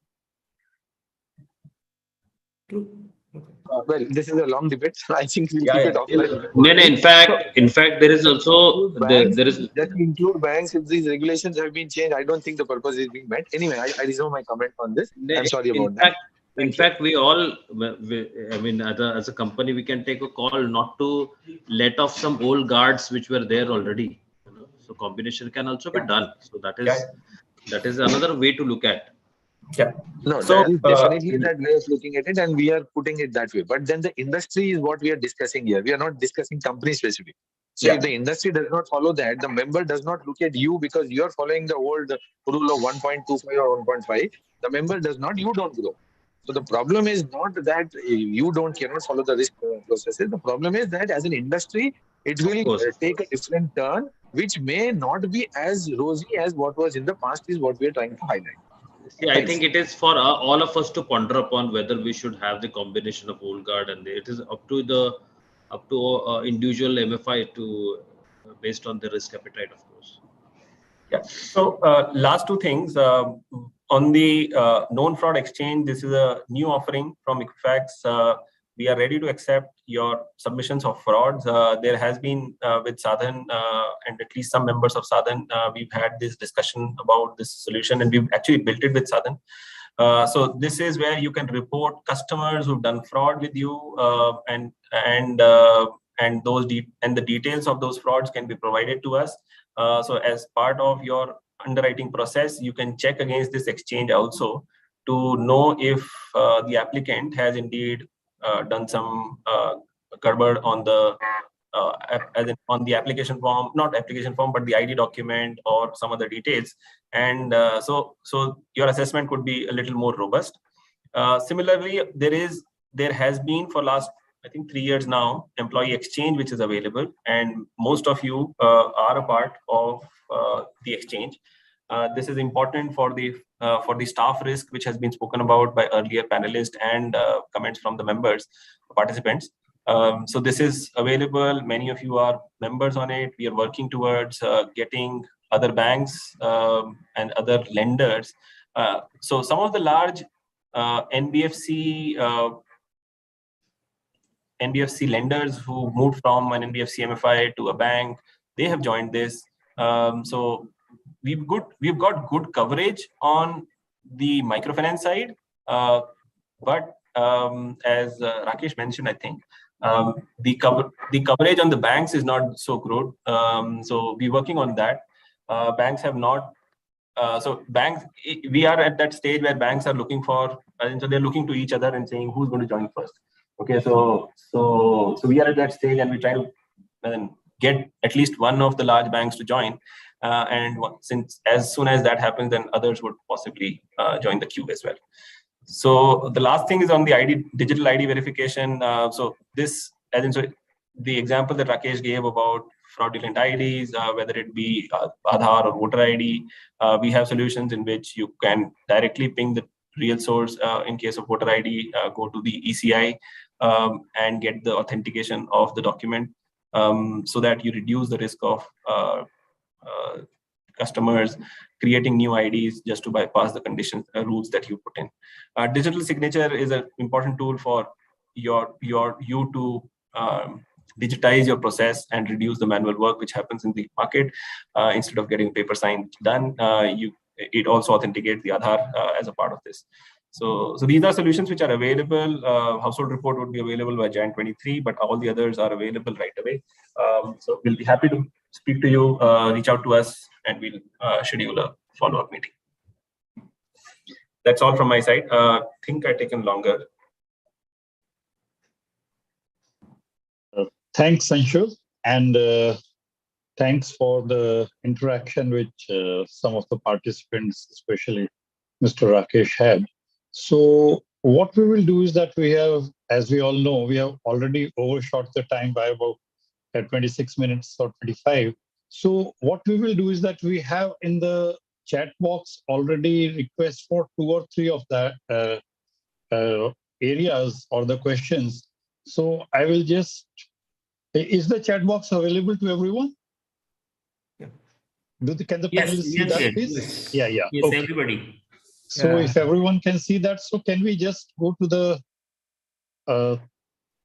Well, this is a long debate. I think we'll keep it offline. No, in fact, there is also there is that include banks. If these regulations have been changed, I don't think the purpose is being met. Anyway, I reserve my comment on this. I'm sorry about that. In fact, we all, I mean, as a company, we can take a call not to let off some old guards which were there already. So combination can also be done. So that is another way to look at. Yeah. No, so, that is definitely that way of looking at it, and we are putting it that way. But then the industry is what we are discussing here. We are not discussing company specific. So if the industry does not follow that, the member does not look at you because you are following the old rule of 1.25 or 1.5. The member does not, you don't grow. So the problem is not that you cannot follow the risk processes. The problem is that as an industry, it will take a different turn, which may not be as rosy as what was in the past, is what we are trying to highlight. Yeah, I think it is for all of us to ponder upon whether we should have the combination of old guard, and it is up to individual MFI to based on the risk appetite, of course. Yeah. So last 2 things on the known fraud exchange. This is a new offering from Microfinance. We are ready to accept your submissions of frauds. There has been with Sa-Dhan and at least some members of Sa-Dhan, we've had this discussion about this solution, and we've actually built it with Sa-Dhan. So this is where you can report customers who've done fraud with you, and the details of those frauds can be provided to us. So as part of your underwriting process, you can check against this exchange also to know if the applicant has indeed done some garbage on the on the application form, not application form, but the ID document or some other details. And so your assessment could be a little more robust. Similarly, there has been for last I think 3 years now, employee exchange, which is available, and most of you are a part of the exchange. This is important for the staff risk, which has been spoken about by earlier panelists and comments from the members, participants. So this is available. Many of you are members on it. We are working towards getting other banks and other lenders. So some of the large NBFC lenders who moved from an NBFC MFI to a bank, they have joined this. So we've got good coverage on the microfinance side, but as Rakesh mentioned, I think the coverage on the banks is not so good. So we're working on that. Banks have not. So banks, we are at that stage where banks are looking for, so they're looking to each other and saying who's going to join first. Okay, so we are at that stage, and we try to get at least one of the large banks to join. And since as soon as that happens, then others would possibly join the queue as well. So the last thing is on the digital ID verification. So this, as in, so the example that Rakesh gave about fraudulent IDs, whether it be Aadhaar or voter ID, we have solutions in which you can directly ping the real source. In case of voter ID, go to the ECI and get the authentication of the document, so that you reduce the risk of customers creating new IDs just to bypass the conditions, rules that you put in. Digital signature is an important tool for you to digitize your process and reduce the manual work which happens in the market. Instead of getting paper sign done, it also authenticates the Aadhaar as a part of this. So these are solutions which are available. Household report would be available by Jan 23, but all the others are available right away. So we'll be happy to speak to you, reach out to us, and we'll schedule a follow-up meeting. That's all from my side. I think I've taken longer. Thanks, Anshu, and thanks for the interaction which some of the participants, especially Mr. Rakesh, had. So what we will do is that we have, as we all know, we have already overshot the time by about 26 minutes or 25. So what we will do is that we have in the chat box already requests for 2 or 3 of that areas or the questions. So I will just, is the chat box available to everyone? Yeah. Can the panelists see that, please? Yes. Yeah. Yes, Okay. everybody. So if everyone can see that, so can we just go to the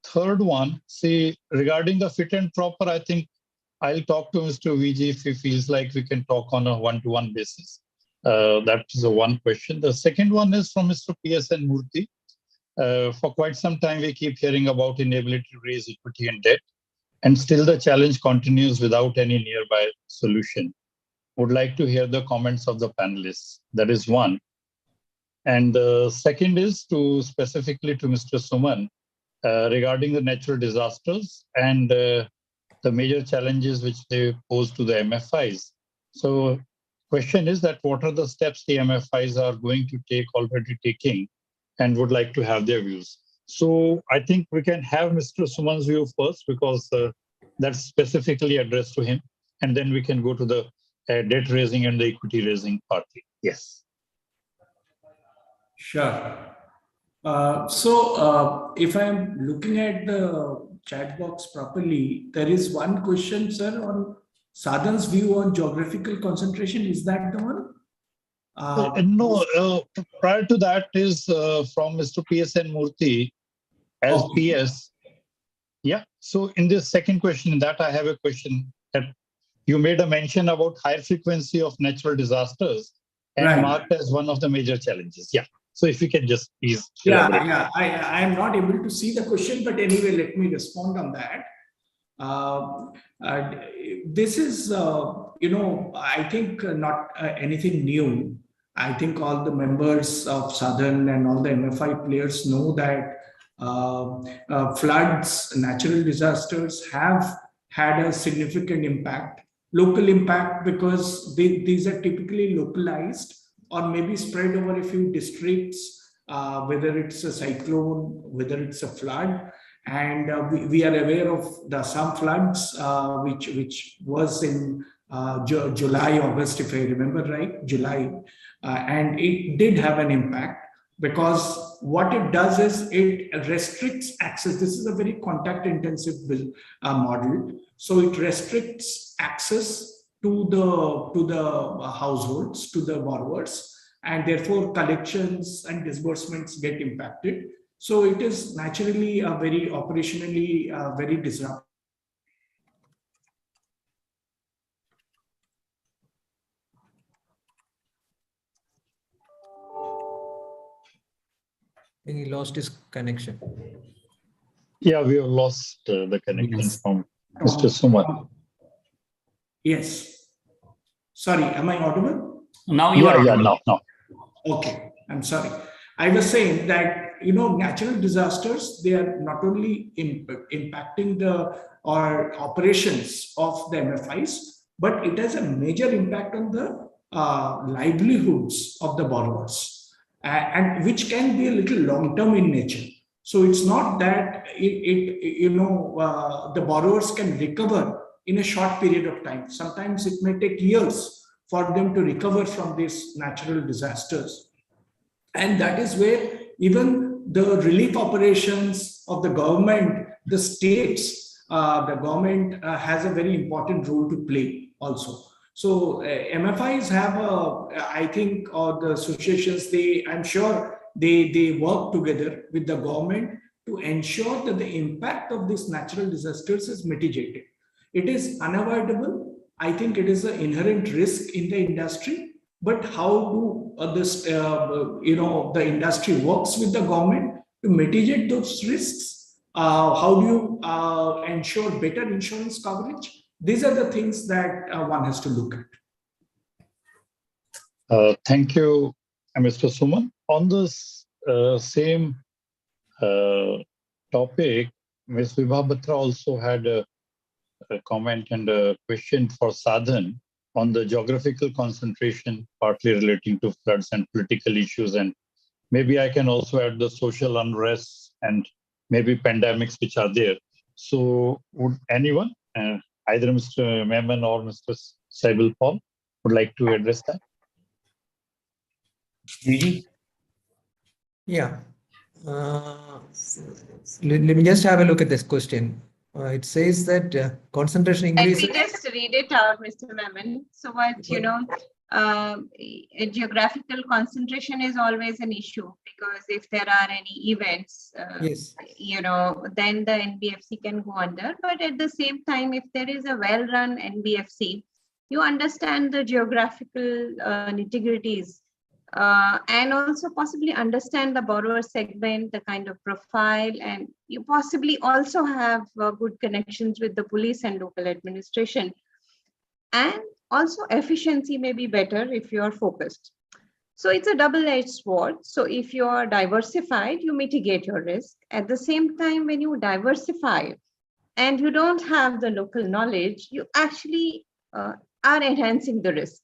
third one? See, regarding the fit and proper, I think I'll talk to Mr. VG if he feels like we can talk on a one-to-one basis. That is the one question. The second one is from Mr. PSN Murthy. For quite some time, we keep hearing about inability to raise equity and debt, and still the challenge continues without any nearby solution. Would like to hear the comments of the panelists. That is one. And the second is specifically to Mr. Suman regarding the natural disasters and the major challenges which they pose to the MFIs. So question is that what are the steps the MFIs are going to take, already taking, and would like to have their views. So I think we can have Mr. Suman's view first, because that's specifically addressed to him. And then we can go to the debt raising and the equity raising partly. Yes. Sure. So if I'm looking at the chat box properly, there is one question, sir, on Sa-Dhan's view on geographical concentration. Is that the one? No, prior to that is from Mr. PSN Murthy as PS. Yeah. So in this second question, that I have a question that you made a mention about higher frequency of natural disasters and marked as one of the major challenges. Yeah. So if you can just please elaborate. Yeah. I am not able to see the question, but anyway, let me respond on that. This is, I think not anything new. I think all the members of Sa-Dhan and all the MFI players know that floods, natural disasters have had a significant impact, local impact, because these are typically localized or maybe spread over a few districts, whether it's a cyclone, whether it's a flood. And we are aware of the some floods which was in July, August, if I remember right, July, and it did have an impact, because what it does is it restricts access. This is a very contact intensive model, so it restricts access to the households, to the borrowers, and therefore collections and disbursements get impacted. So it is naturally a very operationally very disruptive. I think he lost his connection. Yeah, we have lost the connection from Mr. Suman. Yes. Sorry, am I audible? Now you are audible. Now. Okay, I'm sorry. I was saying that, you know, natural disasters, they are not only impacting the operations of the MFIs, but it has a major impact on the livelihoods of the borrowers, and which can be a little long-term in nature. So it's not that the borrowers can recover in a short period of time. Sometimes it may take years for them to recover from these natural disasters. And that is where even the relief operations of the government, the states, the government has a very important role to play also. So MFIs have, I think, or the associations, I'm sure they work together with the government to ensure that the impact of these natural disasters is mitigated. It is unavoidable. I think it is an inherent risk in the industry. But how do the industry works with the government to mitigate those risks? How do you ensure better insurance coverage? These are the things that one has to look at. Thank you, Mr. Suman. On this same topic, Ms. Vibha Batra also had a comment and a question for Sa-Dhan on the geographical concentration, partly relating to floods and political issues. And maybe I can also add the social unrest and maybe pandemics which are there. So would anyone, either Mr. Memon or Mr. Saibal Paul, would like to address that? Yeah. Let me just have a look at this question. It says that concentration increases. Let me just read it out, Mr. Memon. So what, geographical concentration is always an issue, because if there are any events, yes, then the NBFC can go under. But at the same time, if there is a well-run NBFC, you understand the geographical nitty-gritties. And also possibly understand the borrower segment, the kind of profile, and you possibly also have good connections with the police and local administration. And also efficiency may be better if you are focused. So it's a double-edged sword. So if you are diversified, you mitigate your risk. At the same time, when you diversify and you don't have the local knowledge, you actually are enhancing the risk.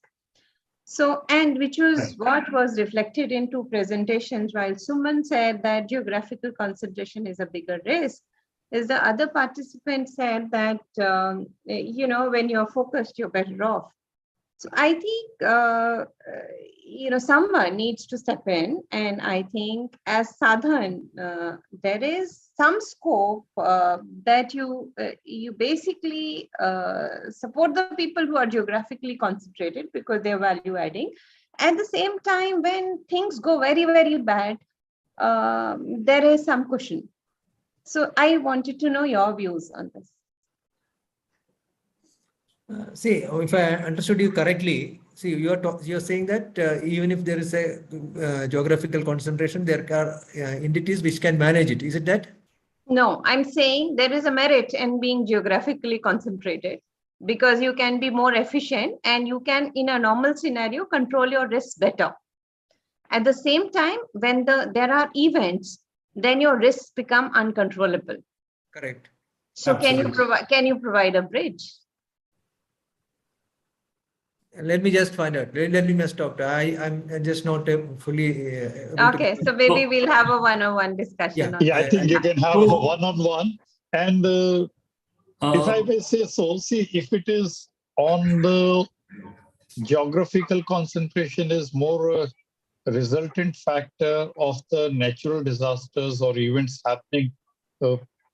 So, and which was what was reflected in two presentations, while Suman said that geographical concentration is a bigger risk, is the other participant said that, when you're focused, you're better off. So I think, someone needs to step in, and I think as Sa-Dhan, there is some scope that you basically support the people who are geographically concentrated because they're value adding. At the same time, when things go very, very bad, there is some cushion. So I wanted to know your views on this. See, if I understood you correctly, see, you're saying that even if there is a geographical concentration, there are entities which can manage it. Is it that? No, I'm saying there is a merit in being geographically concentrated, because you can be more efficient and you can, in a normal scenario, control your risks better. At the same time, when there are events, then your risks become uncontrollable. Correct. So can you provide a bridge? Let me just find out. Let me stop. I'm just not fully. Okay, so maybe we'll have a one-on-one discussion. Yeah, on I think you can have a So- one-on-one. And if I may say so, see, if it is on the geographical concentration is more a resultant factor of the natural disasters or events happening,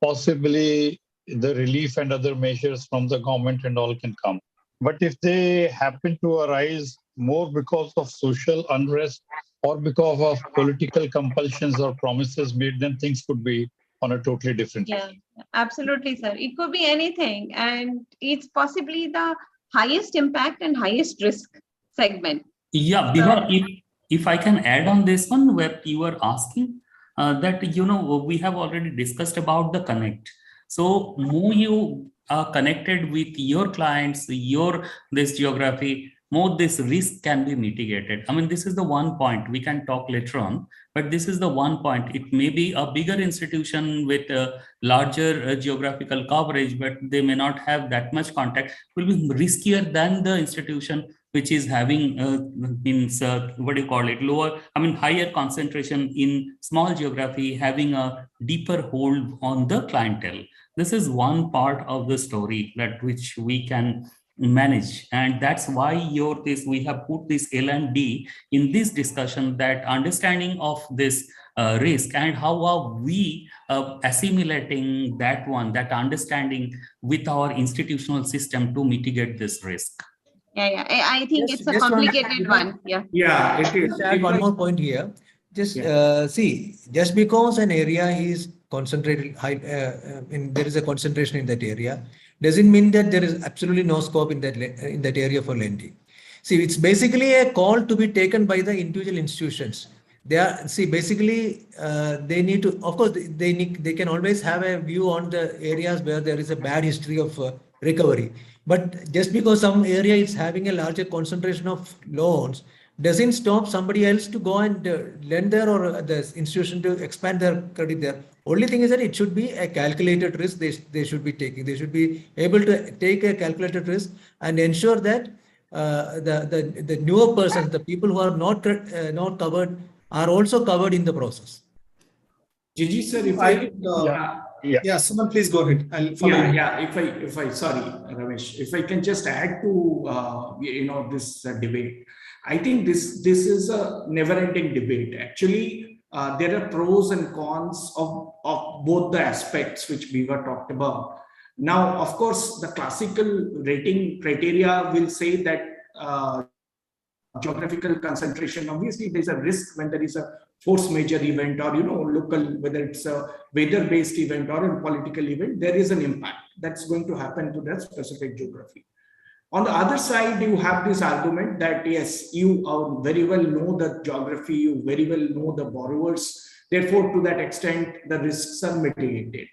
possibly the relief and other measures from the government and all can come. But if they happen to arise more because of social unrest or because of political compulsions or promises made, then things could be on a totally different level. Yeah, absolutely, sir. It could be anything, and it's possibly the highest impact and highest risk segment. Yeah, Bihar, if I can add on this one where you were asking that, we have already discussed about the connect. So more you are connected with your clients, this geography, more this risk can be mitigated. I mean, this is the one point we can talk later on, but this is the one point. It may be a bigger institution with a larger geographical coverage, but they may not have that much contact, will be riskier than the institution which is having higher concentration in small geography, having a deeper hold on the clientele. This is one part of the story that which we can manage, and that's why we have put this L&D in this discussion, that understanding of this risk and how are we assimilating that understanding with our institutional system to mitigate this risk. Yeah. I think Just- it's a just one- complicated one. Yeah. Yeah, it is. Just add one more point here. Just Yeah. see, just because an area is concentrated high, there is a concentration in that area, doesn't mean that there is absolutely no scope in that area for lending. See, it's basically a call to be taken by the individual institutions. Basically, they need to, of course, they can always have a view on the areas where there is a bad history of recovery. But just because some area is having a larger concentration of loans doesn't stop somebody else to go and lend there, or the institution to expand their credit there. Only thing is that it should be a calculated risk they should be taking. They should be able to take a calculated risk and ensure that the newer persons, the people who are not covered, are also covered in the process. Gigi sir, if someone please go ahead. I'll follow you. If I sorry, Ramesh, if I can just add to this debate, I think this is a never-ending debate. Actually, there are pros and cons of both the aspects which we were talked about. Now, of course, the classical rating criteria will say that geographical concentration. Obviously, there's a risk when there is a force major event or local, whether it's a weather-based event or a political event, there is an impact that's going to happen to that specific geography. On the other side, you have this argument that yes, you very well know the geography, you very well know the borrowers, therefore to that extent the risks are mitigated.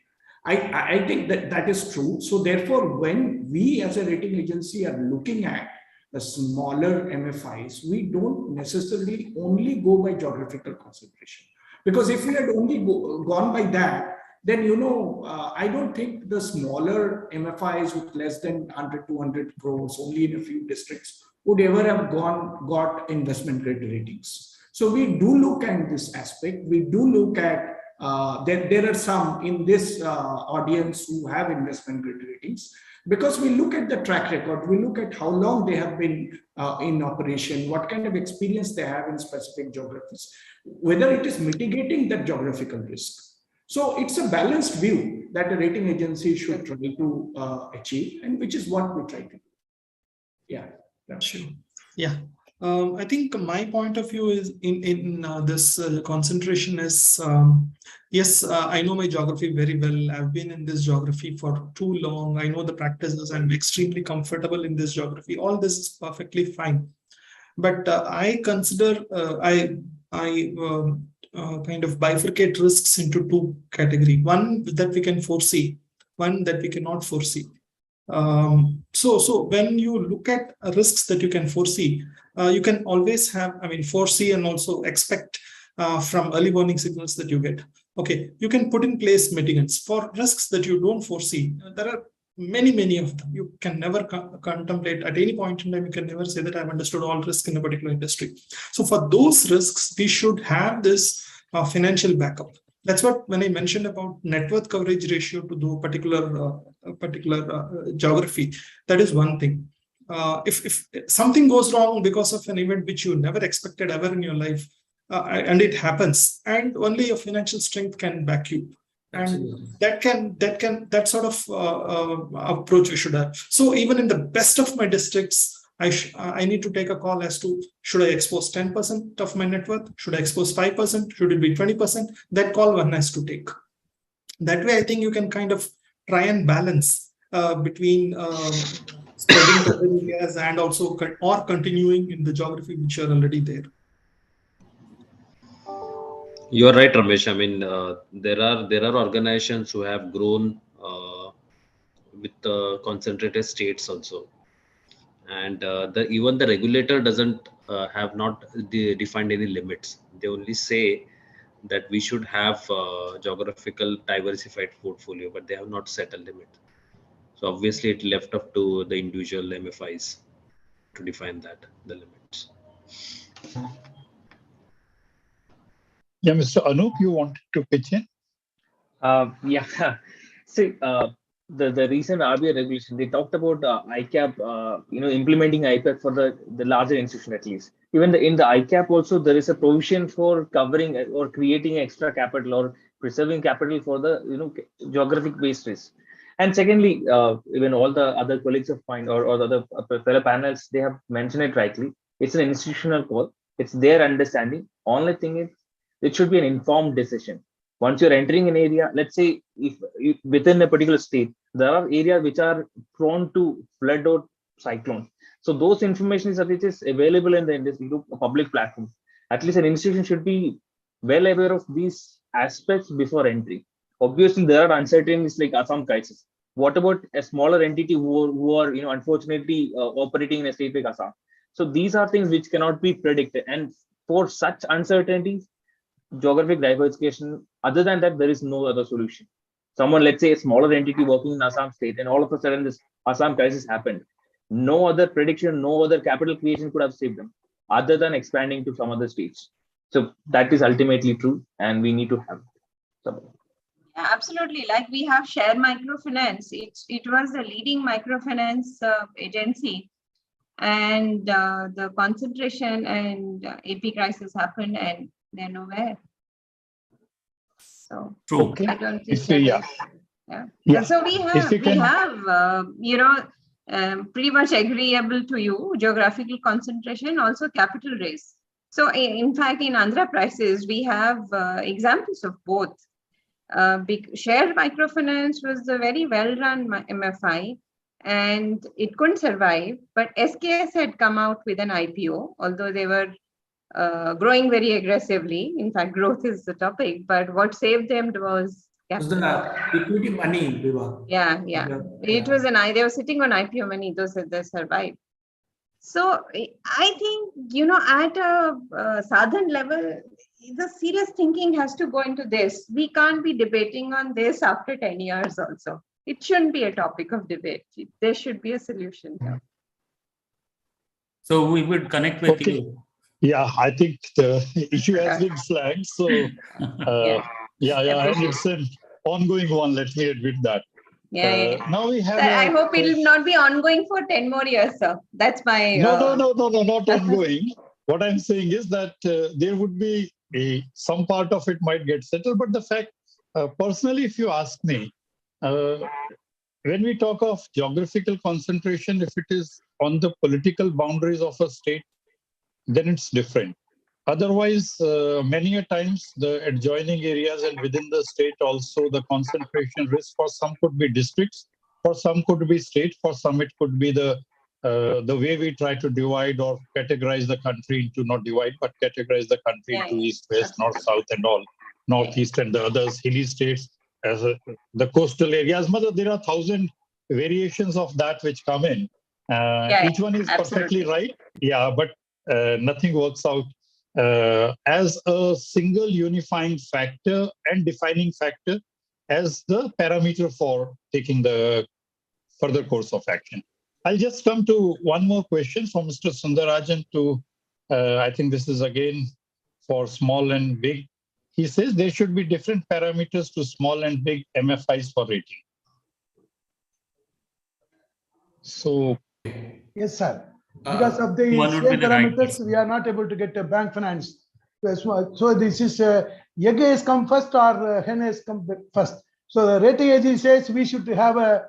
I think that is true. So therefore, when we as a rating agency are looking at the smaller MFIs, we don't necessarily only go by geographical concentration. Because if we had only gone by that, then, I don't think the smaller MFIs with less than 100, 200 crores, only in a few districts, would ever have got investment grade ratings. So we do look at this aspect. We do look at, there are some in this audience who have investment grade ratings. Because we look at the track record, we look at how long they have been in operation, what kind of experience they have in specific geographies, whether it is mitigating that geographical risk. So it's a balanced view that a rating agency should try to achieve, and which is what we try to do. Yeah. Sure. Yeah. I think my point of view is in this concentration is, yes, I know my geography very well. I've been in this geography for too long. I know the practices. I'm extremely comfortable in this geography. All this is perfectly fine. But I consider, I kind of bifurcate risks into two categories. One that we can foresee, one that we cannot foresee. So when you look at risks that you can foresee, you can always have, foresee and also expect from early warning signals that you get. Okay, you can put in place mitigants. For risks that you don't foresee, there are many of them. You can never contemplate at any point in time. You can never say that I've understood all risk in a particular industry. So for those risks, we should have this financial backup. That's what when I mentioned about net worth coverage ratio to do a particular geography. That is one thing. If something goes wrong because of an event which you never expected ever in your life, and it happens, and only your financial strength can back you. And that sort of approach we should have. So even in the best of my districts, I need to take a call as to should I expose 10% of my net worth? Should I expose 5%? Should it be 20%? That call one has to take. That way, I think you can kind of try and balance between spreading the areas and also or continuing in the geography which are already there. You're right, Ramesh. I mean, there are organizations who have grown with concentrated states also, and even the regulator doesn't have not defined any limits. They only say that we should have geographical diversified portfolio, but they have not set a limit. So obviously, it left up to the individual MFIs to define the limits. Yeah, Mr. Anup, you wanted to pitch in? Yeah. See, the recent RBI regulation, they talked about ICAP, implementing ICAP for the larger institution at least. Even in the ICAP also, there is a provision for covering or creating extra capital or preserving capital for the geographic based risk. And secondly, even all the other colleagues of mine or the other fellow panels, they have mentioned it rightly. It's an institutional call. It's their understanding. Only thing is, it should be an informed decision. Once you're entering an area, let's say if within a particular state, there are areas which are prone to flood or cyclone. So those information which is available in the industry, public platform. At least an institution should be well aware of these aspects before entry. Obviously, there are uncertainties like Assam crisis. What about a smaller entity who are unfortunately operating in a state like Assam? So these are things which cannot be predicted, and for such uncertainties, geographic diversification, other than that, there is no other solution. Someone, let's say a smaller entity working in Assam state, and all of a sudden this Assam crisis happened. No other prediction, no other capital creation could have saved them, other than expanding to some other states. So that is ultimately true, and we need to have it. Yeah, absolutely. Like we have Share Microfinance. It was the leading microfinance agency, and the concentration and AP crisis happened, and they're nowhere. So okay. I don't think yeah. So we have pretty much agreeable to you, geographical concentration, also capital raise. So in fact, in Andhra prices, we have examples of both. Shared Microfinance was a very well-run MFI, and it couldn't survive. But SKS had come out with an IPO, although they were growing very aggressively. In fact, growth is the topic. But what saved them was capital. The equity money, Viva. Yeah. It was they were sitting on IPO money. Those that survived. So I think at a Sa-Dhan level, the serious thinking has to go into this. We can't be debating on this after 10 years also. It shouldn't be a topic of debate. There should be a solution here. So we would connect with you. Yeah, I think the issue has been flagged. So and it's an ongoing one. Let me admit that. Now we have. I hope it will not be ongoing for 10 more years, sir. That's my. No, not ongoing. What I'm saying is that there would be some part of it might get settled, but the fact, personally, if you ask me, when we talk of geographical concentration, if it is on the political boundaries of a state, then it's different. Otherwise, many a times the adjoining areas and within the state also the concentration risk for some could be districts, for some could be state, for some it could be the way we try to divide or categorize the country into, not divide, but categorize the country into east, west, north, south and all, northeast and the others, hilly states, as the coastal areas. Mother, there are 1,000 variations of that which come in. Each one is perfectly right. Yeah, but nothing works out as a single unifying factor and defining factor as the parameter for taking the further course of action. I'll just come to one more question from Mr. Sundarajan to, I think this is again for small and big. He says there should be different parameters to small and big MFIs for rating. So, yes, sir. Because of the same parameters, we are not able to get a bank finance. So this is egg has come first or hen has come first. So the rating agency says we should have a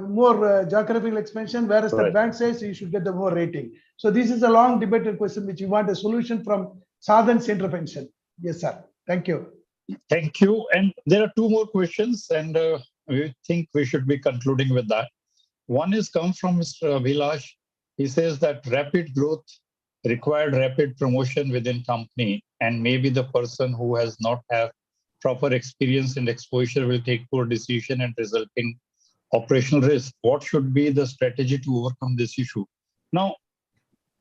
more geographical expansion, whereas the bank says you should get the more rating. So this is a long debated question which we want a solution from Sa-Dhan's intervention. Yes, sir. Thank you. Thank you. And there are two more questions, and we think we should be concluding with that. One is come from Mr. Abhilash. He says that rapid growth required rapid promotion within company, and maybe the person who has not have proper experience and exposure will take poor decision and resulting operational risk. What should be the strategy to overcome this issue? Now,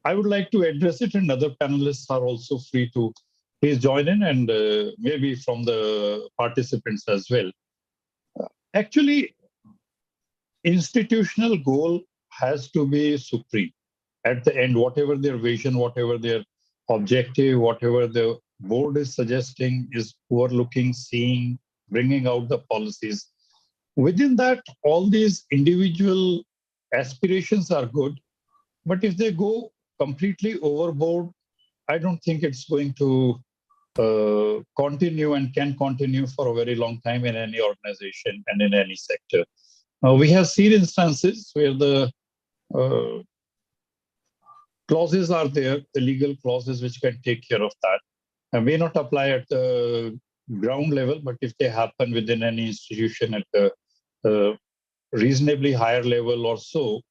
I would like to address it, and other panelists are also free to please join in, and maybe from the participants as well. Actually, institutional goal has to be supreme. At the end, whatever their vision, whatever their objective, whatever the board is suggesting is overlooking, seeing, bringing out the policies. Within that, all these individual aspirations are good, but if they go completely overboard, I don't think it's going to continue and can continue for a very long time in any organization and in any sector. We have seen instances where the clauses are there, the legal clauses which can take care of that. And may not apply at the ground level, but if they happen within any institution at a reasonably higher level or so,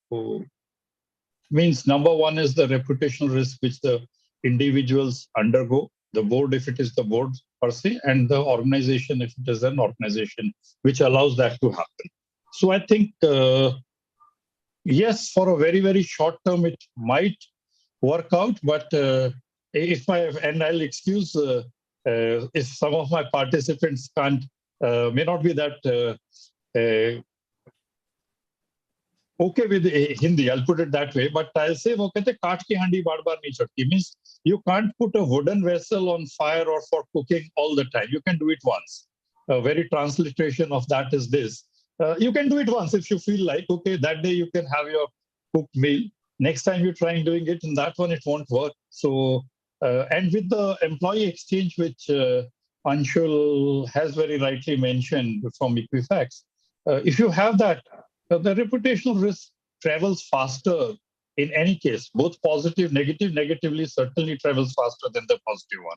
means number one is the reputational risk which the individuals undergo, the board if it is the board per se, and the organization if it is an organization, which allows that to happen. So I think, yes, for a very, very short term, it might work out, but and I'll excuse if some of my participants may not be that okay with Hindi, I'll put it that way, but I'll say, kaat ki handi baar baar nahi chadti, means you can't put a wooden vessel on fire or for cooking all the time. You can do it once. A very transliteration of that is this. You can do it once if you feel like, okay, that day you can have your cooked meal. Next time you're trying doing it, and that one, it won't work. So, and with the employee exchange, which Anshul has very rightly mentioned from Equifax, if you have that, the reputational risk travels faster in any case, both positive, negative, negatively certainly travels faster than the positive one.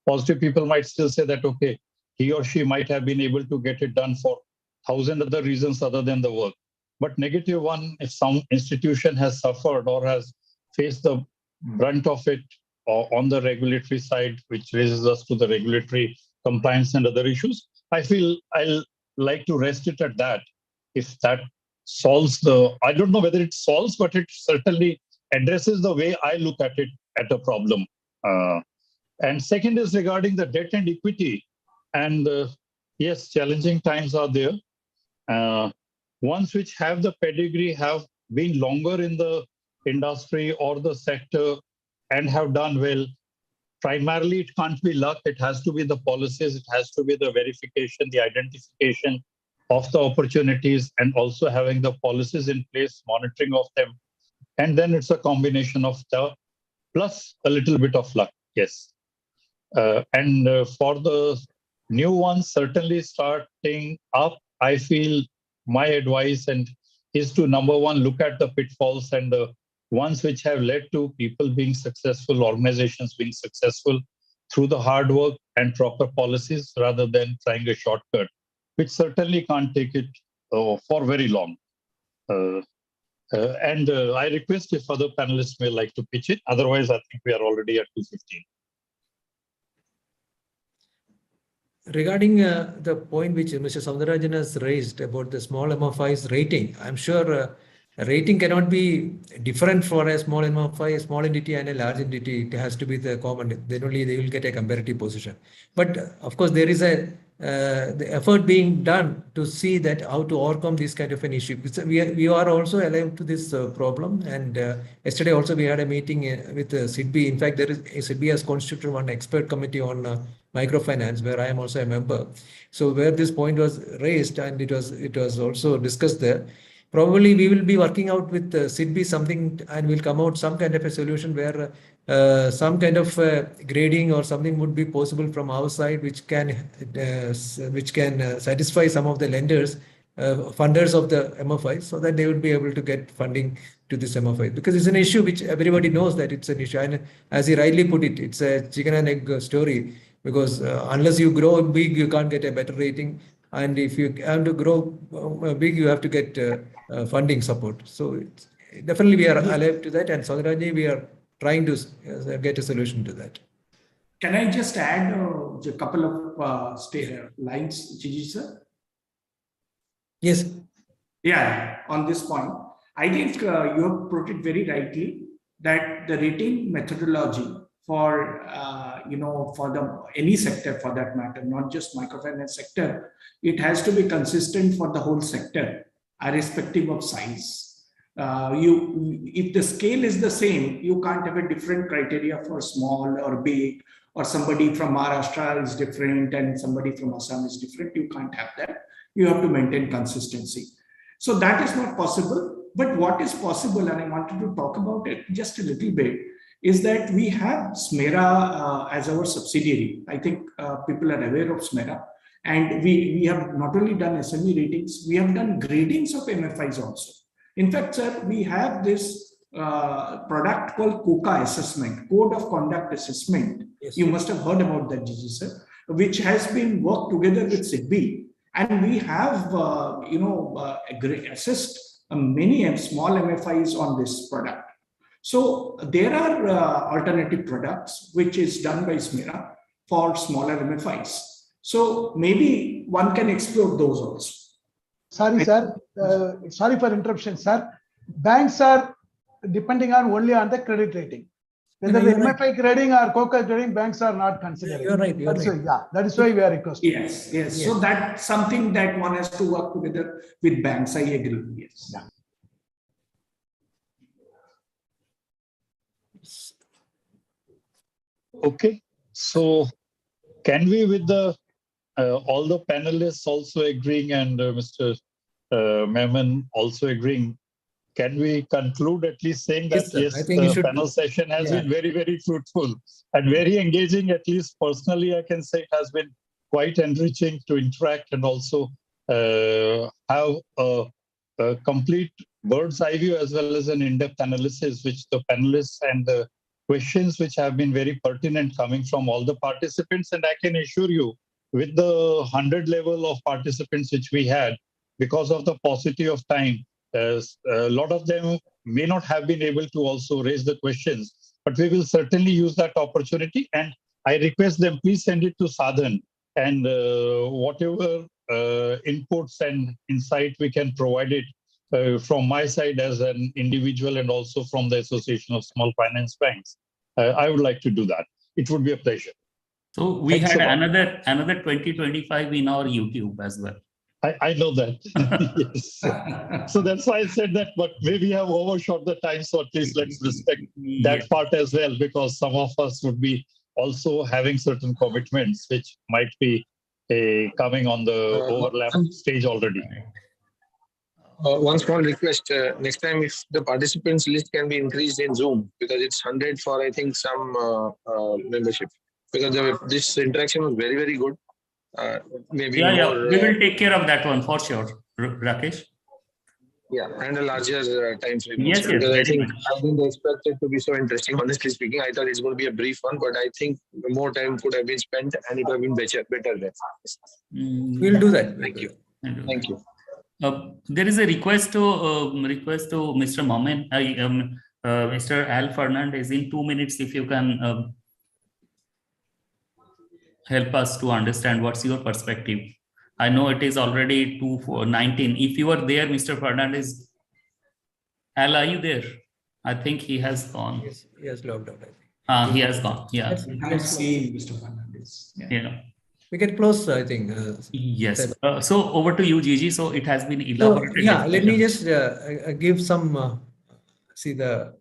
Positive people might still say that, okay, he or she might have been able to get it done for 1,000 other reasons other than the work. But negative one, if some institution has suffered or has faced the brunt of it or on the regulatory side, which raises us to the regulatory compliance and other issues, I feel I'll like to rest it at that. If that solves I don't know whether it solves, but it certainly addresses the way I look at it at a problem. And second is regarding the debt and equity. And yes, challenging times are there. Ones which have the pedigree, have been longer in the industry or the sector and have done well. Primarily, it can't be luck. It has to be the policies. It has to be the verification, the identification of the opportunities, and also having the policies in place, monitoring of them. And then it's a combination of the plus a little bit of luck. Yes. And for the new ones, certainly starting up, I feel my advice is to, number one, look at the pitfalls and the ones which have led to people being successful, organizations being successful through the hard work and proper policies rather than trying a shortcut, which certainly can't take it for very long. And I request if other panelists may like to pitch it. Otherwise, I think we are already at 2:15. Regarding the point which Mr. Soundarajan has raised about the small MFI's rating, I'm sure rating cannot be different for a small MFI, a small entity and a large entity. It has to be the common. Then only they will get a comparative position. But of course, there is the effort being done to see that how to overcome this kind of an issue. We are also alive to this problem. And yesterday also we had a meeting with SIDBI. In fact, SIDBI has constituted one expert committee on microfinance, where I am also a member. So where this point was raised and it was also discussed there. Probably we will be working out with SIDBI something, and we'll come out some kind of a solution where some kind of grading or something would be possible from our side, which can satisfy some of the lenders, funders of the MFI, so that they would be able to get funding to this MFI, because it's an issue which everybody knows that it's an issue. And as he rightly put it, it's a chicken and egg story, because unless you grow big, you can't get a better rating. And if you have to grow big, you have to get funding support. So definitely we are alive to that, and Sa-Dhan, we are trying to get a solution to that. Can I just add a couple of lines, Gigi sir? Yes. Yeah, on this point, I think you have put it very rightly that the rating methodology for any sector for that matter, not just microfinance sector, it has to be consistent for the whole sector, irrespective of size. If the scale is the same, you can't have a different criteria for small or big, or somebody from Maharashtra is different and somebody from Assam is different. You can't have that. You have to maintain consistency. So that is not possible. But what is possible, and I wanted to talk about it just a little bit, is that we have SMERA as our subsidiary. I think people are aware of SMERA. And we have not only done SME ratings, we have done gradings of MFIs also. In fact, sir, we have this product called COCA assessment, Code of Conduct Assessment. Yes. You must have heard about that, Gigi sir, which has been worked together with SIDBI. And we have, assessed many small MFIs on this product. So there are alternative products which is done by SMERA for smaller MFIs. So maybe one can explore those also. Sorry, sir. Sorry for interruption, sir. Banks are depending only on the credit rating. Whether the MFI grading or COCA grading, banks are not considering. You're right. You're right. Yeah, that is why we are requesting. Yes. So that's something that one has to work together with banks. I agree. Yes. Yeah. Okay, so can we, with the all the panelists also agreeing and Mr. Memon also agreeing, can we conclude at least saying that yes, the panel session has been very, very fruitful and very engaging? At least personally, I can say it has been quite enriching to interact and also have a complete bird's eye view as well as an in-depth analysis, which the panelists and the questions which have been very pertinent coming from all the participants. And I can assure you, with the 100 level of participants which we had, because of the paucity of time, a lot of them may not have been able to also raise the questions, but we will certainly use that opportunity. And I request them, please send it to Sa-Dhan, and whatever inputs and insight we can provide it from my side as an individual and also from the Association of Small Finance Banks. I would like to do that. It would be a pleasure. So we had another 2025 in our YouTube as well. I know that. Yes. So that's why I said that, but maybe we have overshot the time. So at least let's respect that part as well, because some of us would be also having certain commitments which might be coming on the overlap stage already. One small request, next time if the participants list can be increased in Zoom, because it's 100 for, I think, some membership, because this interaction was very, very good. Maybe more, we will take care of that one for sure, Rakesh. Yeah, and a larger time frame. Yes, because I think I didn't expect it to be so interesting, honestly speaking. I thought it's going to be a brief one, but I think more time could have been spent and it would have been better there. We'll do that. Thank you. Thank you. There is a request to Mr. Momen, Mr. Al Fernandez, in 2 minutes, if you can help us to understand what's your perspective. I know it is already 2:19. If you are there, Mr. Fernandez. Al, are you there? I think he has gone. Yes, he has logged out. He has gone. Yeah. I'm seeing Mr. Fernandez. Yeah. We can close, I think. Yes. So over to you, Gigi. So it has been So, elaborated. yeah, let me just give some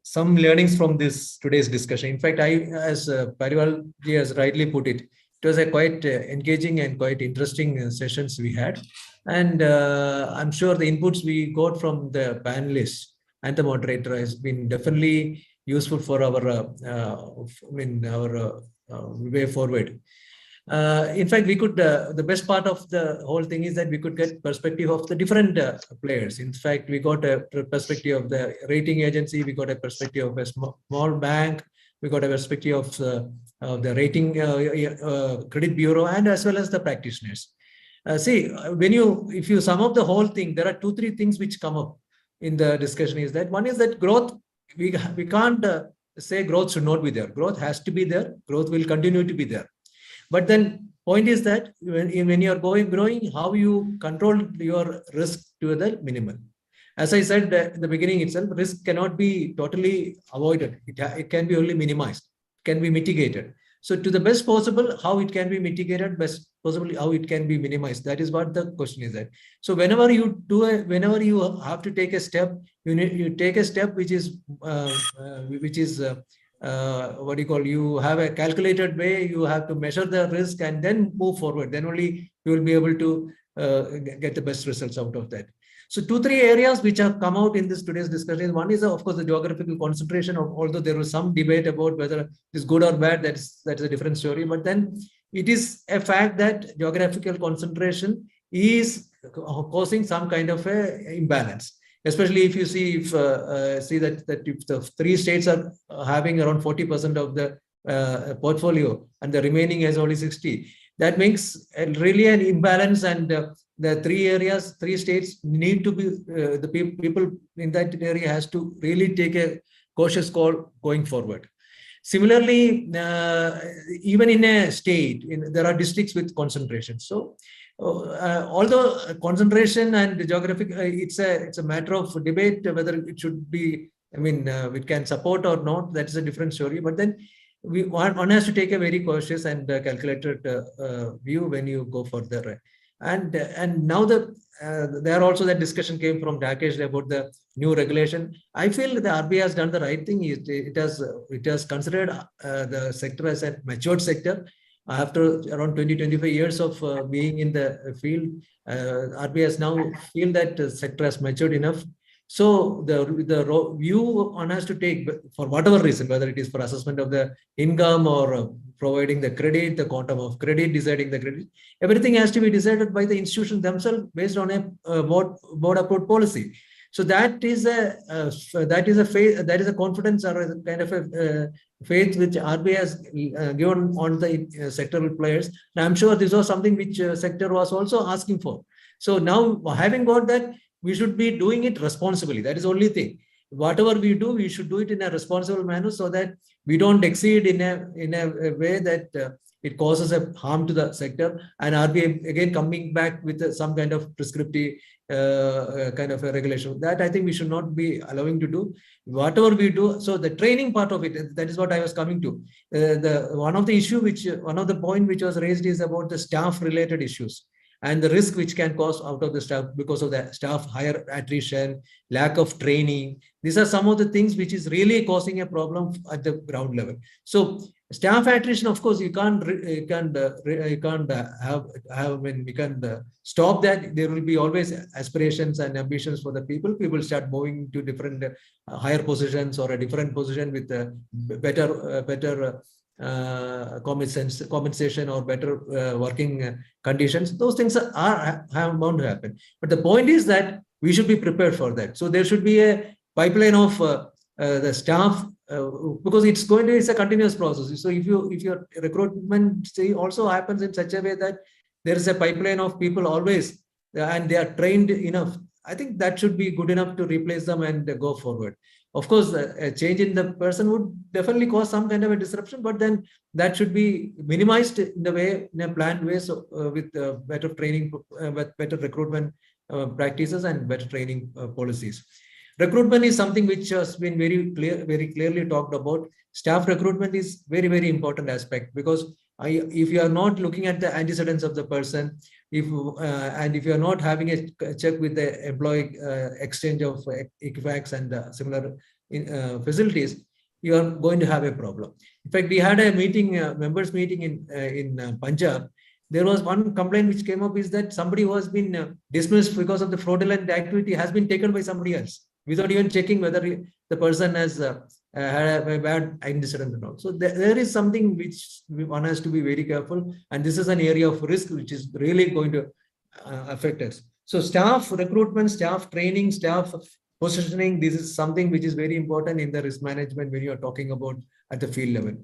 some learnings from this today's discussion. In fact, as Parival ji has rightly put it, it was a quite engaging and quite interesting sessions we had, and I'm sure the inputs we got from the panelists and the moderator has been definitely useful for our way forward. In fact, we could, the best part of the whole thing is that we could get perspective of the different players. In fact, we got a perspective of the rating agency, we got a perspective of a small bank, we got a perspective of the rating credit bureau, and as well as the practitioners. See, if you sum up the whole thing, there are 2-3 things which come up in the discussion. Is that one is that growth, we can't say growth should not be there. Growth has to be there. Growth will continue to be there. But then point is that when you are growing, how you control your risk to the minimum. As I said in the beginning itself, risk cannot be totally avoided. It can be only minimized, can be mitigated. So to the best possible, how it can be mitigated, best possibly how it can be minimized. That is what the question is that. So whenever you whenever you have to take a step, you take a step which is what do you call, you have a calculated way, you have to measure the risk and then move forward. Then only you will be able to get the best results out of that. So 2-3 areas which have come out in this today's discussion. One is, of course, the geographical concentration. Although there was some debate about whether it's good or bad, that's a different story. But then it is a fact that geographical concentration is causing some kind of a imbalance. Especially if you see that if the 3 states are having around 40% of the portfolio and the remaining is only 60, that makes really an imbalance. And the 3 states need to be the people in that area has to really take a cautious call going forward. Similarly, even in a state, there are districts with concentration. So although concentration and geographic, it's a matter of debate whether it should be, it can support or not. That's a different story. But then one has to take a very cautious and calculated view when you go further. And now there also that discussion came from Rakesh about the new regulation. I feel the RBI has done the right thing. It has considered the sector as a matured sector. After around 20-25 years of being in the field, RBI has now feel that the sector has matured enough. So the view one has to take, for whatever reason, whether it is for assessment of the income or providing the credit, the quantum of credit, deciding the credit, everything has to be decided by the institution themselves based on a board approved policy. So that is a confidence or a kind of a faith which RBI has given on the sectoral players. And I'm sure this was something which sector was also asking for. So now, having got that, we should be doing it responsibly. That is the only thing. Whatever we do, we should do it in a responsible manner so that we don't exceed in a way that it causes a harm to the sector. And RBI again coming back with some kind of prescriptive kind of a regulation that I think we should not be allowing to do. Whatever we do, so the training part of it, that is what I was coming to. One of the point which was raised is about the staff related issues and the risk which can cause out of the staff because of the staff higher attrition, lack of training. These are some of the things which is really causing a problem at the ground level. So staff attrition, of course, you can't stop that. There will be always aspirations and ambitions for the people. People start moving to different higher positions or a different position with better compensation or better working conditions. Those things have bound to happen. But the point is that we should be prepared for that. So there should be a pipeline of the staff because it's a continuous process. So if your recruitment also happens in such a way that there is a pipeline of people always and they are trained enough, I think that should be good enough to replace them and go forward. Of course, a change in the person would definitely cause some kind of a disruption, but then that should be minimized in a planned way. So with better training, with better recruitment practices and better training policies. Recruitment is something which has been very clearly talked about. Staff recruitment is very, very important aspect, because if you are not looking at the antecedents of the person, and if you are not having a check with the employee exchange of equifax and similar facilities, you are going to have a problem. In fact, we had a meeting, members meeting in Punjab. There was one complaint which came up, is that somebody who has been dismissed because of the fraudulent activity has been taken by somebody else without even checking whether the person has had a bad antecedent and all. So there is something which one has to be very careful, and this is an area of risk which is really going to affect us. So staff recruitment, staff training, staff positioning, this is something which is very important in the risk management when you are talking about at the field level.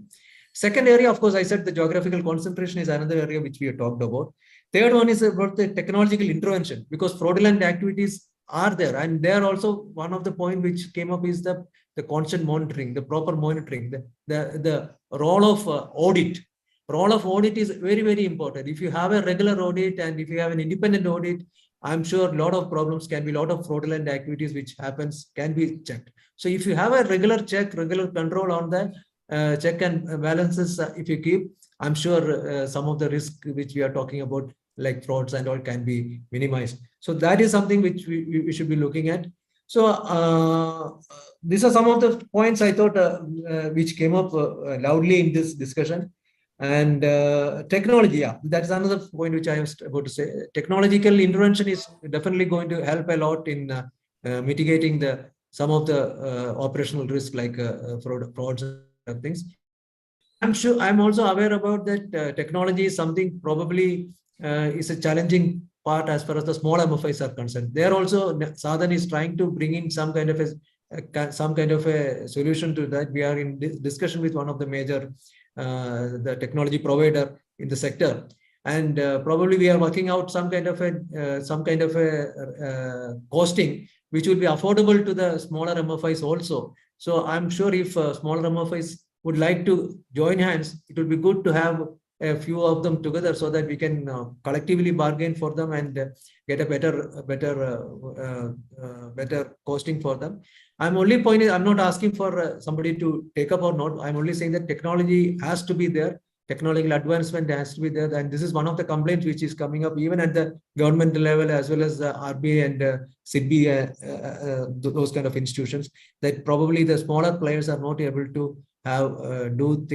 Second area, of course, I said the geographical concentration is another area which we have talked about. Third one is about the technological intervention, because fraudulent activities are there, and there also one of the point which came up is the constant monitoring, the proper monitoring, the role of audit. Role of audit is very, very important. If you have a regular audit and if you have an independent audit, I'm sure a lot of problems can be, a lot of fraudulent activities which happens can be checked. So if you have a regular check, regular control on that, check and balances, if you keep, I'm sure some of the risk which we are talking about, like frauds and all, can be minimized. So that is something which we should be looking at. So these are some of the points I thought which came up loudly in this discussion. And technology, yeah, that's another point which I was about to say. Technological intervention is definitely going to help a lot in mitigating some of the operational risk, like frauds and things. I'm also aware about that technology is something probably is a challenging part as far as the small MFIs are concerned. There also, Sa-Dhan is trying to bring in some kind of a solution to that. We are in discussion with one of the major the technology provider in the sector, and probably we are working out some kind of a costing which will be affordable to the smaller MFIs also. So I'm sure if smaller MFIs would like to join hands, it would be good to have a few of them together so that we can collectively bargain for them and get a better costing for them. I'm not asking for somebody to take up or not. I'm only saying that technology has to be there. Technological advancement has to be there. And this is one of the complaints which is coming up even at the government level, as well as the RBI and SIDBI, those kind of institutions, that probably the smaller players are not able to are not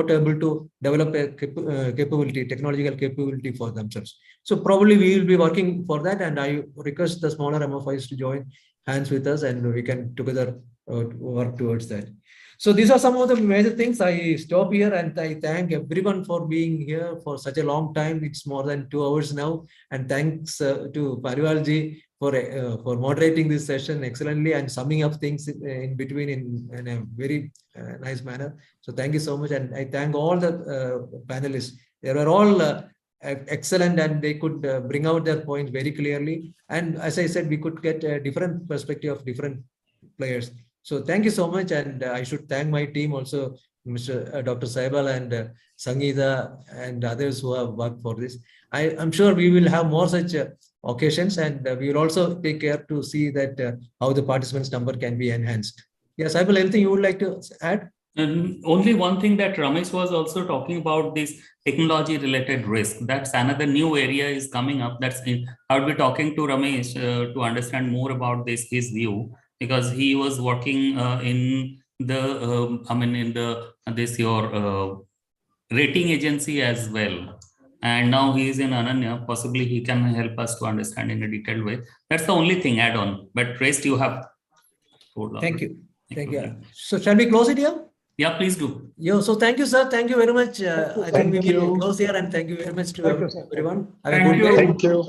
able to develop a technological capability for themselves. So probably we will be working for that, and I request the smaller MFIs to join hands with us, and we can together work towards that. So these are some of the major things. I stop here, and I thank everyone for being here for such a long time. It's more than 2 hours now, and thanks to Parivalji for moderating this session excellently and summing up things in between in a very nice manner. So thank you so much, and I thank all the panelists. They were all excellent, and they could bring out their points very clearly. And as I said, we could get a different perspective of different players. So thank you so much, and I should thank my team also, Dr. Saibal and Sangeeta and others who have worked for this. I'm sure we will have more such occasions, and we will also take care to see that how the participants' number can be enhanced. Yes, Saibal, anything you would like to add? Only one thing that Ramesh was also talking about, this technology related risk. That's another new area is coming up. I'll be talking to Ramesh to understand more about his view, because he was working in the rating agency as well. And now he is in Ananya. Possibly he can help us to understand in a detailed way. That's the only thing add on. But rest you have told. Thank you. Thank you. So shall we close it here? Yeah, please do. So thank you, sir. Thank you very much. I think we will close here, and thank you very much to everyone. Thank you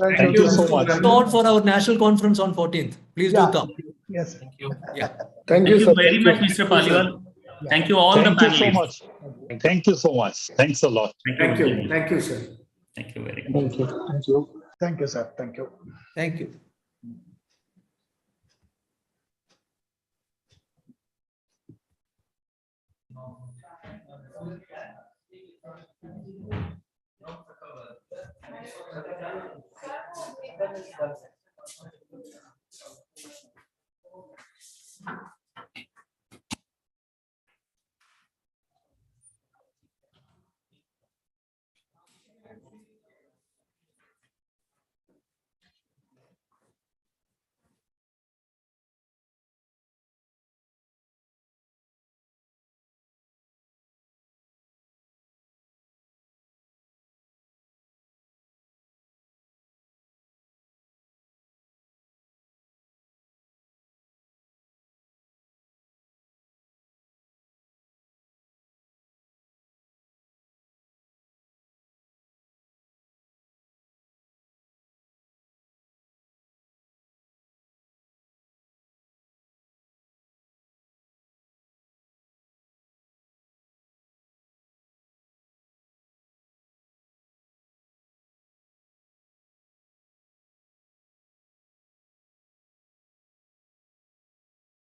so much. Thought for our national conference on 14th. Please do come. Yes. Thank you. Yeah. Thank you very much, Mr. Paliwal. Thank you all the panelists. Thank you so much. Thank you so much. Thanks a lot. Thank you. Thank you, sir. Thank you very much. Thank you. Thank you. Thank you, sir. Thank you. Thank you.